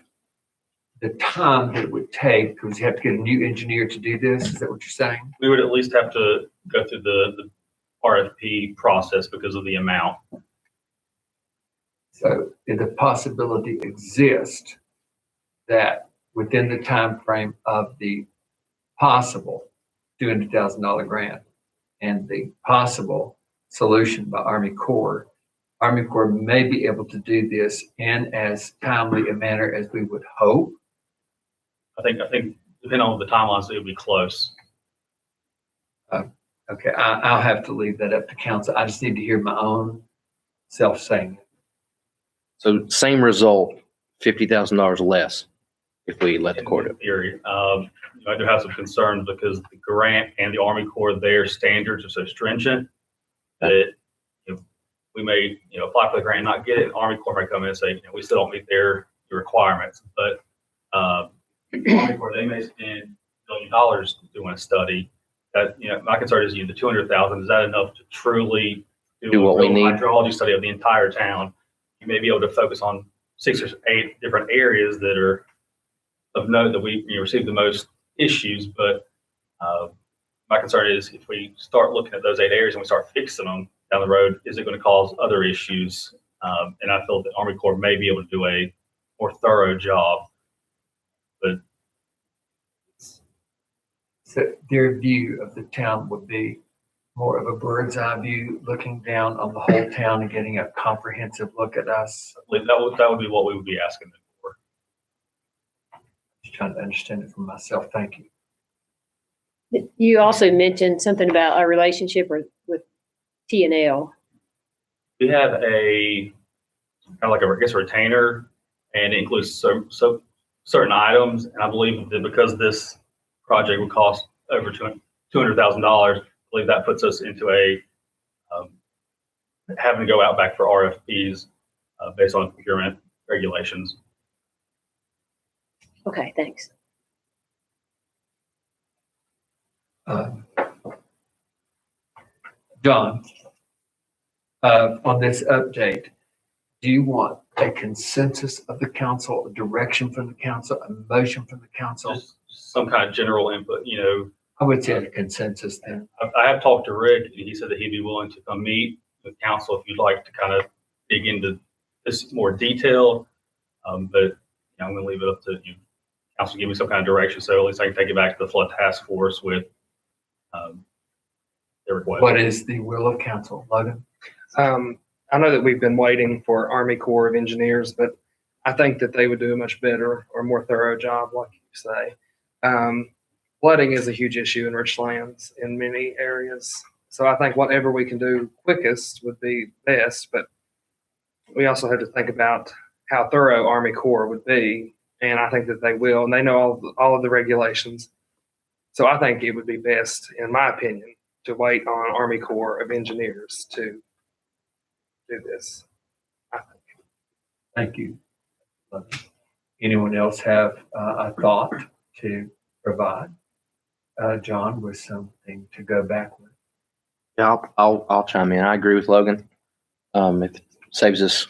the time that it would take, because you have to get a new engineer to do this, is that what you're saying? We would at least have to go through the RFP process because of the amount. So if the possibility exists that within the time frame of the possible $200,000 grant and the possible solution by Army Corps may be able to do this in as timely a manner as we would hope. I think depending on the timelines, it would be close. Okay, I'll have to leave that up to council. I just need to hear my own self saying it. So same result, $50,000 less if we let the court. In theory, I do have some concerns because the grant and the Army Corps, their standards are so stringent that we may apply for the grant and not get it. Army Corps may come in and say we still don't meet their requirements, but Army Corps, they may spend $1 billion doing a study. That my concern is the 200,000, is that enough to truly do what we need? Hydrology study of the entire town? You may be able to focus on 6 or 8 different areas that are of note that we receive the most issues, but my concern is if we start looking at those 8 areas and we start fixing them down the road, is it going to cause other issues? And I feel that Army Corps may be able to do a more thorough job. but So their view of the town would be more of a bird's eye view, looking down on the whole town and getting a comprehensive look at us. I believe that would be what we would be asking them for. Just trying to understand it for myself. Thank you. You also mentioned something about our relationship with T&L. We have a kind of like a, I guess, a retainer, and it includes so certain items. And I believe that because this project would cost over $200,000, I believe that puts us into a having to go out back for RFPs based on procurement regulations. Okay, thanks. John, on this update, do you want a consensus of the council, a direction from the council, a motion from the council? Just some kind of general input, you know. I would say a consensus then. I have talked to Rick, and he said that he'd be willing to come meet with council if you'd like to kind of dig into this more detail. But you know, I'm going to leave it up to you. Council give me some kind of direction, so at least I can take it back to the flood task force with their request. What is the will of council, Logan? I know that we've been waiting for Army Corps of Engineers, but I think that they would do a much better or more thorough job, like you say. Flooding is a huge issue in Richlands in many areas. So I think whatever we can do quickest would be best, but we also have to think about how thorough Army Corps would be. And I think that they will, and they know all of the regulations. So I think it would be best, in my opinion, to wait on Army Corps of Engineers to do this. I think. Thank you. Anyone else have a thought to provide John with something to go back with? Yeah, I'll chime in. I agree with Logan. It saves us.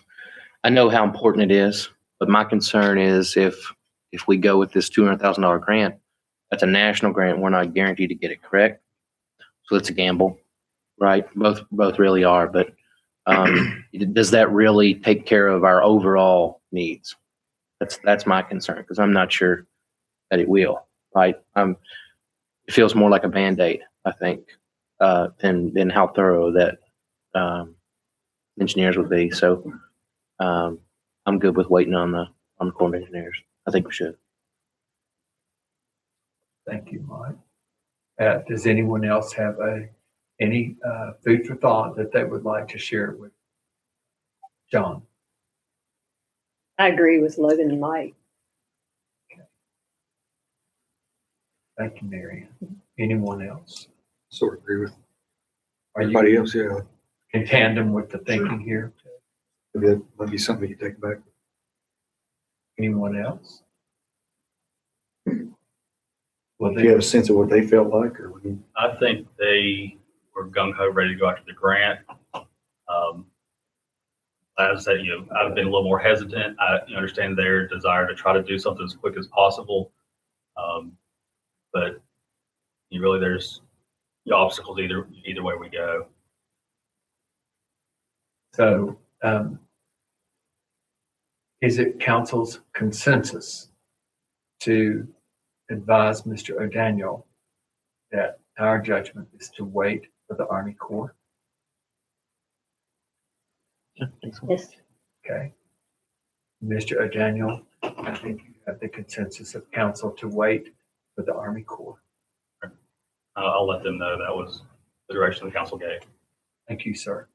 I know how important it is, but my concern is if we go with this $200,000 grant, that's a national grant. We're not guaranteed to get it correct, so it's a gamble, right? Both really are. But does that really take care of our overall needs? That's my concern, because I'm not sure that it will. Right? It feels more like a Band-Aid, I think, than how thorough that engineers would be. So I'm good with waiting on the Corps of Engineers. I think we should. Thank you, Mike. Does anyone else have any food for thought that they would like to share with John? I agree with Logan and Mike. Thank you, Marion. Anyone else? Sort of agree with Are everybody you else, yeah. in tandem with the thinking here? That might be something you take back. Anyone else? Well, Do you have a sense of what they felt like, or what you? I think they were gung ho, ready to go after the grant. As I said, you know, I've been a little more hesitant. I understand their desire to try to do something as quick as possible. But really, there's obstacles either way we go. So, is it council's consensus to advise Mr. O'Daniel that our judgment is to wait for the Army Corps? Yes. Okay. Mr. O'Daniel, I think you have the consensus of council to wait for the Army Corps. I'll let them know that was the direction the council gave. Thank you, sir.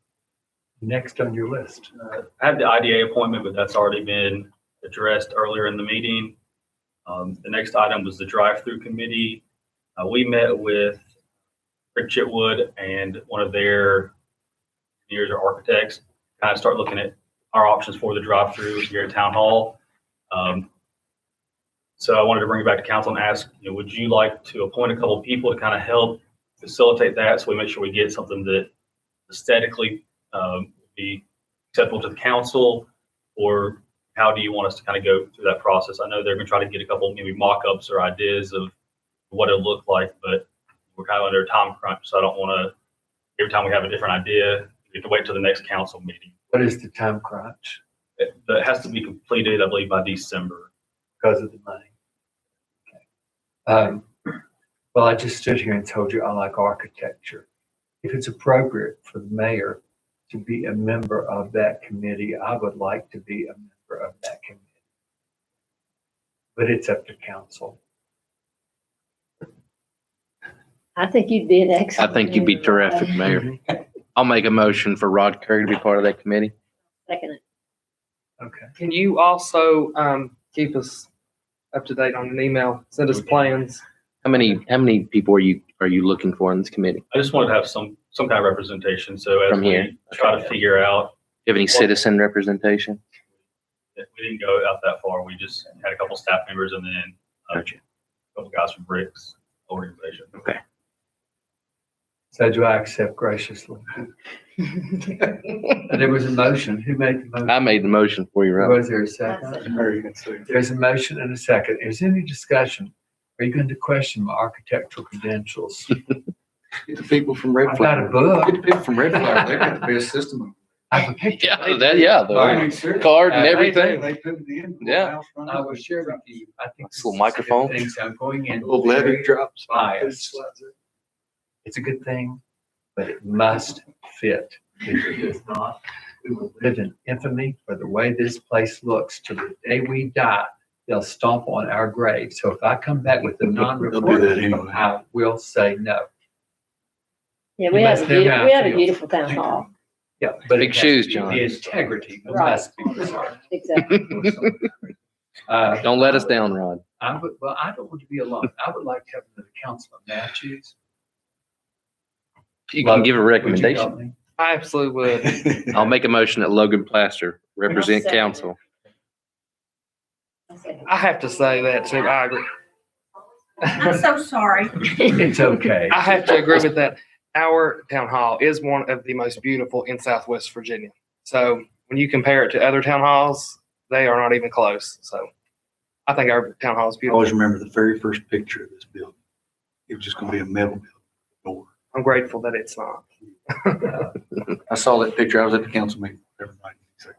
Next on your list. I had the IDA appointment, but that's already been addressed earlier in the meeting. The next item was the drive-through committee. We met with Rick Chitwood and one of their engineers or architects, kind of start looking at our options for the drive-through here at Town Hall. So I wanted to bring it back to council and ask, you know, would you like to appoint a couple of people to kind of help facilitate that, so we make sure we get something that aesthetically would be acceptable to the council, or how do you want us to kind of go through that process? I know they're going to try to get a couple maybe mock-ups or ideas of what it'll look like, but we're kind of under a time crunch, so I don't want to, every time we have a different idea, we have to wait till the next council meeting. What is the time crunch? It has to be completed, I believe, by December. Because of the money. Well, I just stood here and told you I like architecture. If it's appropriate for the mayor to be a member of that committee, I would like to be a member of that committee. But it's up to council. I think you'd be an excellent. I think you'd be terrific, Mayor. I'll make a motion for Rod Curry to be part of that committee. Second it. Okay. Can you also keep us up to date on an email? Send us plans. How many people are you looking for in this committee? I just wanted to have some kind of representation, so as From here? we try to figure out, Do you have any citizen representation? we didn't go out that far, we just had a couple staff members and then a couple guys from Rick's organization. Okay. So do I accept graciously? There was a motion. Who made the motion? I made the motion for you, Rob. Was there a second? There's a motion and a second. Is there any discussion? Are you going to question my architectural credentials? Get the people from Red I've got Flag. a book. Get the people from Red Flag. They've got the best system. I have a picture. The card and everything. They put it in. Yeah. I will share with you. I think Nice little microphone. Things I'm going in. Little levy very drops. biased. It's a good thing, but it must fit. If it does not, we will live in infamy for the way this place looks till the day we die. They'll stomp on our grave. So if I come back with a They'll do non-report, that anyway. I will say no. Yeah, You we have must a know beautiful, how we I have a feel. beautiful town hall. Yeah, but Big it has shoes, to be John. The integrity Right. must be preserved. Exactly. Don't let us down, Rod. I don't want to be alone. I would like to have another Councilman Matthews. You can give a Would you recommendation. help me? I absolutely would. I'll make a motion that Logan Plaster represent Second. council. I have to say that too. I agree. I'm so sorry. It's okay. I have to agree with that. Our town hall is one of the most beautiful in Southwest Virginia. So when you compare it to other town halls, they are not even close. So I think our town hall is I beautiful. always remember the very first picture of this building. It was just gonna be a metal building. Door. I'm grateful that it's not. I saw that picture. I was at the council meeting. Everybody said, I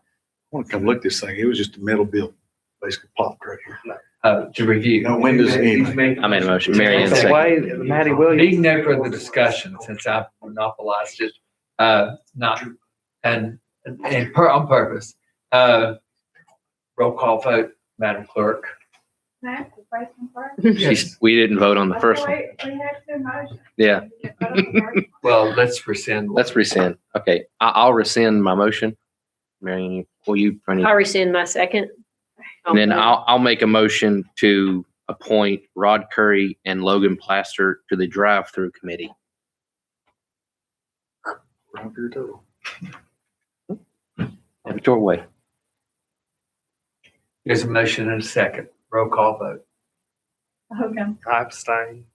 want to come look at this thing. It was just a metal building, basically plopped right here. To review. No windows, anything. I made a motion. Mary Ann That second. way, Matty Williams. Being no further discussion, since I've monopolized it, not, on purpose. Roll call vote, Madam Clerk. Matt, the question first? We didn't vote on the first one. Wait, we had two motions. Yeah. Well, let's rescind. Let's rescind. Okay, I'll rescind my motion. Mary Ann, will you? I'll rescind my second. And then I'll make a motion to appoint Rod Curry and Logan Plaster to the drive-through committee. Round your toe. Have it your way. There's a motion and a second. Roll call vote. Hogan, I abstain.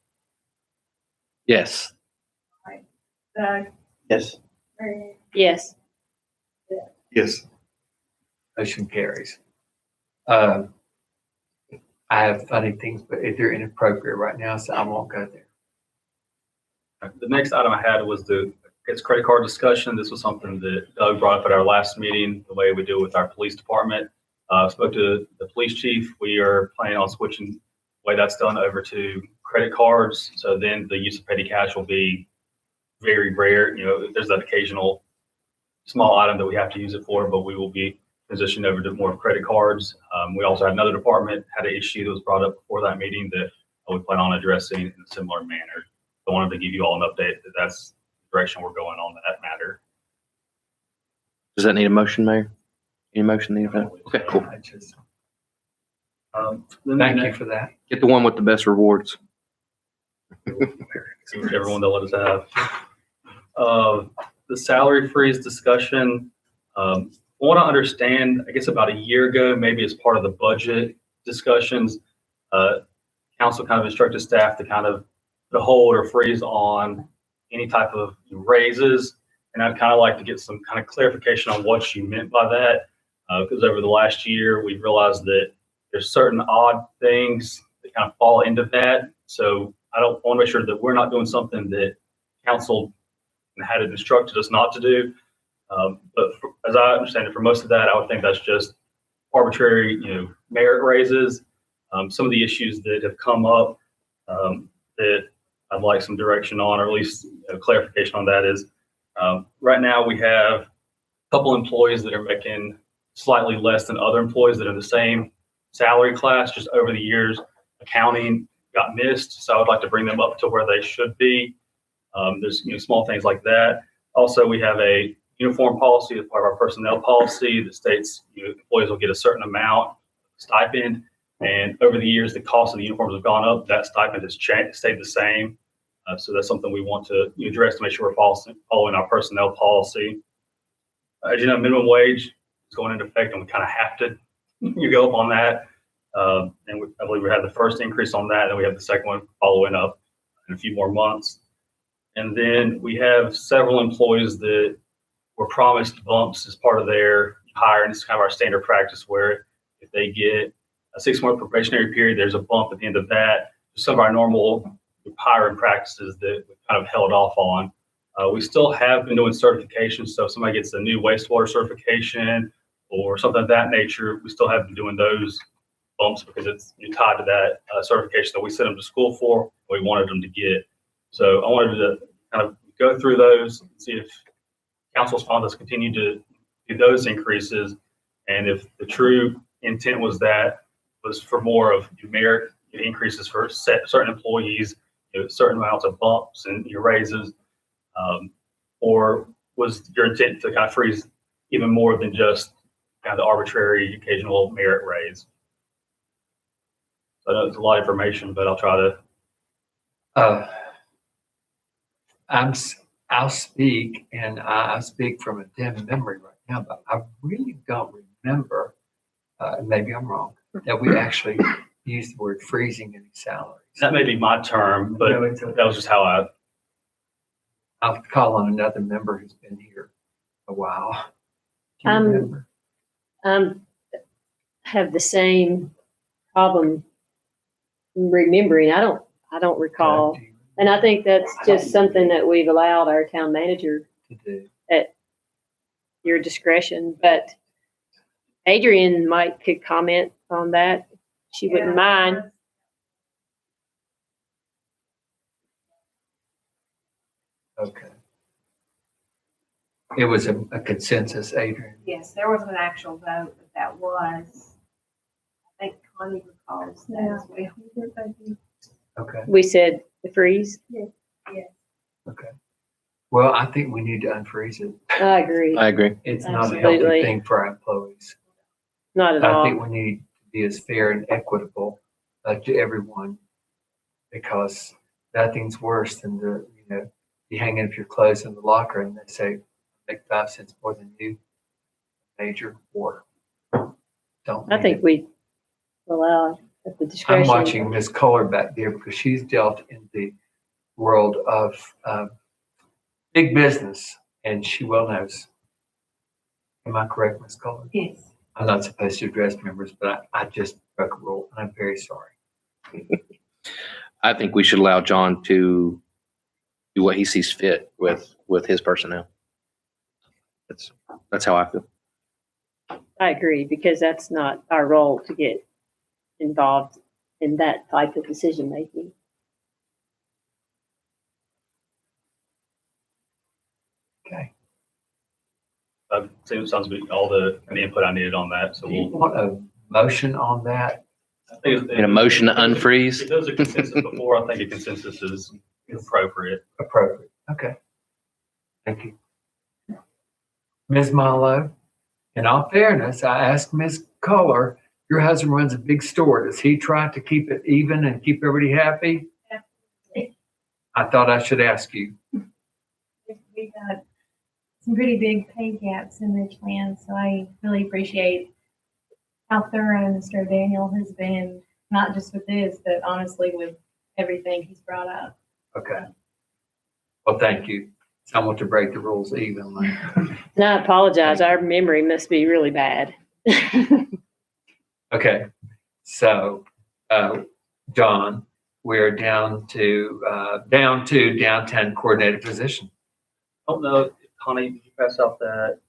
Yes. Doug, Yes. Mary, Yes. Yes. Motion carries. I have funny things, but if they're inappropriate right now, so I won't go there. The next item I had was it's credit card discussion. This was something that Doug brought up at our last meeting, the way we deal with our police department. Spoke to the police chief. We are planning on switching the way that's done over to credit cards. So then the use of petty cash will be very rare. You know, there's that occasional small item that we have to use it for, but we will be transitioned over to more credit cards. We also had another department had an issue that was brought up before that meeting that we plan on addressing in a similar manner. I wanted to give you all an update that that's the direction we're going on that matter. Does that need a motion, Mayor? Any motion needed? Okay, cool. I just- Then Thank you for that. Get the one with the best rewards. See whichever one they'll let us have. The salary freeze discussion, I want to understand, I guess about a year ago, maybe as part of the budget discussions, council kind of instructed staff to kind of put a hold or freeze on any type of raises. And I'd kind of like to get some kind of clarification on what you meant by that. Because over the last year, we've realized that there's certain odd things that kind of fall into that. So I don't want to make sure that we're not doing something that council had instructed us not to do. As I understand it, for most of that, I would think that's just arbitrary, merit raises. Some of the issues that have come up that I'd like some direction on, or at least clarification on that is, right now we have a couple employees that are making slightly less than other employees that are the same salary class. Just over the years, accounting got missed, so I would like to bring them up to where they should be. There's small things like that. Also, we have a uniform policy as part of our personnel policy that states employees will get a certain amount stipend, and over the years the cost of the uniforms have gone up. That stipend has stayed the same. So that's something we want to address to make sure we're following our personnel policy. As you know, minimum wage is going into effect, and we kind of have to go up on that. I believe we had the first increase on that, and we have the second one following up in a few more months. And then we have several employees that were promised bumps as part of their hire, and it's kind of our standard practice where if they get a 6-month probationary period, there's a bump at the end of that. Some of our normal hiring practices that we kind of held off on. We still have been doing certifications, so if somebody gets a new wastewater certification or something of that nature, we still have been doing those bumps because it's tied to that certification that we sent them to school for, we wanted them to get. So I wanted to kind of go through those and see if council's fund us continue to do those increases, and if the true intent was for more of merit increases for certain employees, certain amounts of bumps and raises, or was your intent to kind of freeze even more than just kind of the arbitrary occasional merit raise? So I know it's a lot of information, but I'll try to. I'll speak, and I speak from a dim memory right now, but I really don't remember, maybe I'm wrong, that we actually used the word freezing any salaries. That may be my term, but that was just how I'll call on another member who's been here a while. Do you remember? Have the same problem remembering. I don't recall. And I think that's just something that we've allowed our town manager to do at your discretion. But Adrian could comment on that. She wouldn't mind. Okay. It was a consensus, Adrian. Yes, there wasn't an actual vote, but that was, I think Connie recalls that as well. Okay. We said the freeze. Yes. Okay. Well, I think we need to unfreeze it. I agree. I agree. It's not a Absolutely. healthy thing for our employees. Not at I all. think we need to be as fair and equitable to everyone, because nothing's worse than you hanging up your clothes in the locker and they say, make 5 cents more than you, major, or don't. I think we allow at the discretion. I'm watching Miss Kohler back there because she's dealt in the world of big business, and she well knows. Am I correct, Miss Kohler? Yes. I'm not supposed to address members, but I just broke a rule, and I'm very sorry. I think we should allow John to do what he sees fit with his personnel. That's how I feel. I agree, because that's not our role to get involved in that type of decision making. Okay. Sounds to be all the input I needed on that. So Do you want a motion on that? I think In a motion to unfreeze. If there was a consensus before, I think a consensus is appropriate. Appropriate. Okay. Thank you. Ms. Malo, in all fairness, I asked Ms. Kohler, your husband runs a big store. Does he try to keep it even and keep everybody happy? Absolutely. I thought I should ask you. We got some pretty big pay gaps in Richlands, so I really appreciate how thorough Mr. Daniel has been, not just with this, but honestly with everything he's brought up. Okay. Well, thank you. Someone to break the rules evenly. And I apologize. Our memory must be really bad. Okay. So, John, we're down to downtown coordinated position. I don't know, Connie, did you pass out that?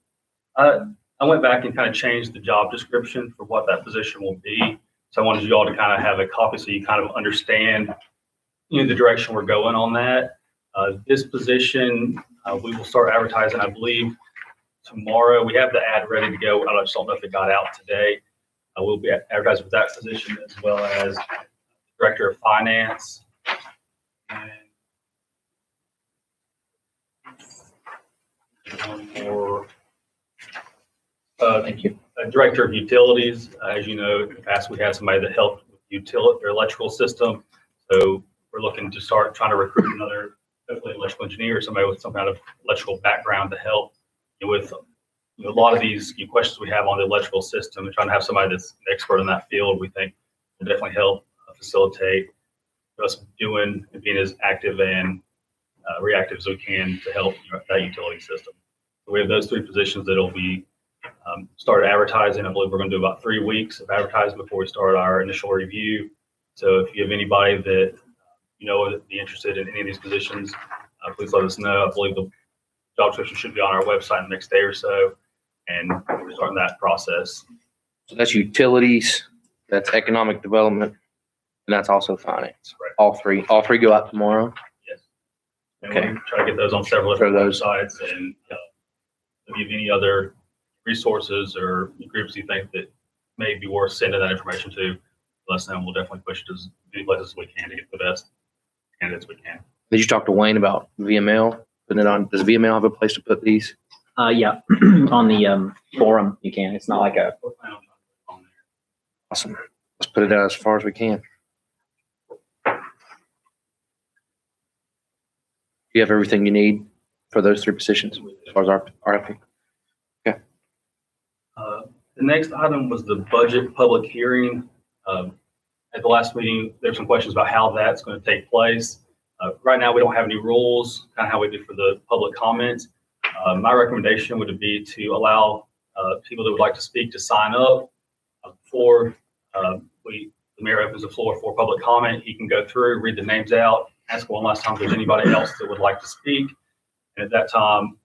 I went back and kind of changed the job description for what that position will be. So I wanted you all to kind of have a copy so you kind of understand the direction we're going on that. This position, we will start advertising, I believe, tomorrow. We have the ad ready to go. I just don't know if it got out today. We'll be advertising for that position as well as Director of Finance. And one more. Thank you. Director of Utilities. As you know, in the past, we had somebody that helped with their electrical system. So we're looking to start trying to recruit another, hopefully electrical engineer, somebody with some kind of electrical background to help with a lot of these questions we have on the electrical system, and trying to have somebody that's an expert in that field, we think will definitely help facilitate us doing and being as active and reactive as we can to help that utility system. So we have those 3 positions that'll be started advertising. I believe we're going to do about 3 weeks of advertising before we start our initial review. So if you have anybody that would be interested in any of these positions, please let us know. I believe the job description should be on our website in the next day or so, and we're starting that process. So that's utilities, that's economic development, and that's also finance. Right. All three go out tomorrow. Yes. And Okay. we'll try to get those on several different websites, and if you have any other resources or groups you think that may be worth sending that information to, let us know. We'll definitely push it as many places as we can to get the best candidates we can. Did you talk to Wayne about VML? Putting it on, does VML have a place to put these? Yeah, on the forum you can. It's not like a. Awesome. Let's put it out as far as we can. Do you have everything you need for those 3 positions as far as our RFP? Okay. The next item was the budget public hearing. At the last meeting, there's some questions about how that's going to take place. Right now, we don't have any rules, kind of how we do for the public comments. My recommendation would be to allow people that would like to speak to sign up before the mayor opens the floor for public comment. He can go through, read the names out, ask one last time if there's anybody else that would like to speak. And at that time,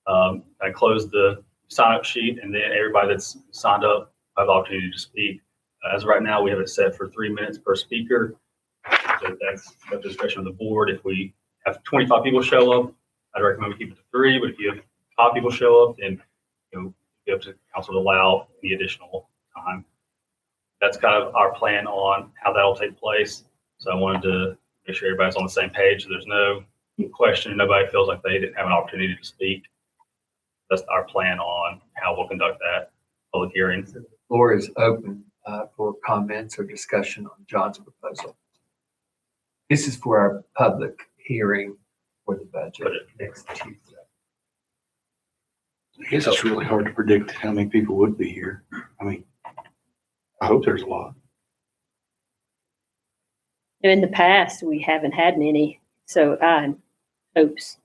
I close the sign-up sheet, and then everybody that's signed up have the opportunity to speak. As of right now, we have it set for 3 minutes per speaker. So that's at the discretion of the board. If we have 25 people show up, I'd recommend we keep it to 3. But if you have 5 people show up, then you have to council to allow any additional time. That's kind of our plan on how that'll take place. So I wanted to make sure everybody's on the same page. So there's no question. Nobody feels like they didn't have an opportunity to speak. That's our plan on how we'll conduct that public hearing. The floor is open for comments or discussion on John's proposal. This is for our public hearing for the budget next Tuesday. I guess it's really hard to predict how many people would be here. I mean, I hope there's a lot. In the past, we haven't had many, so I hopes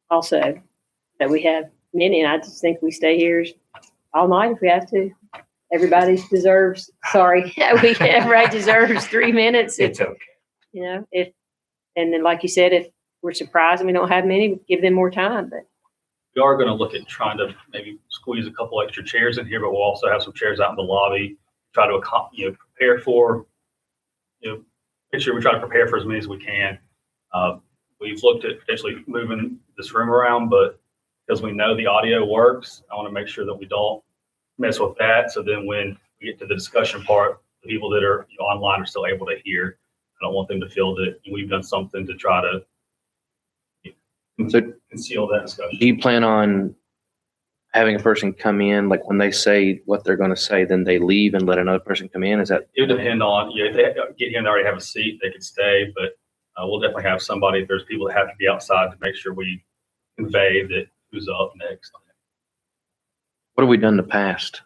also that we have many, and I just think we stay here all night if we have to. Everybody deserves, everybody deserves 3 minutes. It's okay. And then like you said, if we're surprised and we don't have many, give them more time, but. We are going to look at trying to maybe squeeze a couple extra chairs in here, but we'll also have some chairs out in the lobby. Try to prepare for, make sure we try to prepare for as many as we can. We've looked at potentially moving this room around, but because we know the audio works, I want to make sure that we don't mess with that. So then when we get to the discussion part, the people that are online are still able to hear. I don't want them to feel that we've done something to try to conceal that discussion. Do you plan on having a person come in, like when they say what they're going to say, then they leave and let another person come in? Is that? It would depend on, if they get here and they already have a seat, they could stay, but we'll definitely have somebody, if there's people that have to be outside, to make sure we convey that who's up next. What have we done in the past?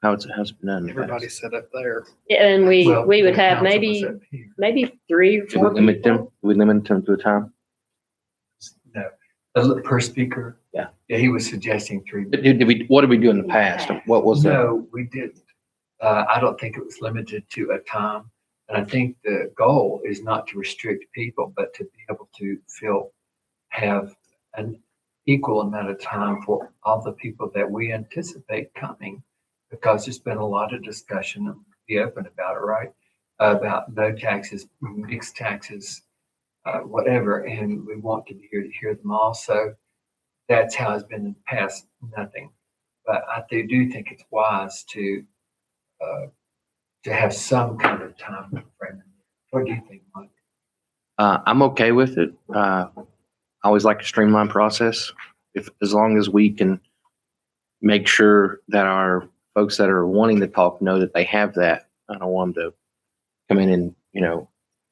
How's it been done in the past? Everybody set up there. Yeah, and we Well, would the have council was up here. maybe 3 or Should 4 we limit them? people. We limit them to a time? No. Per speaker? Yeah. Yeah, he was suggesting 3 minutes. What did we do in the past? What was that? No, we didn't. I don't think it was limited to a time. And I think the goal is not to restrict people, but to be able to have an equal amount of time for all the people that we anticipate coming, because there's been a lot of discussion, be open about it, right? About no taxes, mixed taxes, whatever, and we want to be here to hear them all. So that's how it's been in the past, nothing. But I do think it's wise to have some kind of time frame. What do you think, Mike? I'm okay with it. I always like a streamlined process. As long as we can make sure that our folks that are wanting to talk know that they have that. I don't want them to come in and,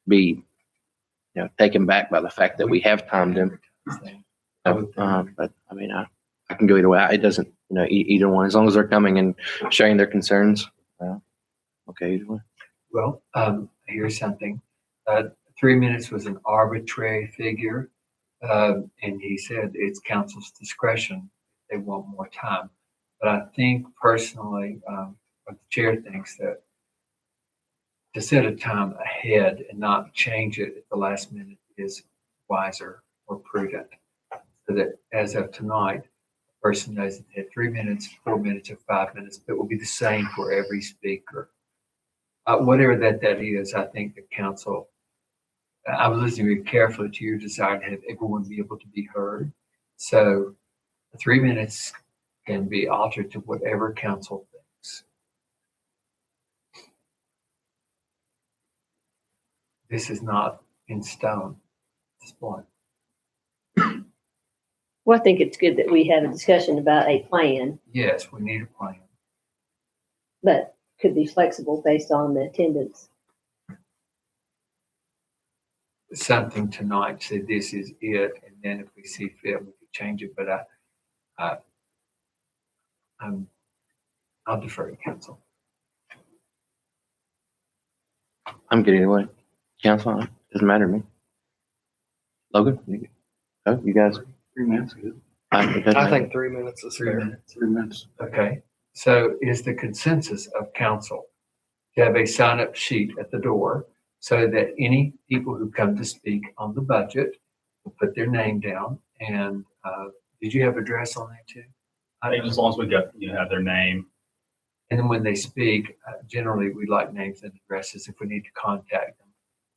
be, taken back by the fact that we have timed them. But I mean, I can go either way. It doesn't, either one, as long as they're coming and sharing their concerns. Okay, either way. Well, here's something. 3 minutes was an arbitrary figure. And he said it's council's discretion. They want more time. But I think personally, what the chair thinks that to set a time ahead and not change it at the last minute is wiser or prudent. So that as of tonight, the person knows that they had 3 minutes, 4 minutes, or 5 minutes, but it will be the same for every speaker. Whatever that is, I think the council, I was listening very carefully to your desire to have everyone be able to be heard. So the 3 minutes can be altered to whatever council thinks. This is not in stone at this point. Well, I think it's good that we have a discussion about a plan, Yes, we need a plan. but could be flexible based on the attendance. Something tonight, say this is it, and then if we see fit, we could change it, but I'll defer to council. I'm good either way. Council, doesn't matter to me. Logan, you guys? 3 minutes, good. I think 3 minutes is 3 fair. minutes. 3 minutes. Okay, so is the consensus of council to have a sign-up sheet at the door so that any people who come to speak on the budget will put their name down? And did you have address on that too? I think as long as we got, have their name. And then when they speak, generally we like names and addresses if we need to contact them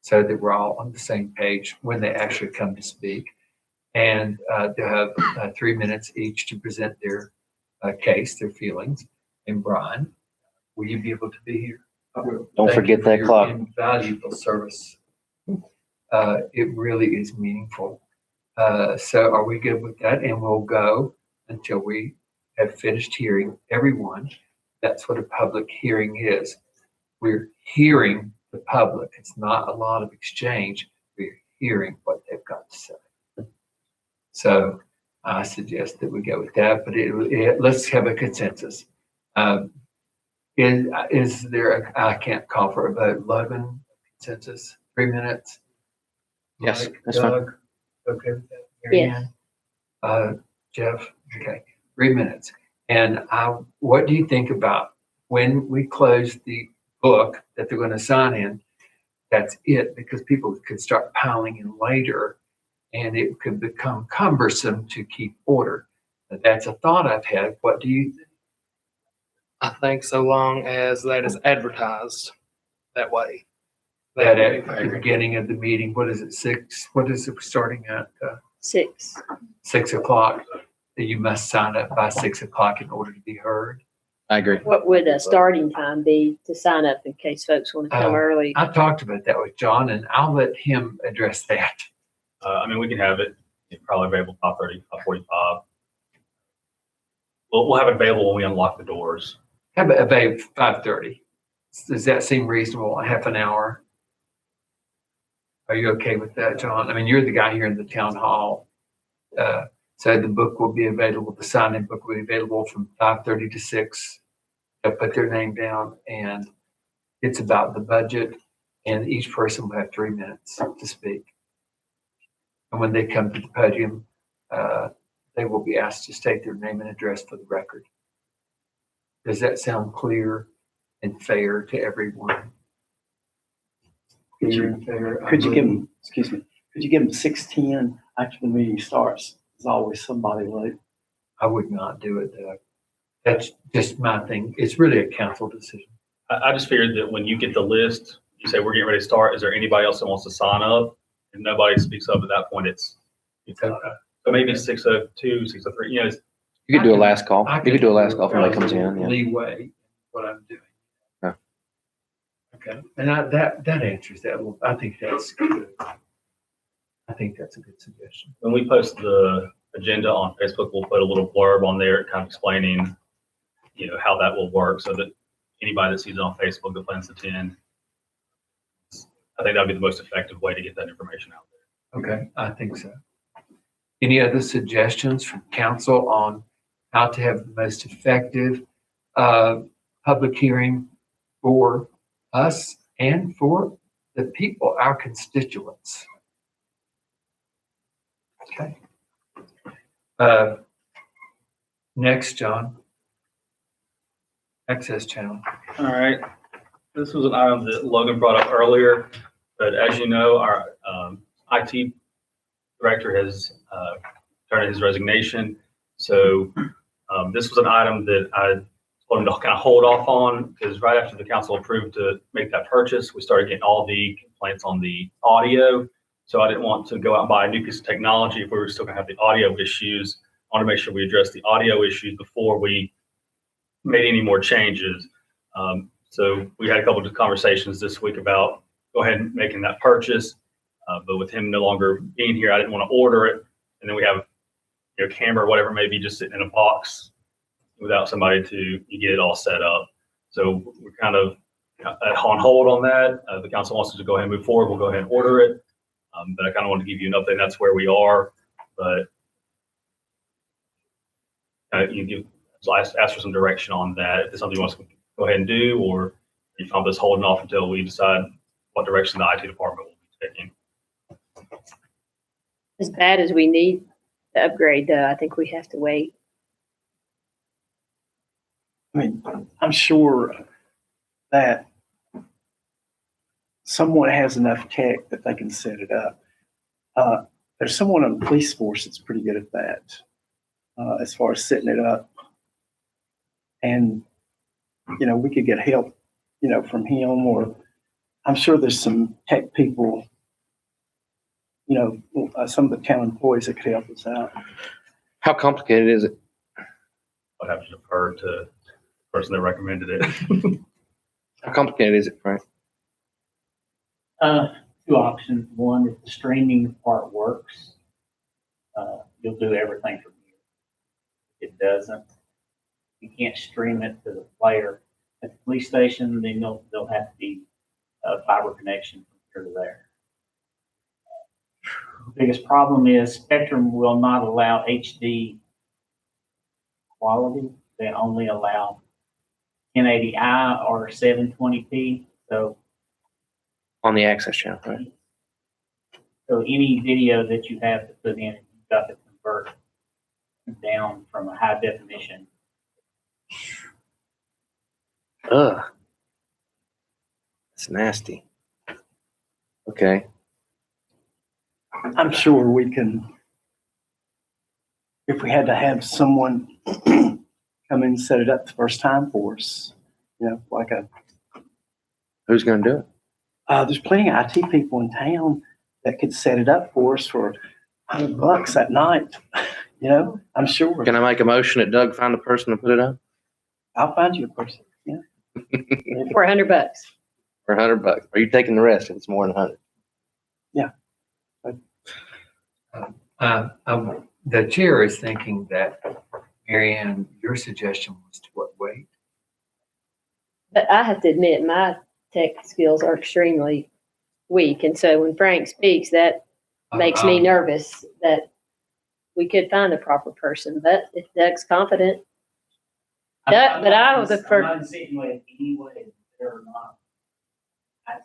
so that we're all on the same page when they actually come to speak. And they'll have 3 minutes each to present their case, their feelings. And Brian, will you be able to be here? I will. Don't Thank forget you for that your clock. invaluable service. It really is meaningful. So are we good with that? And we'll go until we have finished hearing everyone. That's what a public hearing is. We're hearing the public. It's not a lot of exchange. We're hearing what they've got to say. So I suggest that we go with that, but let's have a consensus. Is there, I can't call for a vote. Logan, consensus, 3 minutes? Yes, Mike, that's fine. Doug, okay with that? Mary Ann? Jeff, okay, 3 minutes. And what do you think about when we close the book that they're going to sign in? That's it, because people could start piling in later and it could become cumbersome to keep order. But that's a thought I've had. What do you think? I think so long as that is advertised that way. That would be at the fair. beginning of the meeting, what is it, 6? What is it starting at? 6. 6 o'clock? That you must sign up by 6 o'clock in order to be heard. I agree. What would a starting time be to sign up in case folks want to come early? I talked about that with John and I'll let him address that. We can have it probably available 5:30, 5:45. We'll have it available when we unlock the doors. How about 5:30? Does that seem reasonable? A half an hour? Are you okay with that, John? I mean, you're the guy here in the town hall. So the book will be available, the sign-in book will be available from 5:30 to 6. They'll put their name down and it's about the budget and each person will have 3 minutes to speak. And when they come to the podium, they will be asked to state their name and address for the record. Does that sound clear and fair to everyone? Clear and fair? Could you give them, excuse me, could you give them 6:10 after the meeting starts? There's always somebody late. I would not do it, Doug. That's just my thing. It's really a council decision. I just figured that when you get the list, you say, we're getting ready to start. Is there anybody else that wants to sign up? and nobody speaks up at that point, it's so maybe 6:02, 6:03, you know, You could do a last call. I You could do a last call if somebody comes in. Yeah. Leeway, in what I'm doing. Yeah. Okay, and that answers that. Well, I think that's good. I think that's a good suggestion. when we post the agenda on Facebook, we'll put a little blurb on there kind of explaining, you know, how that will work so that anybody that sees it on Facebook that plans to attend, I think that'd be the most effective way to get that information out there. Okay, I think so. Any other suggestions from council on how to have the most effective public hearing for us and for the people, our constituents? Okay. Next, John. Access channel. All right. This was an item that Logan brought up earlier, but as you know, our IT director has turned in his resignation. So this was an item that I told him to kind of hold off on because right after the council approved to make that purchase, we started getting all the complaints on the audio. So I didn't want to go out and buy a new piece of technology if we were still going to have the audio issues. I want to make sure we address the audio issues before we made any more changes. So we had a couple of conversations this week about go ahead and making that purchase. But with him no longer being here, I didn't want to order it. And then we have your camera or whatever, maybe just sitting in a box without somebody to get it all set up. So we're kind of on hold on that. The council wants us to go ahead and move forward. We'll go ahead and order it. But I kind of want to give you an update. That's where we are. But so I asked for some direction on that. If it's something you want us to go ahead and do, or if I'm just holding off until we decide what direction the IT department will be taking. As bad as we need the upgrade, though, I think we have to wait. I mean, I'm sure that someone has enough tech that they can set it up. There's someone on the police force that's pretty good at that, as far as setting it up. And, you know, we could get help, you know, from him, or I'm sure there's some tech people, you know, some of the town employees that could help us out. How complicated is it? I'd have to defer to the person that recommended it. How complicated is it, Frank? Two options. One, if the streaming part works, you'll do everything from here. If it doesn't, you can't stream it to the player at the police station, then they'll have to be a fiber connection from here to there. The biggest problem is Spectrum will not allow HD quality. They only allow 1080i or 720p. So On the access channel, right? So any video that you have to put in, you've got to convert down from a high definition. Ugh. It's nasty. Okay. I'm sure we can, if we had to have someone come in and set it up the first time for us, you know, like Who's going to do it? there's plenty of IT people in town that could set it up for us for $100 at night. You know, I'm sure. Can I make a motion that Doug find a person to put it up? I'll find you a person. Yeah. For $100. For $100. Are you taking the rest if it's more than 100? The chair is thinking that, Mary Ann, your suggestion was to what, wait? But I have to admit, my tech skills are extremely weak. And so when Frank speaks, that makes me nervous that we could find the proper person. But if Doug's confident, but I would prefer. I'm not insinuating anyway there are not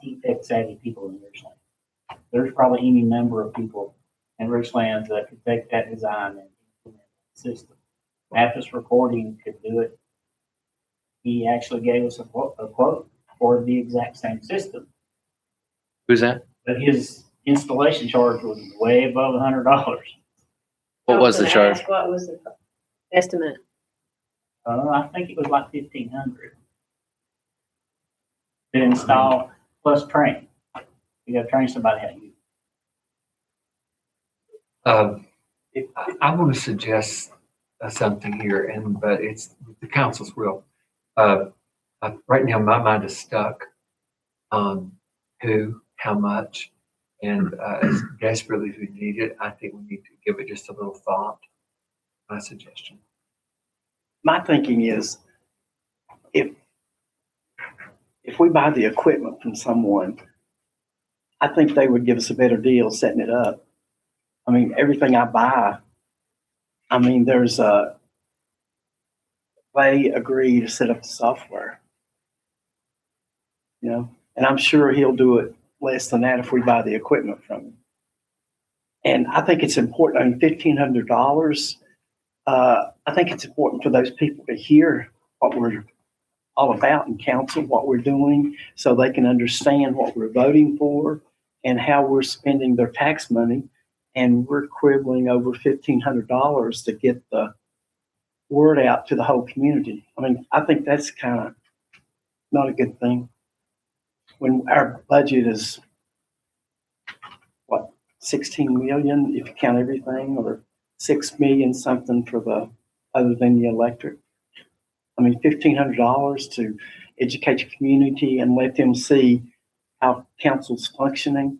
IT tech savvy people in Richlands. There's probably any number of people in Richlands that could take that design and implement the system. Mathis Recording could do it. He actually gave us a quote for the exact same system. Who's that? But his installation charge was way above $100. What was the charge? What was the estimate? I think it was like $1,500 to install plus train. You got to train somebody how to use it. I want to suggest something here, but it's the council's will. Right now, my mind is stuck on who, how much, and as desperately as we need it, I think we need to give it just a little thought. My suggestion. My thinking is, if we buy the equipment from someone, I think they would give us a better deal setting it up. I mean, everything I buy, I mean, they agree to set up the software. You know, and I'm sure he'll do it less than that if we buy the equipment from him. And I think it's important. I mean, $1,500. I think it's important for those people to hear what we're all about in council, what we're doing, so they can understand what we're voting for and how we're spending their tax money. And we're quibbling over $1,500 to get the word out to the whole community. I mean, I think that's kind of not a good thing. When our budget is, what, 16 million, if you count everything, or 6 million something for the, other than the electric. I mean, $1,500 to educate your community and let them see how council's functioning.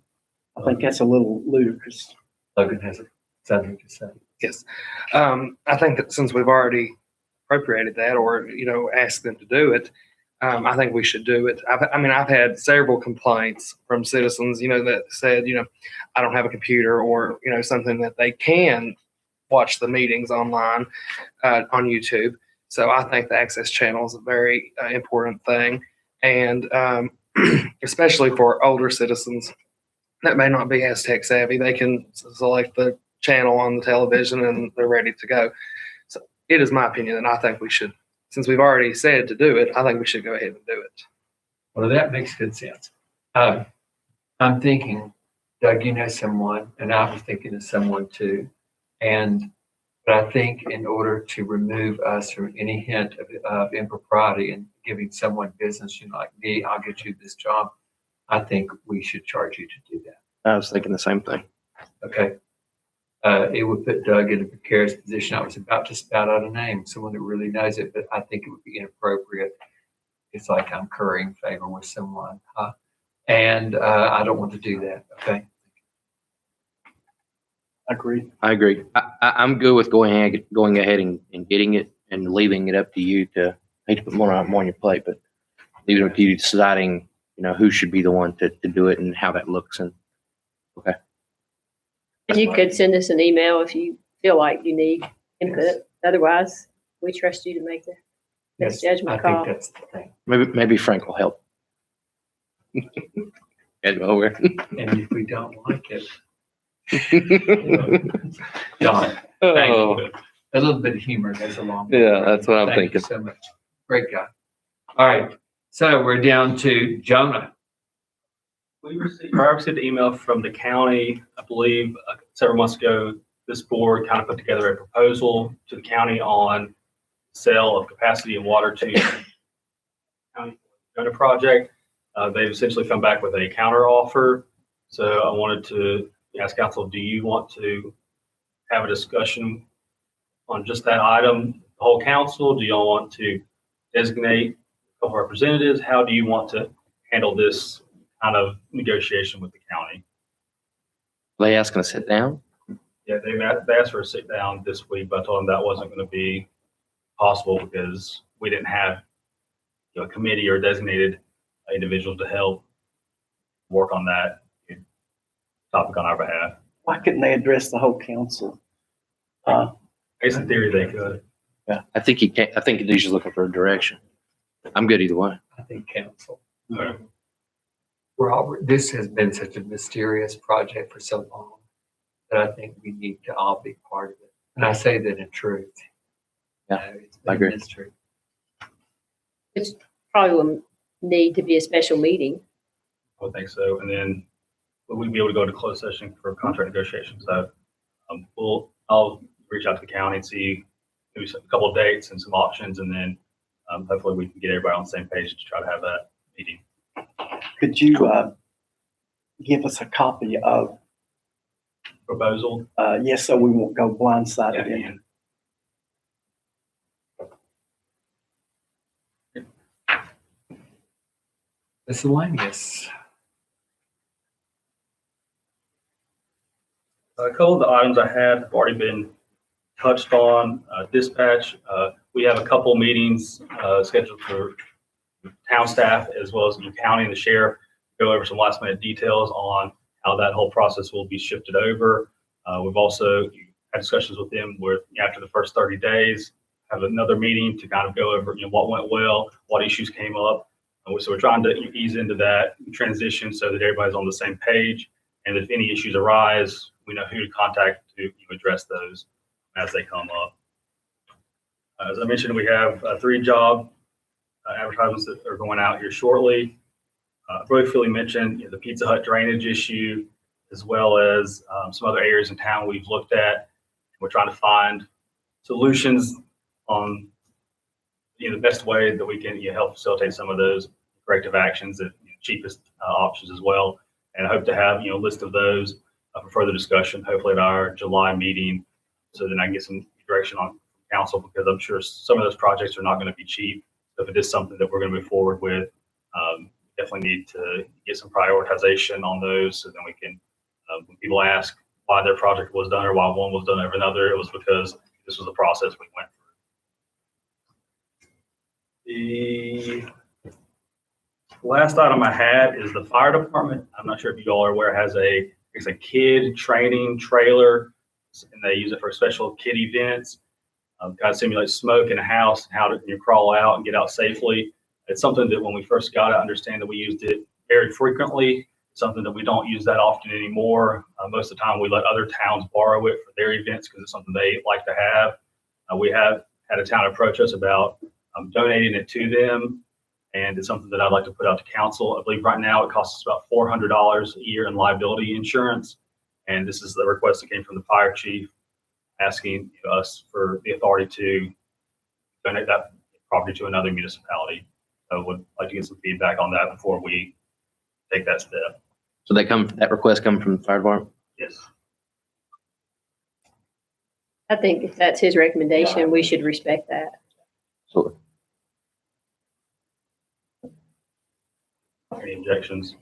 I think that's a little ludicrous. Logan has something to say. Yes. I think that since we've already appropriated that or, asked them to do it, I think we should do it. I've had several complaints from citizens, that said, I don't have a computer or, something that they can watch the meetings online on YouTube. So I think the access channel is a very important thing. And especially for older citizens that may not be as tech savvy, they can select the channel on the television and they're ready to go. So it is my opinion, and I think we should, since we've already said to do it, I think we should go ahead and do it. Well, that makes good sense. I'm thinking, Doug, you know someone, and I was thinking of someone too. But I think in order to remove us from any hint of impropriety and giving someone business, like me, I'll get you this job, I think we should charge you to do that. I was thinking the same thing. Okay. It would put Doug in a precarious position. I was about to spout out a name, someone that really knows it, but I think it would be inappropriate. It's like I'm currying favor with someone. And I don't want to do that. Okay. I agree. I'm good with going ahead and getting it and leaving it up to you to, I hate to put more on your plate, but leaving it up to you deciding, who should be the one to do it and how that looks. And okay. And you could send us an email if you feel like you need input. Otherwise, we trust you to make the best judgment call. I think that's the thing. Maybe Frank will help. Over. And if we don't like it, John, Oh, a little bit of humor goes along. yeah, that's what I'm Thank you thinking. so much. Great guy. All right. So we're down to Jonah. I received an email from the county, I believe, several months ago. This board kind of put together a proposal to the county on sale of capacity and water to county project. They've essentially come back with a counter offer. So I wanted to ask council, do you want to have a discussion on just that item, the whole council? Do y'all want to designate a couple representatives? How do you want to handle this kind of negotiation with the county? They asking to sit down? Yeah, they asked for a sit down this week, but I told them that wasn't going to be possible because we didn't have a committee or designated individual to help work on that topic on our behalf. Why couldn't they address the whole council? I guess in theory they could. Yeah, I think he can't. I think he's just looking for a direction. I'm good either way. I think council. Okay. This has been such a mysterious project for so long that I think we need to all be part of it. And I say that in truth. Yeah, It's been I agree. a mystery. It's probably will need to be a special meeting. I would think so. And then we'd be able to go to closed session for contract negotiations. So I'll reach out to the county and see maybe a couple of dates and some options, and then hopefully we can get everybody on the same page to try to have that meeting. Could you give us a copy of proposal. Yes, so we won't go blindsided in. Miscellaneous. A couple of the items I had have already been touched on. Dispatch, we have a couple meetings scheduled for town staff as well as the county and the sheriff, go over some last minute details on how that whole process will be shifted over. We've also had discussions with them where after the first 30 days, have another meeting to kind of go over what went well, what issues came up. So we're trying to ease into that transition so that everybody's on the same page. And if any issues arise, we know who to contact to address those as they come up. As I mentioned, we have 3 job advertisements that are going out here shortly. Briefly mentioned the Pizza Hut drainage issue, as well as some other areas in town we've looked at. We're trying to find solutions on the best way that we can help facilitate some of those corrective actions at cheapest options as well. And I hope to have a list of those for further discussion, hopefully at our July meeting, so then I can get some direction on council, because I'm sure some of those projects are not going to be cheap. So if it is something that we're going to move forward with, definitely need to get some prioritization on those, so then we can, when people ask why their project was done or why one was done over another, it was because this was the process we went through. The last item I had is the fire department. I'm not sure if you all are aware, has it's a kid training trailer, and they use it for special kid events. Kind of simulates smoke in a house, how to crawl out and get out safely. It's something that when we first got it, I understand that we used it very frequently. It's something that we don't use that often anymore. Most of the time we let other towns borrow it for their events because it's something they like to have. We have had a town approach us about donating it to them, and it's something that I'd like to put out to council. I believe right now it costs us about $400 a year in liability insurance, and this is the request that came from the fire chief, asking us for the authority to donate that property to another municipality. I would like to get some feedback on that before we take that step. So that request come from the fire department? Yes. I think if that's his recommendation, we should respect that. Absolutely. Any objections?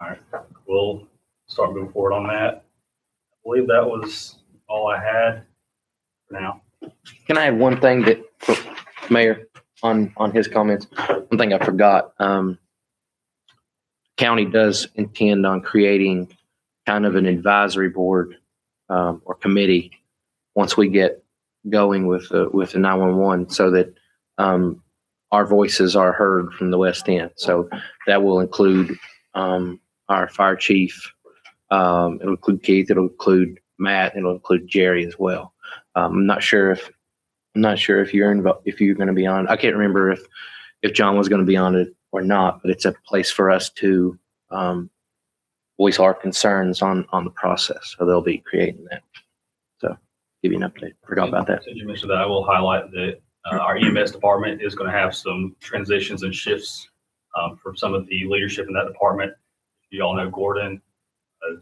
All right, we'll start moving forward on that. I believe that was all I had for now. Can I add one thing that, Mayor, on his comments? One thing I forgot. County does intend on creating kind of an advisory board or committee once we get going with the 911, so that our voices are heard from the West End. So that will include our fire chief. It'll include Keith. It'll include Matt. It'll include Jerry as well. I'm not sure if you're going to be on. I can't remember if John was going to be on it or not, but it's a place for us to voice our concerns on the process. So they'll be creating that. So give you an update. Forgot about that. Since you mentioned that, I will highlight that our EMS department is going to have some transitions and shifts from some of the leadership in that department. You all know Gordon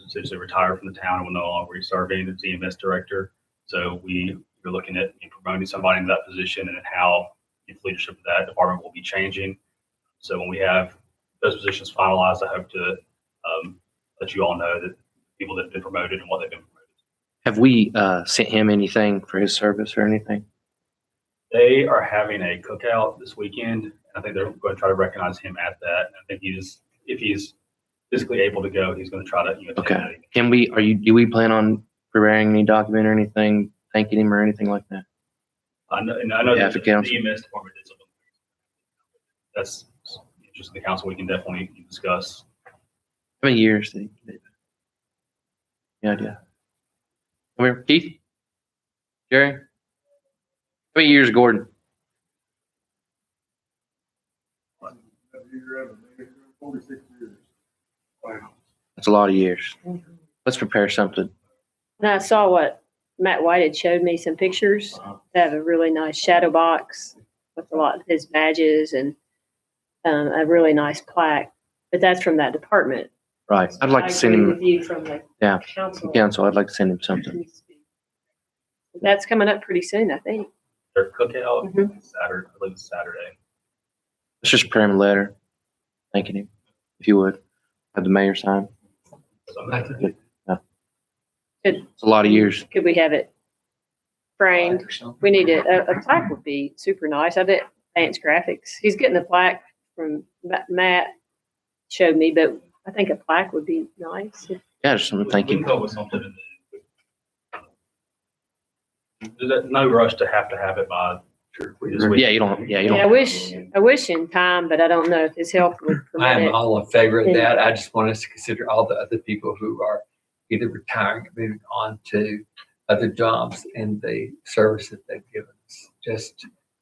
essentially retired from the town and will no longer be serving as EMS director. So we are looking at promoting somebody in that position, and how the leadership of that department will be changing. So when we have those positions finalized, I hope to let you all know that people that have been promoted and what they've been promoted. Have we sent him anything for his service or anything? They are having a cookout this weekend. I think they're going to try to recognize him at that. I think if he's physically able to go, he's going to try to attend Okay. that. Do we plan on preparing any document or anything, thanking him or anything like that? I know Yeah, that the for council. EMS department did something. That's just the council. We can definitely discuss. How many years did he do? Any idea? Come here, Keith? Jerry? How many years, Gordon? 46 years. Wow. That's a lot of years. Let's prepare something. And I saw what Matt White had showed me, some pictures. They have a really nice shadow box with a lot of his badges and a really nice plaque. But that's from that department. Right. I'd like I to send agree him, with you from the Yeah. council. council, I'd like to send him something. That's coming up pretty soon, I think. Their cookout, Mhm. Saturday, I believe it's Saturday. Let's just print him a letter, thanking him, if you would. Have the mayor sign. So, It's a lot of years. Could we have it framed? We need a plaque would be super nice. I bet Advanced Graphics, he's getting a plaque from Matt showed me, but I think a plaque would be nice. Yeah, just something, thank We can you. go with something. There's no rush to have it by this week. Yeah, you don't, Yeah, I wish in time, but I don't know if his health would I permit am it. all in favor of that. I just want us to consider all the other people who are either retiring or moving on to other jobs and the service that they've given us.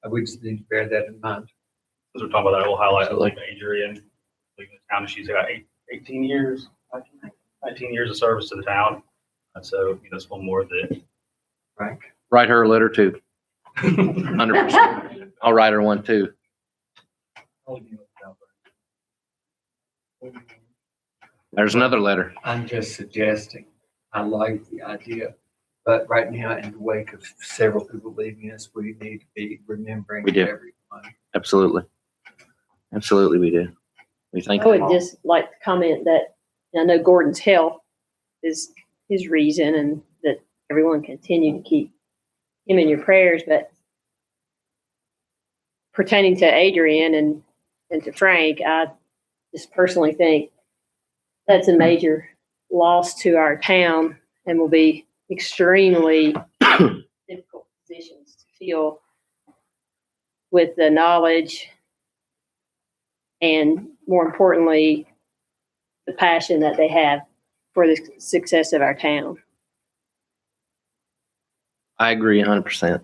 We just need to bear that in mind. As we're talking about that, we'll highlight like Adrian, leaving the town, she's got 18 years, 19 years of service to the town. And so, it's one more that. Frank? Write her a letter too. 100%. I'll write her one too. There's another letter. I'm just suggesting, I like the idea, but right now in the wake of several people leaving us, we need to be remembering We do. everyone. Absolutely. Absolutely, we do. We thank I would them all. just like to comment that I know Gordon's health is his reason and that everyone continue to keep him in your prayers, but pertaining to Adrian and to Frank, I just personally think that's a major loss to our town and will be extremely difficult positions to fill with the knowledge and, more importantly, the passion that they have for the success of our town. I agree 100%.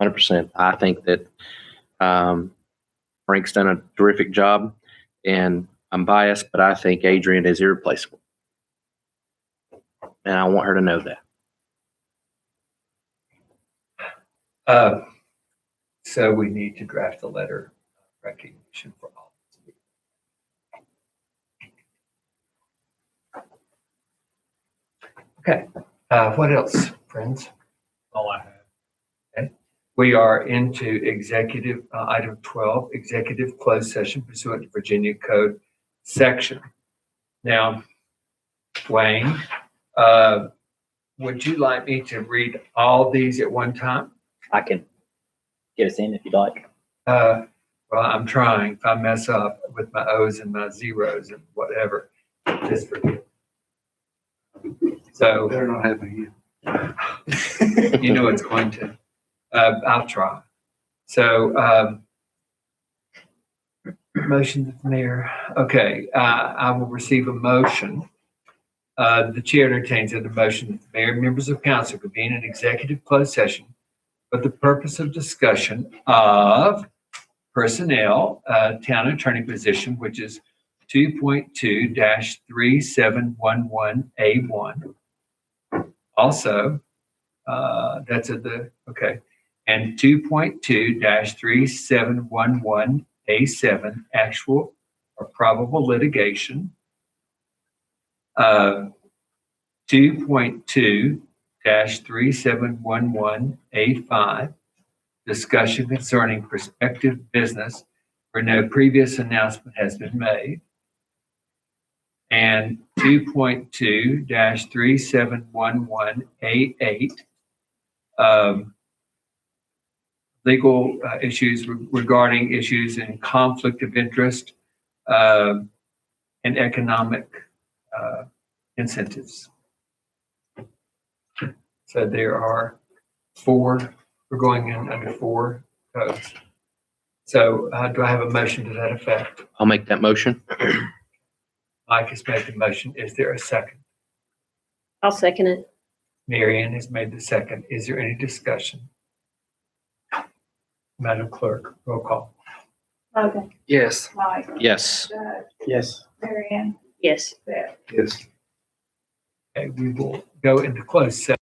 100%. I think that Frank's done a terrific job, and I'm biased, but I think Adrian is irreplaceable. And I want her to know that. So we need to draft a letter of recognition for all. Okay, what else, friends? All I have. We are into executive, item 12, executive closed session pursuant to Virginia Code section. Now, Wayne, would you like me to read all these at one time? I can get us in if you'd like. Well, I'm trying. If I mess up with my O's and my zeros and whatever, just forgive. So. Better not happen again. You know it's going to. I'll try. So, motion to the mayor. Okay, I will receive a motion. The chair entertains that the motion that the mayor and members of council convene an executive closed session for the purpose of discussion of personnel, town attorney position, which is 2.2-3711A1. Also, that's at the, okay. And 2.2-3711A7, actual or probable litigation. 2.2-3711A5, discussion concerning prospective business where no previous announcement has been made. And 2.2-3711A8, legal issues regarding issues in conflict of interest and economic incentives. So there are 4, we're going in under 4 codes. So do I have a motion to that effect? I'll make that motion. Mike has made the motion. Is there a second? I'll second it. Mary Ann has made the second. Is there any discussion? Madam Clerk, roll call. Logan, Yes. Mike, Yes. Doug, Yes. Mary Ann, Yes. Beth. Yes. Okay, we will go into closed session.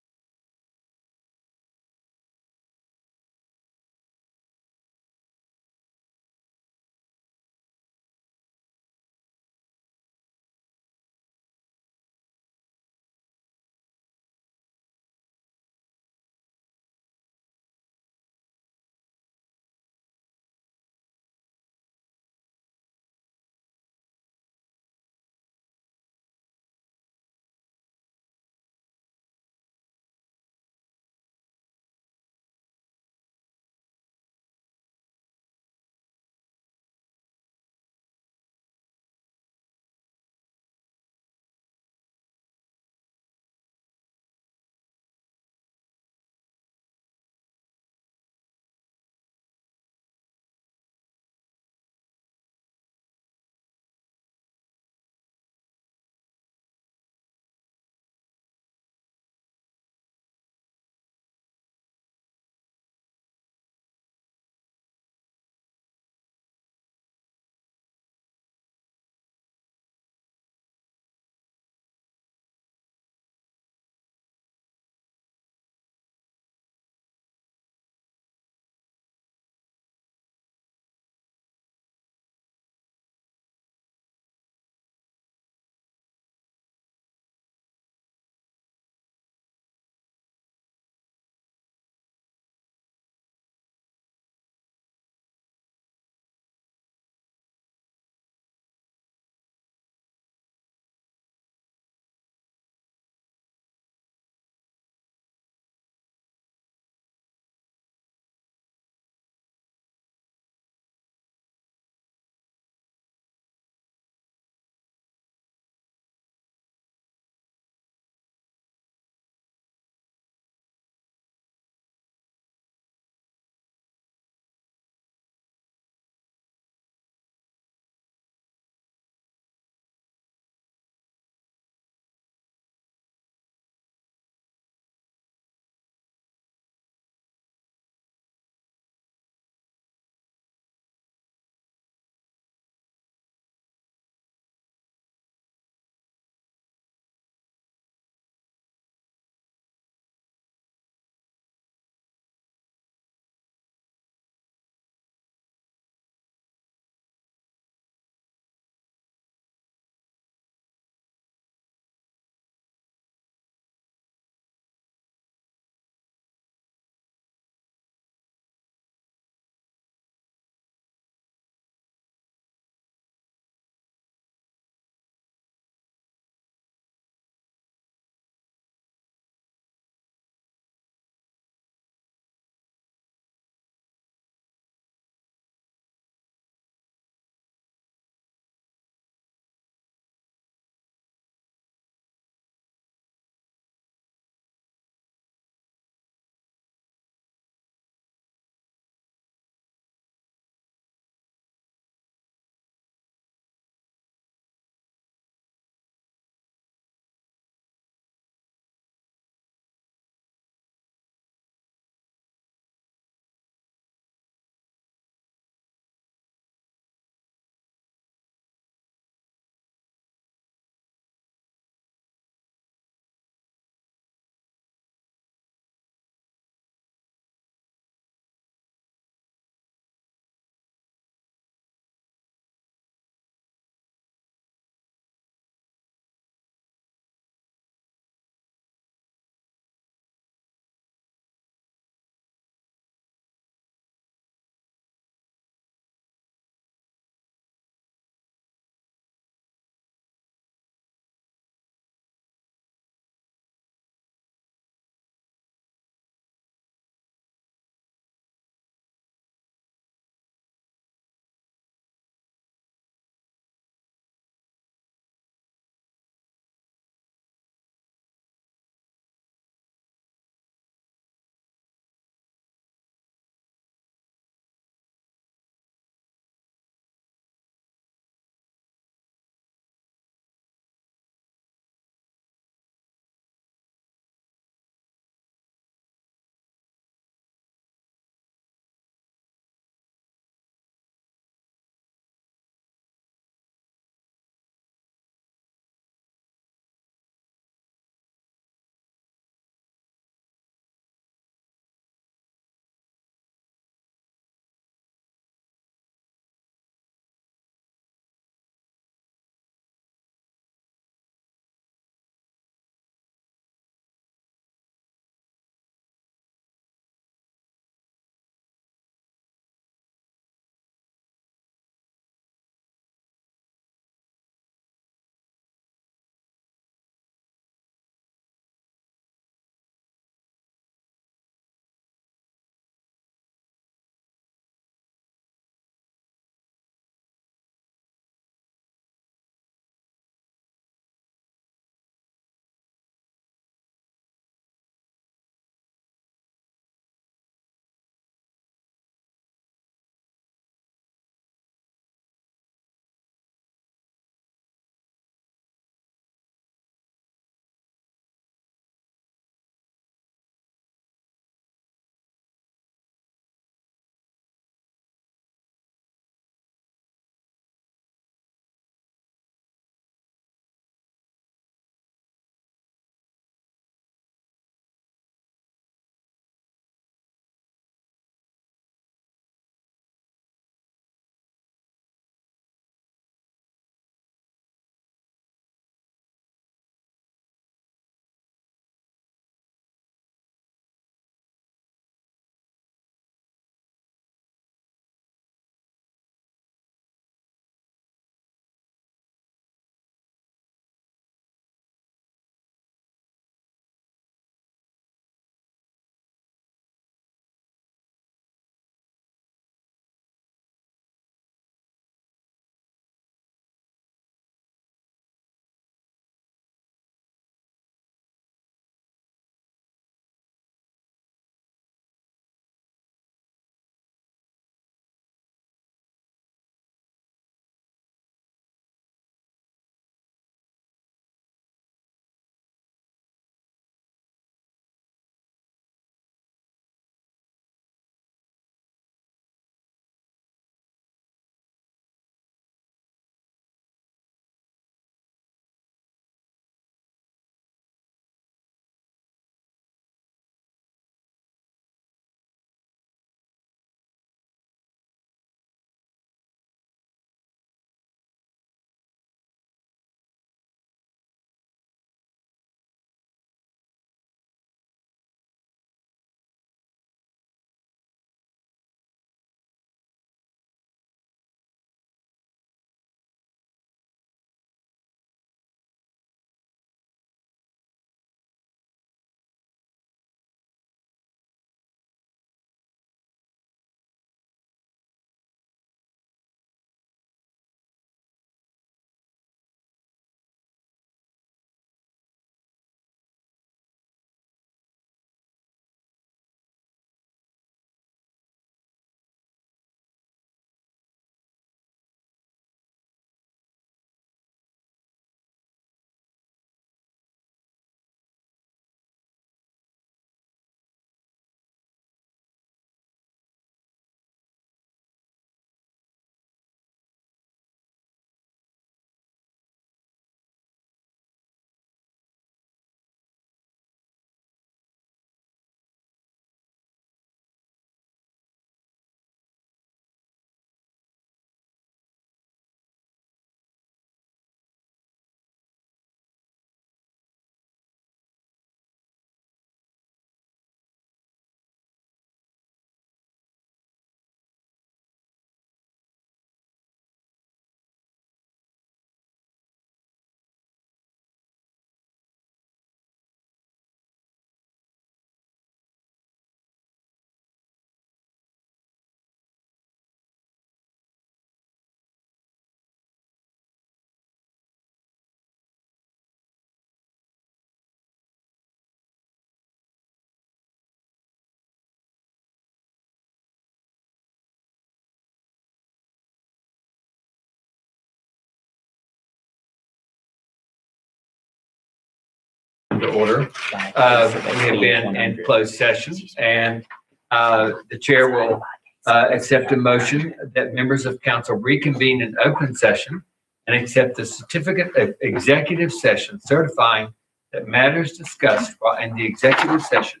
to order. We have been in closed session, and the chair will accept a motion that members of council reconvene in open session and accept the certificate of executive session certifying that matters discussed while in the executive session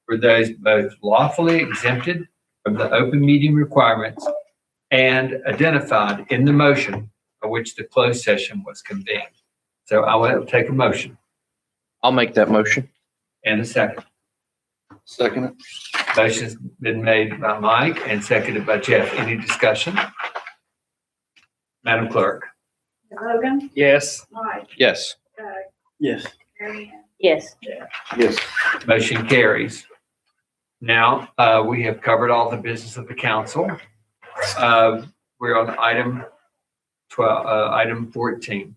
were those both lawfully exempted from the open meeting requirements and identified in the motion by which the closed session was convened. So I will take a motion I'll make that motion. and a second. Second it. Motion's been made by Mike and seconded by Jeff. Any discussion? Madam Clerk? Logan, Yes. Mike, Yes. Doug, Yes. Mary Ann. Yes. Yes. Motion carries. Now, we have covered all the business of the council. We're on item 12, item 14.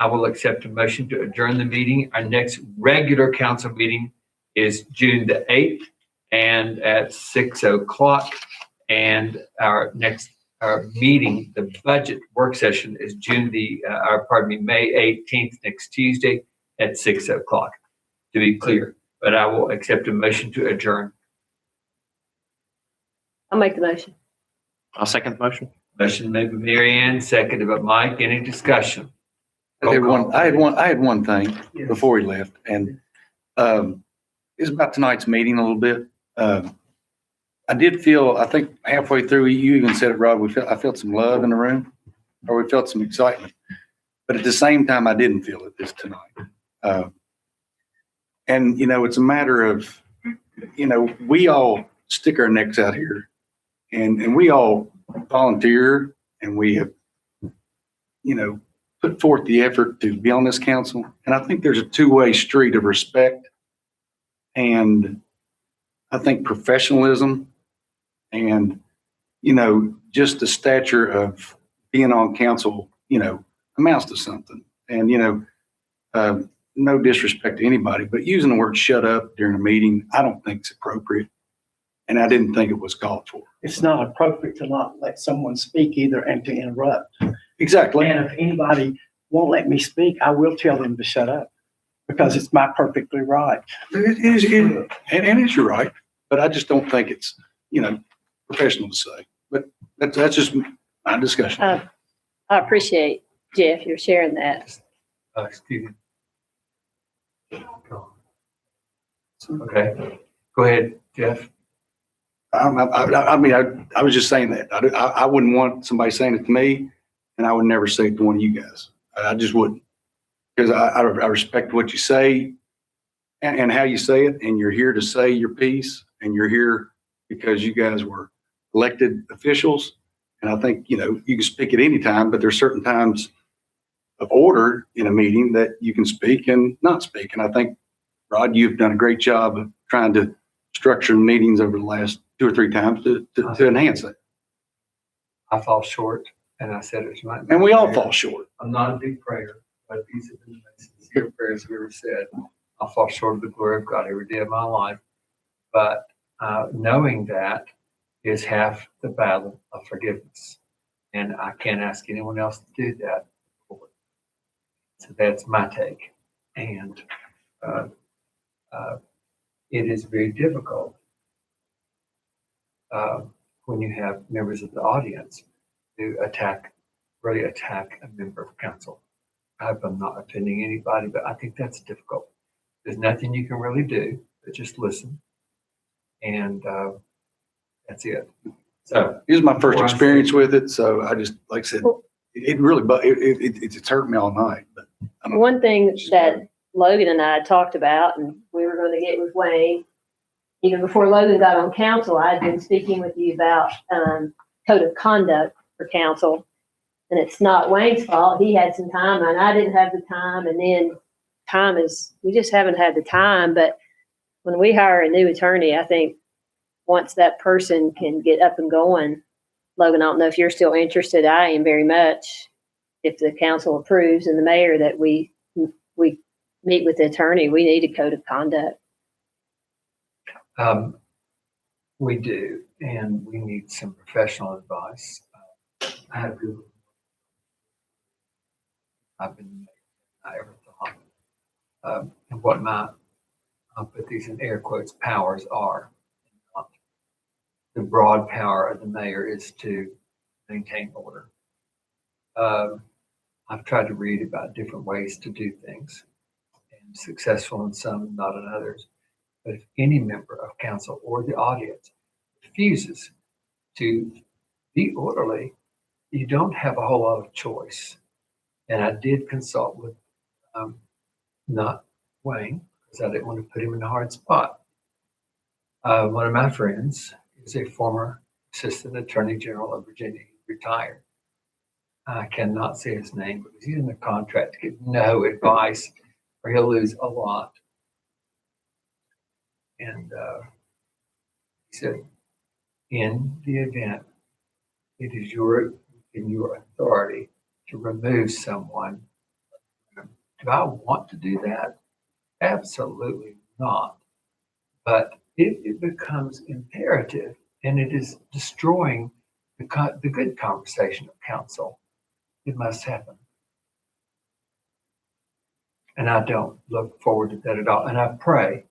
I will accept a motion to adjourn the meeting. Our next regular council meeting is June the 8th and at 6 o'clock. And our next meeting, the budget work session is May 18th, next Tuesday at 6 o'clock, to be clear. But I will accept a motion to adjourn. I'll make the motion. I'll second the motion. Motion made by Mary Ann, seconded by Mike. Any discussion? I had one thing before we left, and it's about tonight's meeting a little bit. I did feel, I think halfway through, you even said it, Rob, I felt some love in the room, or we felt some excitement. But at the same time, I didn't feel it this tonight. And, it's a matter of, we all stick our necks out here, and we all volunteer, and we have, put forth the effort to be on this council. And I think there's a two-way street of respect and I think professionalism and, just the stature of being on council, amounts to something. And, no disrespect to anybody, but using the word shut up during a meeting, I don't think it's appropriate. And I didn't think it was called for. It's not appropriate to not let someone speak either and to interrupt. Exactly. And if anybody won't let me speak, I will tell them to shut up because it's my perfectly right. It is, and it's your right, but I just don't think it's, professional to say. But that's just my discussion. I appreciate, Jeff, you're sharing that. Excuse me. Okay, go ahead, Jeff. I was just saying that. I wouldn't want somebody saying it to me, and I would never say it to one of you guys. I just wouldn't. Because I respect what you say and how you say it, and you're here to say your piece, and you're here because you guys were elected officials. And I think, you can speak at any time, but there's certain times of order in a meeting that you can speak and not speak. And I think, Rod, you've done a great job of trying to structure meetings over the last 2 or 3 times to enhance it. I fall short, and I said it tonight. And we all fall short. I'm not a big prayer, but these have been the most sincere prayers I've ever said. I fall short of the glory of God every day of my life. But knowing that is half the battle of forgiveness. And I can't ask anyone else to do that. So that's my take. And it is very difficult when you have members of the audience who really attack a member of council. I'm not offending anybody, but I think that's difficult. There's nothing you can really do but just listen. And that's it. So it was my first experience with it. So I just, like I said, it really, it's hurt me all night. But one thing that Logan and I talked about, and we were going to get with Wayne, even before Logan got on council, I had been speaking with you about code of conduct for council. And it's not Wayne's fault. He had some time and I didn't have the time. And then we just haven't had the time. But when we hire a new attorney, I think once that person can get up and going, Logan, I don't know if you're still interested. I am very much. If the council approves and the mayor that we meet with the attorney, we need a code of conduct. We do, and we need some professional advice. I have Google. I've been, I ever thought and what my, I'll put these in air quotes, powers are. The broad power of the mayor is to maintain order. I've tried to read about different ways to do things, and successful in some, not in others. But if any member of council or the audience refuses to be orderly, you don't have a whole lot of choice. And I did consult with, not Wayne, because I didn't want to put him in a hard spot. One of my friends is a former Assistant Attorney General of Virginia, retired. I cannot say his name because he's in the contract to give no advice or he'll lose a lot. And he said, in the event it is in your authority to remove someone, do I want to do that? Absolutely not. But if it becomes imperative and it is destroying the good conversation of council, it must happen. And I don't look forward to that at all. And I pray,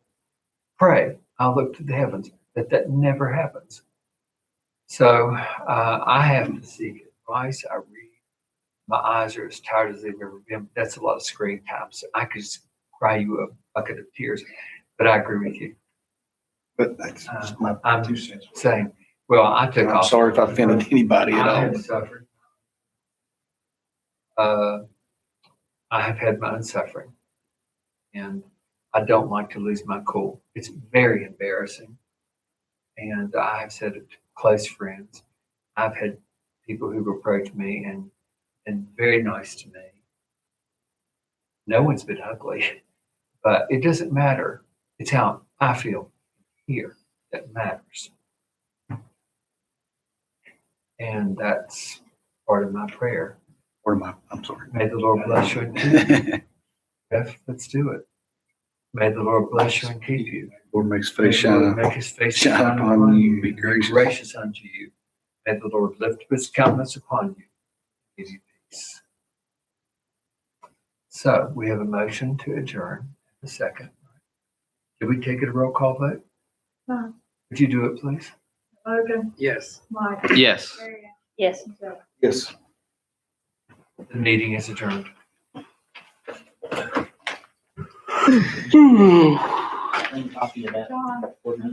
I'll look to the heavens that never happens. So I have to seek advice. I read. My eyes are as tired as they've ever been. That's a lot of screen time. So I could just cry you a bucket of tears. But I agree with you. But that's just my I'm 2 cents. saying, well, I took I'm off. sorry if I offended anybody at I all. have suffered. I have had my own suffering, and I don't like to lose my cool. It's very embarrassing. And I have said it to close friends. I've had people who've approached me and very nice to me. No one's been ugly, but it doesn't matter. It's how I feel here that matters. And that's part of my prayer. I'm sorry. May the Lord bless you and keep you. Jeff, let's do it. May the Lord bless you and keep you. Lord makes May face the Lord shine, make his face shine upon you, be gracious. unto you. May the Lord lift up his countenance upon you, give you peace. So we have a motion to adjourn. A second. Did we take it a roll call vote? No. Would you do it, please? Logan, Yes. Mike, Yes. Mary Ann, Yes. Joe. Yes. The meeting is adjourned. Copy of that John. ordinance.